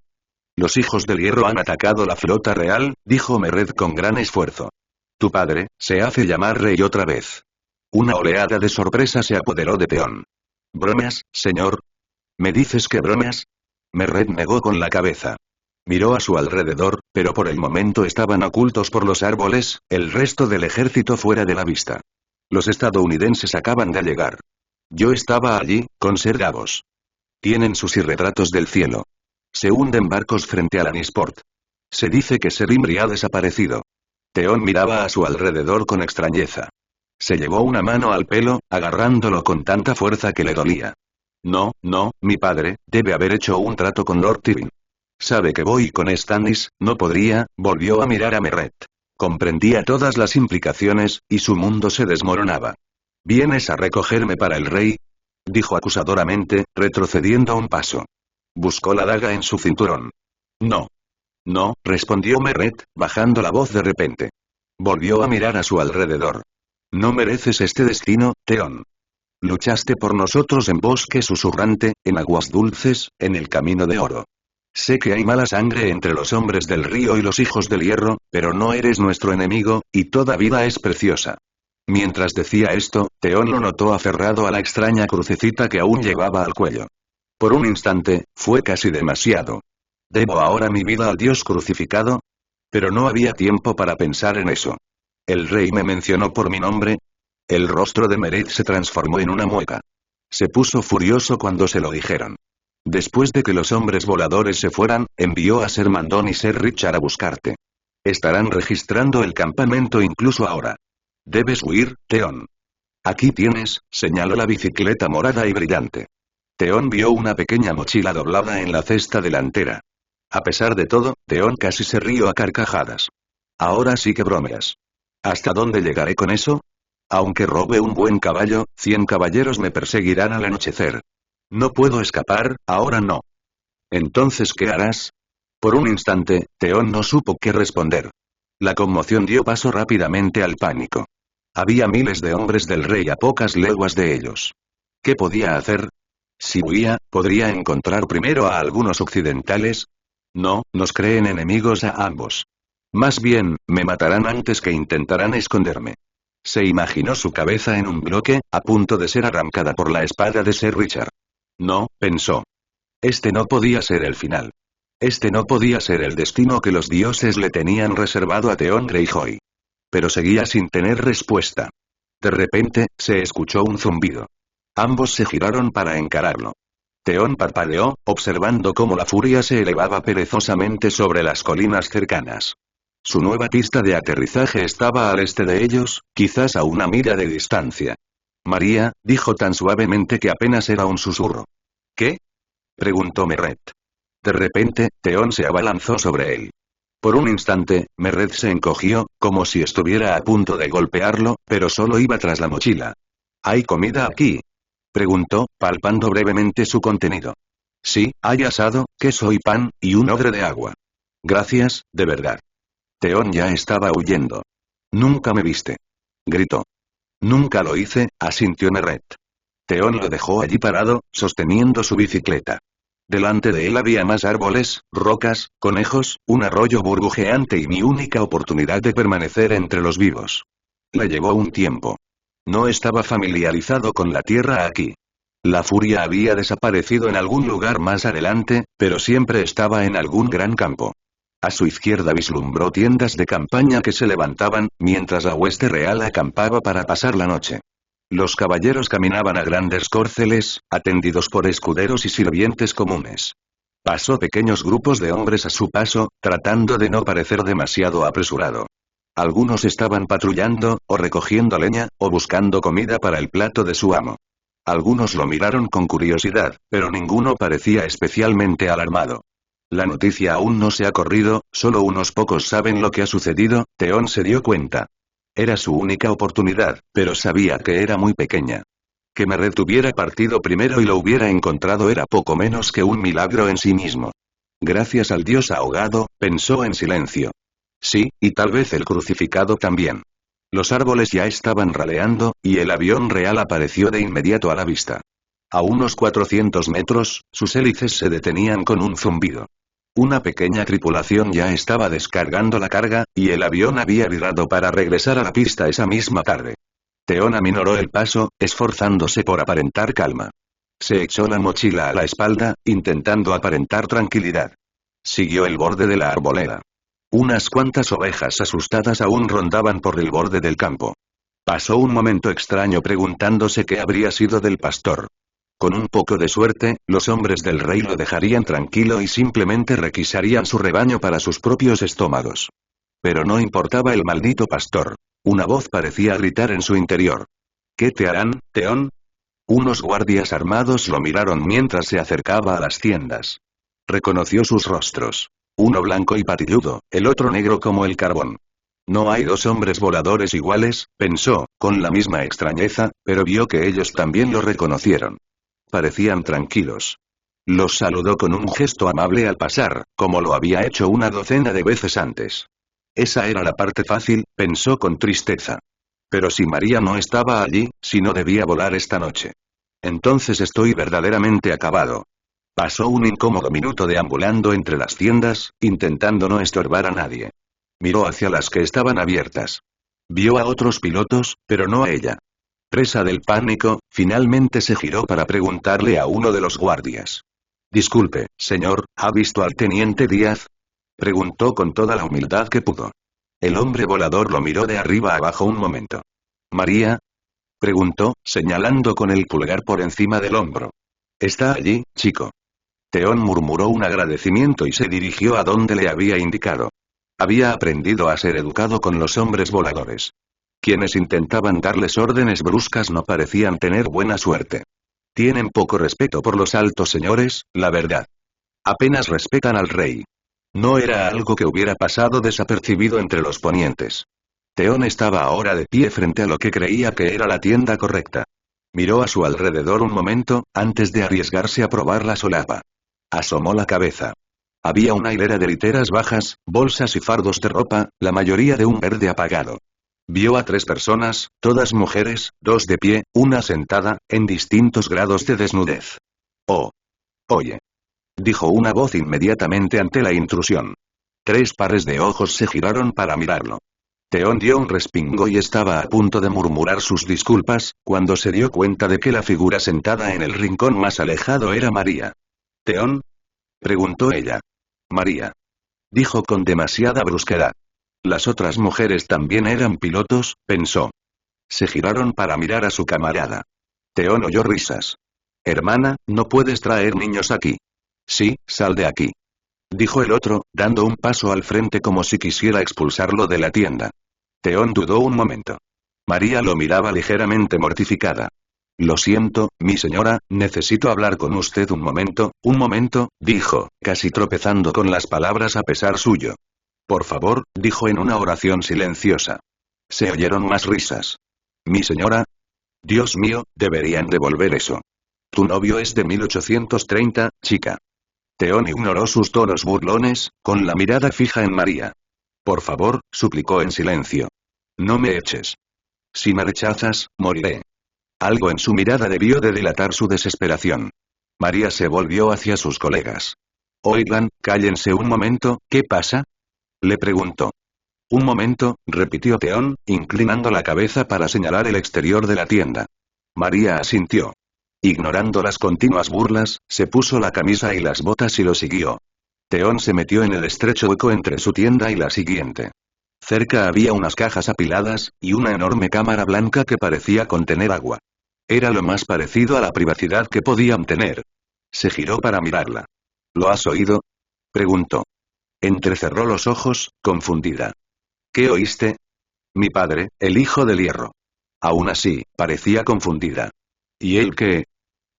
Los hijos del hierro han atacado la flota real, dijo Meret con gran esfuerzo. Tu padre, se hace llamar rey otra vez. Una oleada de sorpresa se apoderó de Theon. ¿Bromas, señor? ¿Me dices que bromas? Meret negó con la cabeza. Miró a su alrededor, pero por el momento estaban ocultos por los árboles, el resto del ejército fuera de la vista. Los estadounidenses acaban de llegar. Yo estaba allí, con Ser Davos. Tienen sus irretratos del cielo. Se hunden barcos frente a Lannisport. Se dice que Ser Imri ha desaparecido. Theon miraba a su alrededor con extrañeza. Se llevó una mano al pelo, agarrándolo con tanta fuerza que le dolía. No, mi padre, debe haber hecho un trato con Lord Tywin. Sabe que voy con Stannis, no podría, volvió a mirar a Meret. Comprendía todas las implicaciones, y su mundo se desmoronaba. ¿Vienes a recogerme para el rey? Dijo acusadoramente, retrocediendo un paso. Buscó la daga en su cinturón. No, respondió Meret, bajando la voz de repente. Volvió a mirar a su alrededor. No mereces este destino, Theon. Luchaste por nosotros en bosque susurrante, en aguas dulces, en el camino de oro. Sé que hay mala sangre entre los hombres del río y los hijos del hierro, pero no eres nuestro enemigo, y toda vida es preciosa. Mientras decía esto, Theon lo notó aferrado a la extraña crucecita que aún llevaba al cuello. Por un instante, fue casi demasiado. ¿Debo ahora mi vida al Dios crucificado? Pero no había tiempo para pensar en eso. ¿El rey me mencionó por mi nombre? El rostro de Meret se transformó en una mueca. Se puso furioso cuando se lo dijeron. Después de que los hombres voladores se fueran, envió a Ser Mandon y Ser Richard a buscarte. Estarán registrando el campamento incluso ahora. Debes huir, Theon. Aquí tienes, señaló la bicicleta morada y brillante. Theon vio una pequeña mochila doblada en la cesta delantera. A pesar de todo, Theon casi se rió a carcajadas. Ahora sí que bromeas. ¿Hasta dónde llegaré con eso? Aunque robe un buen caballo, 100 caballeros me perseguirán al anochecer. No puedo escapar, ahora no. ¿Entonces qué harás? Por un instante, Theon no supo qué responder. La conmoción dio paso rápidamente al pánico. Había miles de hombres del rey a pocas leguas de ellos. ¿Qué podía hacer? Si huía, ¿podría encontrar primero a algunos occidentales? No, nos creen enemigos a ambos. Más bien, me matarán antes que intentarán esconderme. Se imaginó su cabeza en un bloque, a punto de ser arrancada por la espada de Ser Richard. No, pensó. Este no podía ser el final. Este no podía ser el destino que los dioses le tenían reservado a Theon Greyjoy. Pero seguía sin tener respuesta. De repente, se escuchó un zumbido. Ambos se giraron para encararlo. Theon parpadeó, observando cómo la furia se elevaba perezosamente sobre las colinas cercanas. Su nueva pista de aterrizaje estaba al este de ellos, quizás a una milla de distancia. María, dijo tan suavemente que apenas era un susurro. ¿Qué? Preguntó Meret. De repente, Theon se abalanzó sobre él. Por un instante, Meret se encogió, como si estuviera a punto de golpearlo, pero solo iba tras la mochila. ¿Hay comida aquí? Preguntó, palpando brevemente su contenido. Sí, hay asado, queso y pan, y un odre de agua. Gracias, de verdad. Theon ya estaba huyendo. Nunca me viste. Gritó. Nunca lo hice, asintió Meret. Theon lo dejó allí parado, sosteniendo su bicicleta. Delante de él había más árboles, rocas, conejos, un arroyo burbujeante y mi única oportunidad de permanecer entre los vivos. Le llevó un tiempo. No estaba familiarizado con la tierra aquí. La furia había desaparecido en algún lugar más adelante, pero siempre estaba en algún gran campo. A su izquierda vislumbró tiendas de campaña que se levantaban, mientras la hueste real acampaba para pasar la noche. Los caballeros caminaban a grandes córceles, atendidos por escuderos y sirvientes comunes. Pasó pequeños grupos de hombres a su paso, tratando de no parecer demasiado apresurado. Algunos estaban patrullando, o recogiendo leña, o buscando comida para el plato de su amo. Algunos lo miraron con curiosidad, pero ninguno parecía especialmente alarmado. La noticia aún no se ha corrido, solo unos pocos saben lo que ha sucedido, Theon se dio cuenta. Era su única oportunidad, pero sabía que era muy pequeña. Que Meret hubiera partido primero y lo hubiera encontrado era poco menos que un milagro en sí mismo. Gracias al dios ahogado, pensó en silencio. Sí, y tal vez el crucificado también. Los árboles ya estaban raleando, y el avión real apareció de inmediato a la vista. A unos 400 metros, sus hélices se detenían con un zumbido. Una pequeña tripulación ya estaba descargando la carga, y el avión había virado para regresar a la pista esa misma tarde. Theon aminoró el paso, esforzándose por aparentar calma. Se echó la mochila a la espalda, intentando aparentar tranquilidad. Siguió el borde de la arboleda. Unas cuantas ovejas asustadas aún rondaban por el borde del campo. Pasó un momento extraño preguntándose qué habría sido del pastor. Con un poco de suerte, los hombres del rey lo dejarían tranquilo y simplemente requisarían su rebaño para sus propios estómagos. Pero no importaba el maldito pastor. Una voz parecía gritar en su interior. ¿Qué te harán, Theon? Unos guardias armados lo miraron mientras se acercaba a las tiendas. Reconoció sus rostros. Uno blanco y patilludo, el otro negro como el carbón. No hay dos hombres voladores iguales, pensó, con la misma extrañeza, pero vio que ellos también lo reconocieron. Parecían tranquilos. Los saludó con un gesto amable al pasar, como lo había hecho una docena de veces antes. Esa era la parte fácil, pensó con tristeza. Pero si María no estaba allí, si no debía volar esta noche. Entonces estoy verdaderamente acabado. Pasó un incómodo minuto deambulando entre las tiendas, intentando no estorbar a nadie. Miró hacia las que estaban abiertas. Vio a otros pilotos, pero no a ella. Presa del pánico, finalmente se giró para preguntarle a uno de los guardias. Disculpe, señor, ¿ha visto al teniente Díaz? Preguntó con toda la humildad que pudo. El hombre volador lo miró de arriba abajo un momento. ¿María? Preguntó, señalando con el pulgar por encima del hombro. Está allí, chico. Theon murmuró un agradecimiento y se dirigió a donde le había indicado. Había aprendido a ser educado con los hombres voladores. Quienes intentaban darles órdenes bruscas no parecían tener buena suerte. Tienen poco respeto por los altos señores, la verdad. Apenas respetan al rey. No era algo que hubiera pasado desapercibido entre los ponientes. Theon estaba ahora de pie frente a lo que creía que era la tienda correcta. Miró a su alrededor un momento, antes de arriesgarse a probar la solapa. Asomó la cabeza. Había una hilera de literas bajas, bolsas y fardos de ropa, la mayoría de un verde apagado. Vio a 3 personas, todas mujeres, 2 de pie, una sentada, en distintos grados de desnudez. Oh. Oye. Dijo una voz inmediatamente ante la intrusión. 3 pares de ojos se giraron para mirarlo. Theon dio un respingo y estaba a punto de murmurar sus disculpas, cuando se dio cuenta de que la figura sentada en el rincón más alejado era María. ¿Theon? Preguntó ella. María. Dijo con demasiada brusquedad. Las otras mujeres también eran pilotos, pensó. Se giraron para mirar a su camarada. Theon oyó risas. Hermana, no puedes traer niños aquí. Sí, sal de aquí. dijo el otro, dando un paso al frente como si quisiera expulsarlo de la tienda. Theon dudó un momento. María lo miraba ligeramente mortificada. Lo siento, mi señora, necesito hablar con usted un momento, dijo, casi tropezando con las palabras a pesar suyo. Por favor, dijo en una oración silenciosa. Se oyeron más risas. Mi señora. Dios mío, deberían devolver eso. Tu novio es de 1830, chica. Theon ignoró sus tonos burlones, con la mirada fija en María. Por favor, suplicó en silencio. No me eches. Si me rechazas, moriré. Algo en su mirada debió de delatar su desesperación. María se volvió hacia sus colegas. Oigan, cállense un momento, ¿qué pasa? Le preguntó. Un momento, repitió Theon, inclinando la cabeza para señalar el exterior de la tienda. María asintió. Ignorando las continuas burlas, se puso la camisa y las botas y lo siguió. Theon se metió en el estrecho hueco entre su tienda y la siguiente. Cerca había unas cajas apiladas, y una enorme cámara blanca que parecía contener agua. Era lo más parecido a la privacidad que podían tener. Se giró para mirarla. ¿Lo has oído? Preguntó. Entrecerró los ojos, confundida. ¿Qué oíste? Mi padre, el hijo del hierro. Aún así, parecía confundida. ¿Y él qué?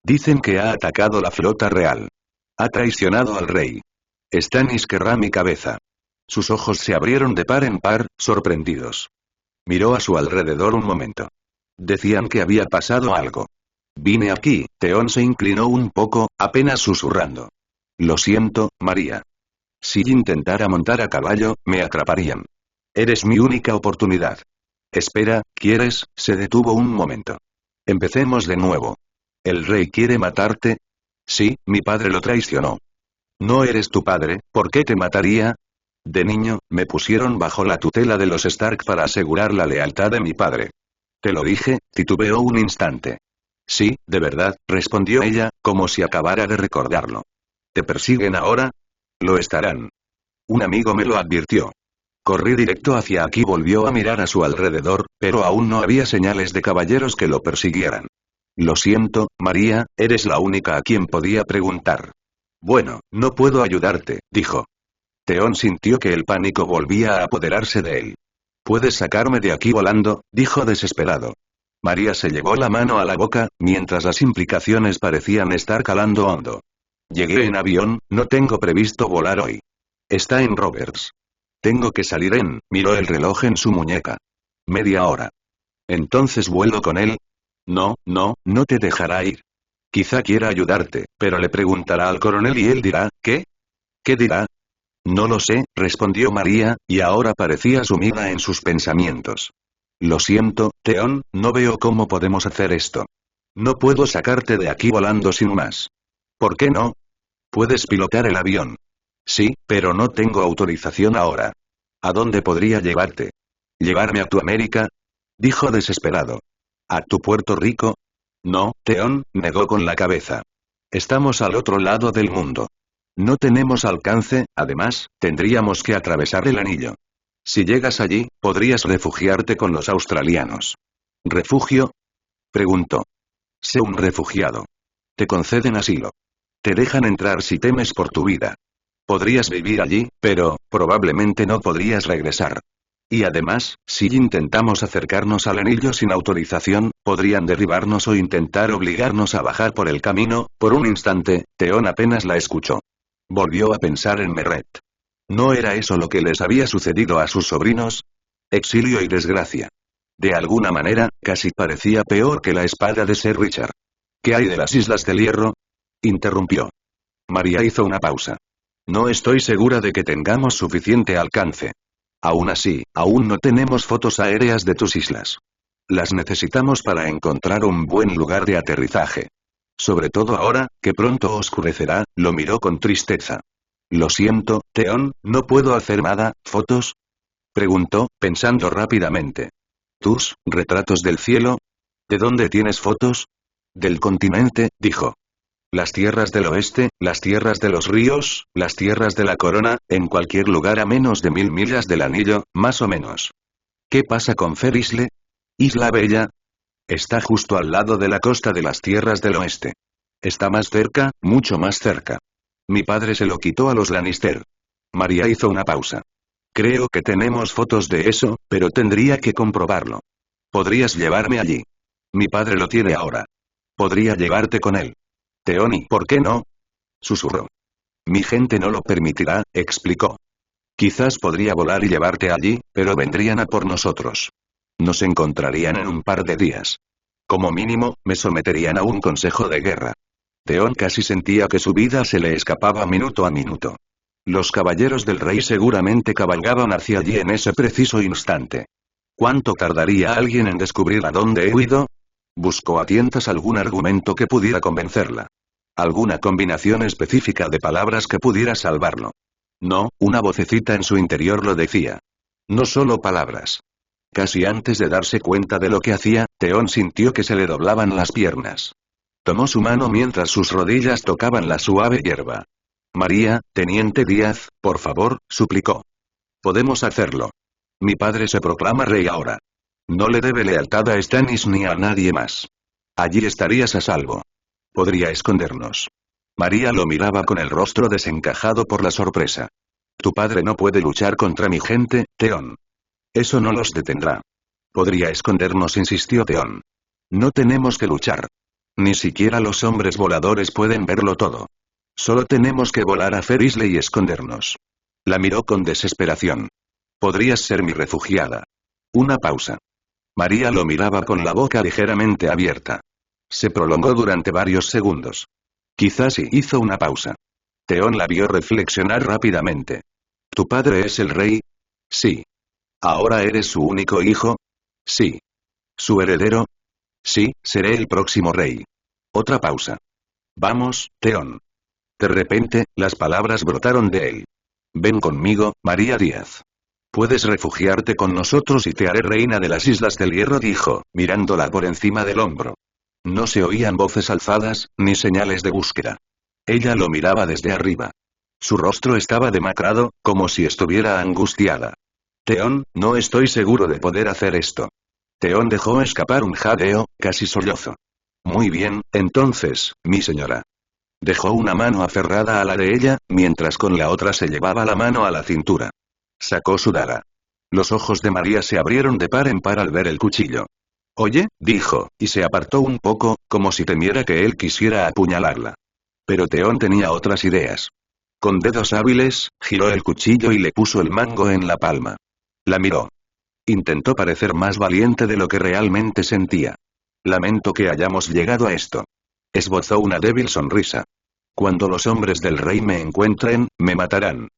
Dicen que ha atacado la flota real. Ha traicionado al rey. Stannis querrá mi cabeza. Sus ojos se abrieron de par en par, sorprendidos. Miró a su alrededor un momento. Decían que había pasado algo. Vine aquí, Theon se inclinó un poco, apenas susurrando. Lo siento, María. Si intentara montar a caballo, me atraparían. Eres mi única oportunidad. Espera, ¿quieres? Se detuvo un momento. Empecemos de nuevo. ¿El rey quiere matarte? Sí, mi padre lo traicionó. No eres tu padre, ¿por qué te mataría? De niño, me pusieron bajo la tutela de los Stark para asegurar la lealtad de mi padre. Te lo dije, titubeó un instante. Sí, de verdad, respondió ella, como si acabara de recordarlo. ¿Te persiguen ahora? Lo estarán. Un amigo me lo advirtió. Corrí directo hacia aquí, volvió a mirar a su alrededor, pero aún no había señales de caballeros que lo persiguieran. Lo siento, María, eres la única a quien podía preguntar. Bueno, no puedo ayudarte, dijo. Theon sintió que el pánico volvía a apoderarse de él. ¿Puedes sacarme de aquí volando?, dijo desesperado. María se llevó la mano a la boca, mientras las implicaciones parecían estar calando hondo. Llegué en avión, no tengo previsto volar hoy. Está en Roberts. Tengo que salir miró el reloj en su muñeca. Media hora. ¿Entonces vuelo con él? No te dejará ir. Quizá quiera ayudarte, pero le preguntará al coronel y él dirá, ¿qué? ¿Qué dirá? No lo sé, respondió María, y ahora parecía sumida en sus pensamientos. Lo siento, Theon, no veo cómo podemos hacer esto. No puedo sacarte de aquí volando sin más. ¿Por qué no? Puedes pilotar el avión. Sí, pero no tengo autorización ahora. ¿A dónde podría llevarte? ¿Llevarme a tu América? Dijo desesperado. ¿A tu Puerto Rico? No, Theon, negó con la cabeza. Estamos al otro lado del mundo. No tenemos alcance, además, tendríamos que atravesar el anillo. Si llegas allí, podrías refugiarte con los australianos. ¿Refugio? Preguntó. Sé un refugiado. Te conceden asilo. Te dejan entrar si temes por tu vida. Podrías vivir allí, pero, probablemente no podrías regresar. Y además, si intentamos acercarnos al anillo sin autorización, podrían derribarnos o intentar obligarnos a bajar por el camino. Por un instante, Theon apenas la escuchó. Volvió a pensar en Merret. ¿No era eso lo que les había sucedido a sus sobrinos? Exilio y desgracia. De alguna manera, casi parecía peor que la espada de Sir Richard. ¿Qué hay de las Islas del Hierro? Interrumpió. María hizo una pausa. No estoy segura de que tengamos suficiente alcance. Aún así, aún no tenemos fotos aéreas de tus islas. Las necesitamos para encontrar un buen lugar de aterrizaje. Sobre todo ahora, que pronto oscurecerá, lo miró con tristeza. Lo siento, Theon, no puedo hacer nada. ¿Fotos? Preguntó, pensando rápidamente. ¿Tus retratos del cielo? ¿De dónde tienes fotos? Del continente, dijo. Las tierras del oeste, las tierras de los ríos, las tierras de la corona, en cualquier lugar a menos de 1000 millas del anillo, más o menos. ¿Qué pasa con Fair Isle? ¿Isla Bella? Está justo al lado de la costa de las tierras del oeste. Está más cerca, mucho más cerca. Mi padre se lo quitó a los Lannister. María hizo una pausa. Creo que tenemos fotos de eso, pero tendría que comprobarlo. ¿Podrías llevarme allí? Mi padre lo tiene ahora. Podría llevarte con él. Theon, ¿por qué no? Susurró. Mi gente no lo permitirá, explicó. Quizás podría volar y llevarte allí, pero vendrían a por nosotros. Nos encontrarían en un par de días. Como mínimo, me someterían a un consejo de guerra. Theon casi sentía que su vida se le escapaba minuto a minuto. Los caballeros del rey seguramente cabalgaban hacia allí en ese preciso instante. ¿Cuánto tardaría alguien en descubrir a dónde he huido? Buscó a tientas algún argumento que pudiera convencerla. Alguna combinación específica de palabras que pudiera salvarlo. No, una vocecita en su interior lo decía. No solo palabras. Casi antes de darse cuenta de lo que hacía, Theon sintió que se le doblaban las piernas. Tomó su mano mientras sus rodillas tocaban la suave hierba. María, Teniente Díaz, por favor, suplicó. Podemos hacerlo. Mi padre se proclama rey ahora. No le debe lealtad a Stannis ni a nadie más. Allí estarías a salvo. Podría escondernos. María lo miraba con el rostro desencajado por la sorpresa. Tu padre no puede luchar contra mi gente, Theon. Eso no los detendrá. Podría escondernos, insistió Theon. No tenemos que luchar. Ni siquiera los hombres voladores pueden verlo todo. Solo tenemos que volar a Fair Isle y escondernos. La miró con desesperación. Podrías ser mi refugiada. Una pausa. María lo miraba con la boca ligeramente abierta. Se prolongó durante varios segundos. Quizás sí hizo una pausa. Theon la vio reflexionar rápidamente. ¿Tu padre es el rey? Sí. ¿Ahora eres su único hijo? Sí. ¿Su heredero? Sí, seré el próximo rey. Otra pausa. Vamos, Theon. De repente, las palabras brotaron de él. Ven conmigo, María Díaz. Puedes refugiarte con nosotros y te haré reina de las Islas del Hierro, dijo, mirándola por encima del hombro. No se oían voces alzadas, ni señales de búsqueda. Ella lo miraba desde arriba. Su rostro estaba demacrado, como si estuviera angustiada. Theon, no estoy seguro de poder hacer esto. Theon dejó escapar un jadeo, casi sollozo. Muy bien, entonces, mi señora. Dejó una mano aferrada a la de ella, mientras con la otra se llevaba la mano a la cintura. Sacó su daga. Los ojos de María se abrieron de par en par al ver el cuchillo. Oye, dijo, y se apartó un poco, como si temiera que él quisiera apuñalarla. Pero Theon tenía otras ideas. Con dedos hábiles, giró el cuchillo y le puso el mango en la palma. La miró. Intentó parecer más valiente de lo que realmente sentía. Lamento que hayamos llegado a esto. Esbozó una débil sonrisa. Cuando los hombres del rey me encuentren, me matarán.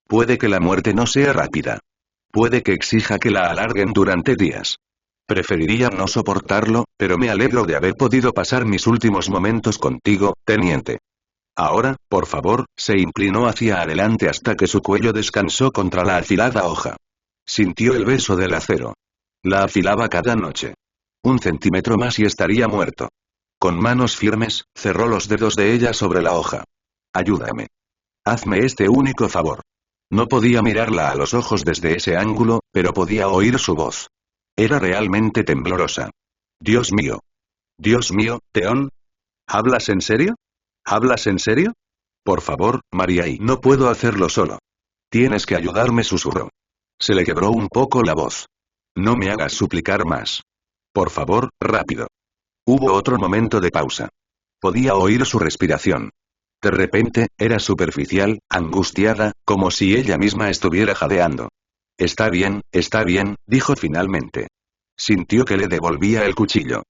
Puede que la muerte no sea rápida. Puede que exija que la alarguen durante días. Preferiría no soportarlo, pero me alegro de haber podido pasar mis últimos momentos contigo, teniente. Ahora, por favor, se inclinó hacia adelante hasta que su cuello descansó contra la afilada hoja. Sintió el beso del acero. La afilaba cada noche. 1 centímetro más y estaría muerto. Con manos firmes, cerró los dedos de ella sobre la hoja. Ayúdame. Hazme este único favor. No podía mirarla a los ojos desde ese ángulo, pero podía oír su voz. Era realmente temblorosa. Dios mío. Dios mío, Theon. ¿Hablas en serio? ¿Hablas en serio? Por favor, María, y no puedo hacerlo solo. Tienes que ayudarme, susurró. Se le quebró un poco la voz. No me hagas suplicar más. Por favor, rápido. Hubo otro momento de pausa. Podía oír su respiración. De repente, era superficial, angustiada, como si ella misma estuviera jadeando. Está bien, dijo finalmente. Sintió que le devolvía el cuchillo.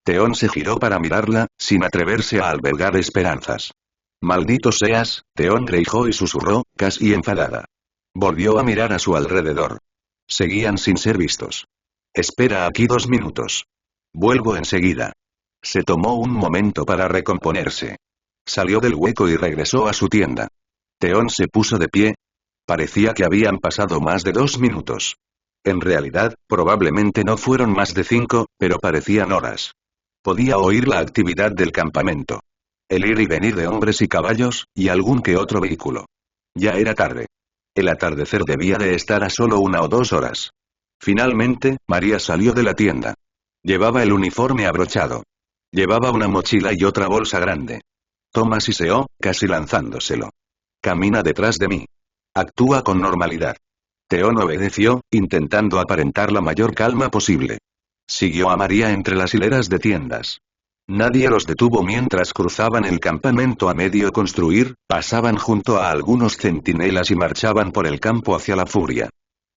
Theon se giró para mirarla, sin atreverse a albergar esperanzas. Maldito seas, Theon Greyjoy susurró, casi enfadada. Volvió a mirar a su alrededor. Seguían sin ser vistos. Espera aquí 2 minutos. Vuelvo enseguida. Se tomó un momento para recomponerse. Salió del hueco y regresó a su tienda. Theon se puso de pie. Parecía que habían pasado más de 2 minutos. En realidad, probablemente no fueron más de 5, pero parecían horas. Podía oír la actividad del campamento. El ir y venir de hombres y caballos, y algún que otro vehículo. Ya era tarde. El atardecer debía de estar a solo 1 o 2 horas. Finalmente, María salió de la tienda. Llevaba el uniforme abrochado. Llevaba una mochila y otra bolsa grande. Toma, siseó, casi lanzándoselo. Camina detrás de mí. Actúa con normalidad. Theon obedeció, intentando aparentar la mayor calma posible. Siguió a María entre las hileras de tiendas. Nadie los detuvo mientras cruzaban el campamento a medio construir, pasaban junto a algunos centinelas y marchaban por el campo hacia la furia.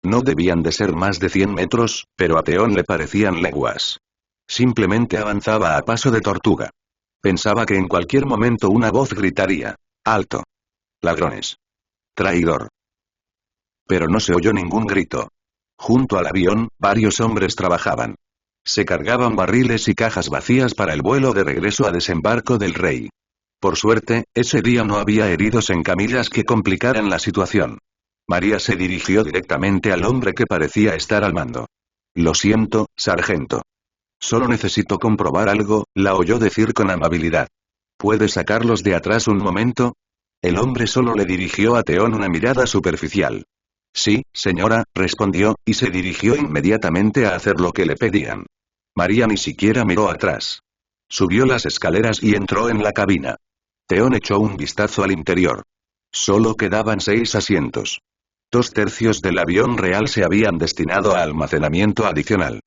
No debían de ser más de 100 metros, pero a Theon le parecían leguas. Simplemente avanzaba a paso de tortuga. Pensaba que en cualquier momento una voz gritaría: ¡alto! Ladrones. Traidor. Pero no se oyó ningún grito. Junto al avión, varios hombres trabajaban. Se cargaban barriles y cajas vacías para el vuelo de regreso a Desembarco del Rey. Por suerte, ese día no había heridos en camillas que complicaran la situación. María se dirigió directamente al hombre que parecía estar al mando. Lo siento, sargento. Solo necesito comprobar algo, la oyó decir con amabilidad. ¿Puede sacarlos de atrás un momento? El hombre solo le dirigió a Theon una mirada superficial. Sí, señora, respondió, y se dirigió inmediatamente a hacer lo que le pedían. María ni siquiera miró atrás. Subió las escaleras y entró en la cabina. Theon echó un vistazo al interior. Solo quedaban 6 asientos. 2/3 del avión real se habían destinado a almacenamiento adicional.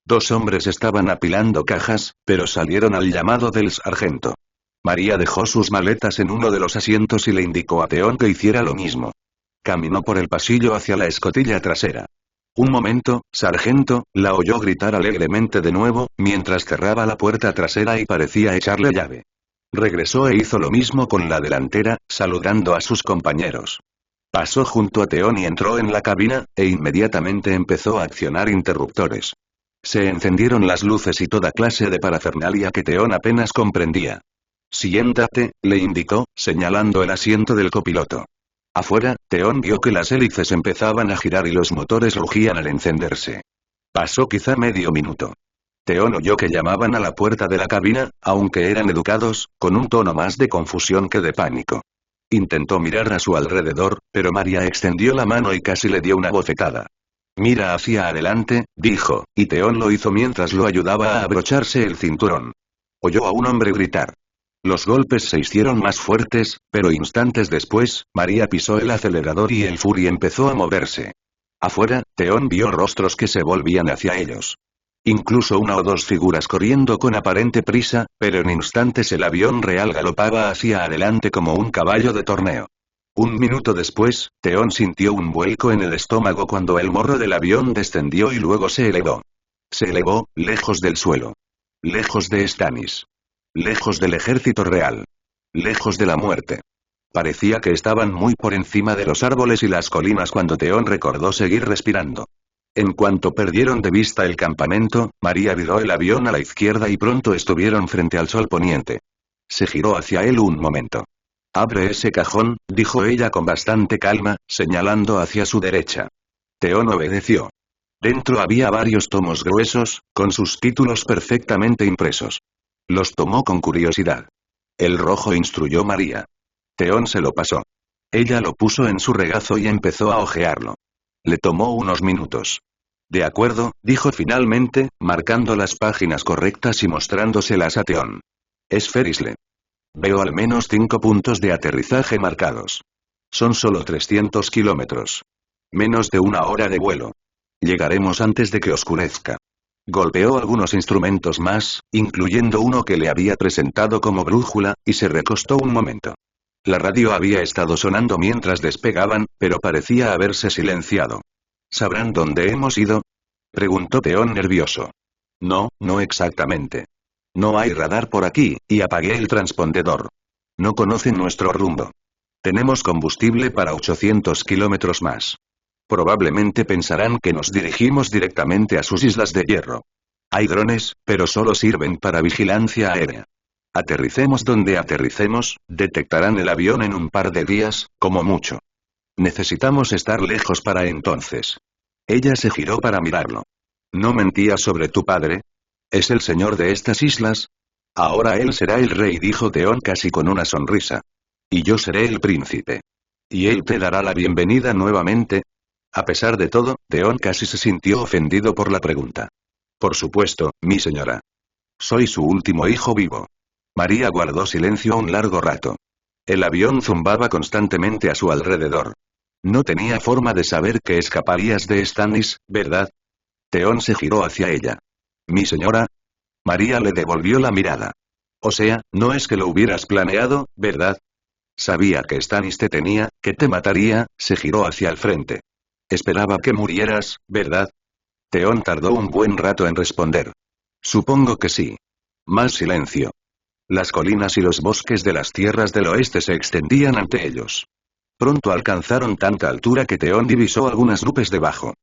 2 hombres estaban apilando cajas, pero salieron al llamado del sargento. María dejó sus maletas en uno de los asientos y le indicó a Theon que hiciera lo mismo. Caminó por el pasillo hacia la escotilla trasera. Un momento, sargento, la oyó gritar alegremente de nuevo, mientras cerraba la puerta trasera y parecía echarle llave. Regresó e hizo lo mismo con la delantera, saludando a sus compañeros. Pasó junto a Theon y entró en la cabina, e inmediatamente empezó a accionar interruptores. Se encendieron las luces y toda clase de parafernalia que Theon apenas comprendía. Siéntate, le indicó, señalando el asiento del copiloto. Afuera, Theon vio que las hélices empezaban a girar y los motores rugían al encenderse. Pasó quizá medio minuto. Theon oyó que llamaban a la puerta de la cabina, aunque eran educados, con un tono más de confusión que de pánico. Intentó mirar a su alrededor, pero María extendió la mano y casi le dio una bofetada. Mira hacia adelante, dijo, y Theon lo hizo mientras lo ayudaba a abrocharse el cinturón. Oyó a un hombre gritar. Los golpes se hicieron más fuertes, pero instantes después, María pisó el acelerador y el Fury empezó a moverse. Afuera, Theon vio rostros que se volvían hacia ellos. Incluso 1 o 2 figuras corriendo con aparente prisa, pero en instantes el avión real galopaba hacia adelante como un caballo de torneo. 1 minuto después, Theon sintió un vuelco en el estómago cuando el morro del avión descendió y luego se elevó. Se elevó, lejos del suelo. Lejos de Stannis. Lejos del ejército real. Lejos de la muerte. Parecía que estaban muy por encima de los árboles y las colinas cuando Theon recordó seguir respirando. En cuanto perdieron de vista el campamento, María viró el avión a la izquierda y pronto estuvieron frente al sol poniente. Se giró hacia él un momento. Abre ese cajón, dijo ella con bastante calma, señalando hacia su derecha. Theon obedeció. Dentro había varios tomos gruesos, con sus títulos perfectamente impresos. Los tomó con curiosidad. El rojo, instruyó María. Theon se lo pasó. Ella lo puso en su regazo y empezó a hojearlo. Le tomó unos minutos. De acuerdo, dijo finalmente, marcando las páginas correctas y mostrándoselas a Theon. Es Ferisle. Veo al menos 5 puntos de aterrizaje marcados. Son solo 300 kilómetros. Menos de 1 hora de vuelo. Llegaremos antes de que oscurezca. Golpeó algunos instrumentos más, incluyendo uno que le había presentado como brújula, y se recostó un momento. La radio había estado sonando mientras despegaban, pero parecía haberse silenciado. ¿Sabrán dónde hemos ido? Preguntó Theon nervioso. No, no exactamente. No hay radar por aquí, y apagué el transpondedor. No conocen nuestro rumbo. Tenemos combustible para 800 kilómetros más. Probablemente pensarán que nos dirigimos directamente a sus islas de hierro. Hay drones, pero solo sirven para vigilancia aérea. Aterricemos donde aterricemos, detectarán el avión en un par de días, como mucho. Necesitamos estar lejos para entonces. Ella se giró para mirarlo. ¿No mentías sobre tu padre? ¿Es el señor de estas islas? Ahora él será el rey, dijo Theon casi con una sonrisa. Y yo seré el príncipe. ¿Y él te dará la bienvenida nuevamente? A pesar de todo, Theon casi se sintió ofendido por la pregunta. Por supuesto, mi señora. Soy su último hijo vivo. María guardó silencio un largo rato. El avión zumbaba constantemente a su alrededor. No tenía forma de saber que escaparías de Stannis, ¿verdad? Theon se giró hacia ella. ¿Mi señora? María le devolvió la mirada. O sea, no es que lo hubieras planeado, ¿verdad? Sabía que Stannis te tenía, que te mataría, se giró hacia el frente. Esperaba que murieras, ¿verdad? Theon tardó un buen rato en responder. Supongo que sí. Más silencio. Las colinas y los bosques de las tierras del oeste se extendían ante ellos. Pronto alcanzaron tanta altura que Theon divisó algunas nubes debajo.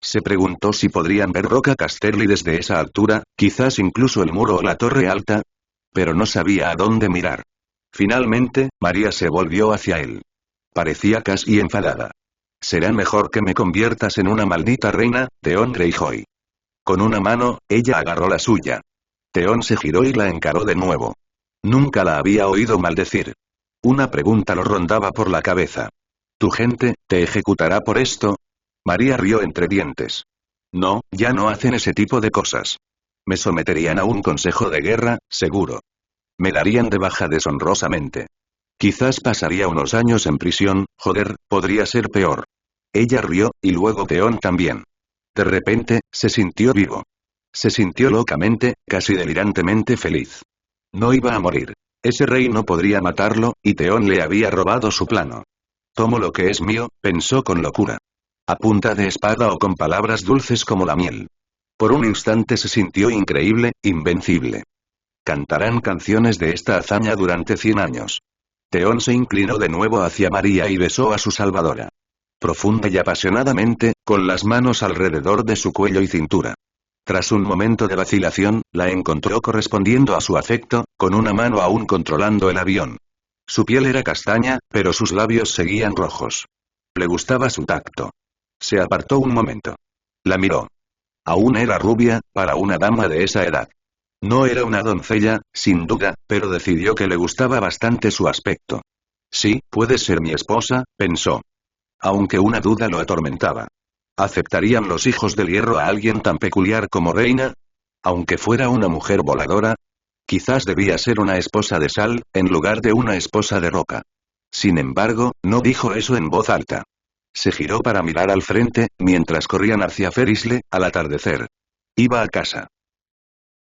Se preguntó si podrían ver Roca Casterly desde esa altura, quizás incluso el muro o la torre alta. Pero no sabía a dónde mirar. Finalmente, María se volvió hacia él. Parecía casi enfadada. Será mejor que me conviertas en una maldita reina, Theon Greyjoy. Con una mano, ella agarró la suya. Theon se giró y la encaró de nuevo. Nunca la había oído maldecir. Una pregunta lo rondaba por la cabeza. ¿Tu gente, te ejecutará por esto? María rió entre dientes. No, ya no hacen ese tipo de cosas. Me someterían a un consejo de guerra, seguro. Me darían de baja deshonrosamente. Quizás pasaría unos años en prisión, joder, podría ser peor. Ella rió, y luego Theon también. De repente, se sintió vivo. Se sintió locamente, casi delirantemente feliz. No iba a morir. Ese rey no podría matarlo, y Theon le había robado su plano. Tomo lo que es mío, pensó con locura. A punta de espada o con palabras dulces como la miel. Por un instante se sintió increíble, invencible. Cantarán canciones de esta hazaña durante 100 años. Theon se inclinó de nuevo hacia María y besó a su salvadora. Profunda y apasionadamente, con las manos alrededor de su cuello y cintura. Tras un momento de vacilación, la encontró correspondiendo a su afecto, con una mano aún controlando el avión. Su piel era castaña, pero sus labios seguían rojos. Le gustaba su tacto. Se apartó un momento. La miró. Aún era rubia, para una dama de esa edad. No era una doncella, sin duda, pero decidió que le gustaba bastante su aspecto. Sí, puede ser mi esposa, pensó. Aunque una duda lo atormentaba. ¿Aceptarían los hijos del hierro a alguien tan peculiar como reina? Aunque fuera una mujer voladora. Quizás debía ser una esposa de sal, en lugar de una esposa de roca. Sin embargo, no dijo eso en voz alta. Se giró para mirar al frente, mientras corrían hacia Ferrisle, al atardecer. Iba a casa.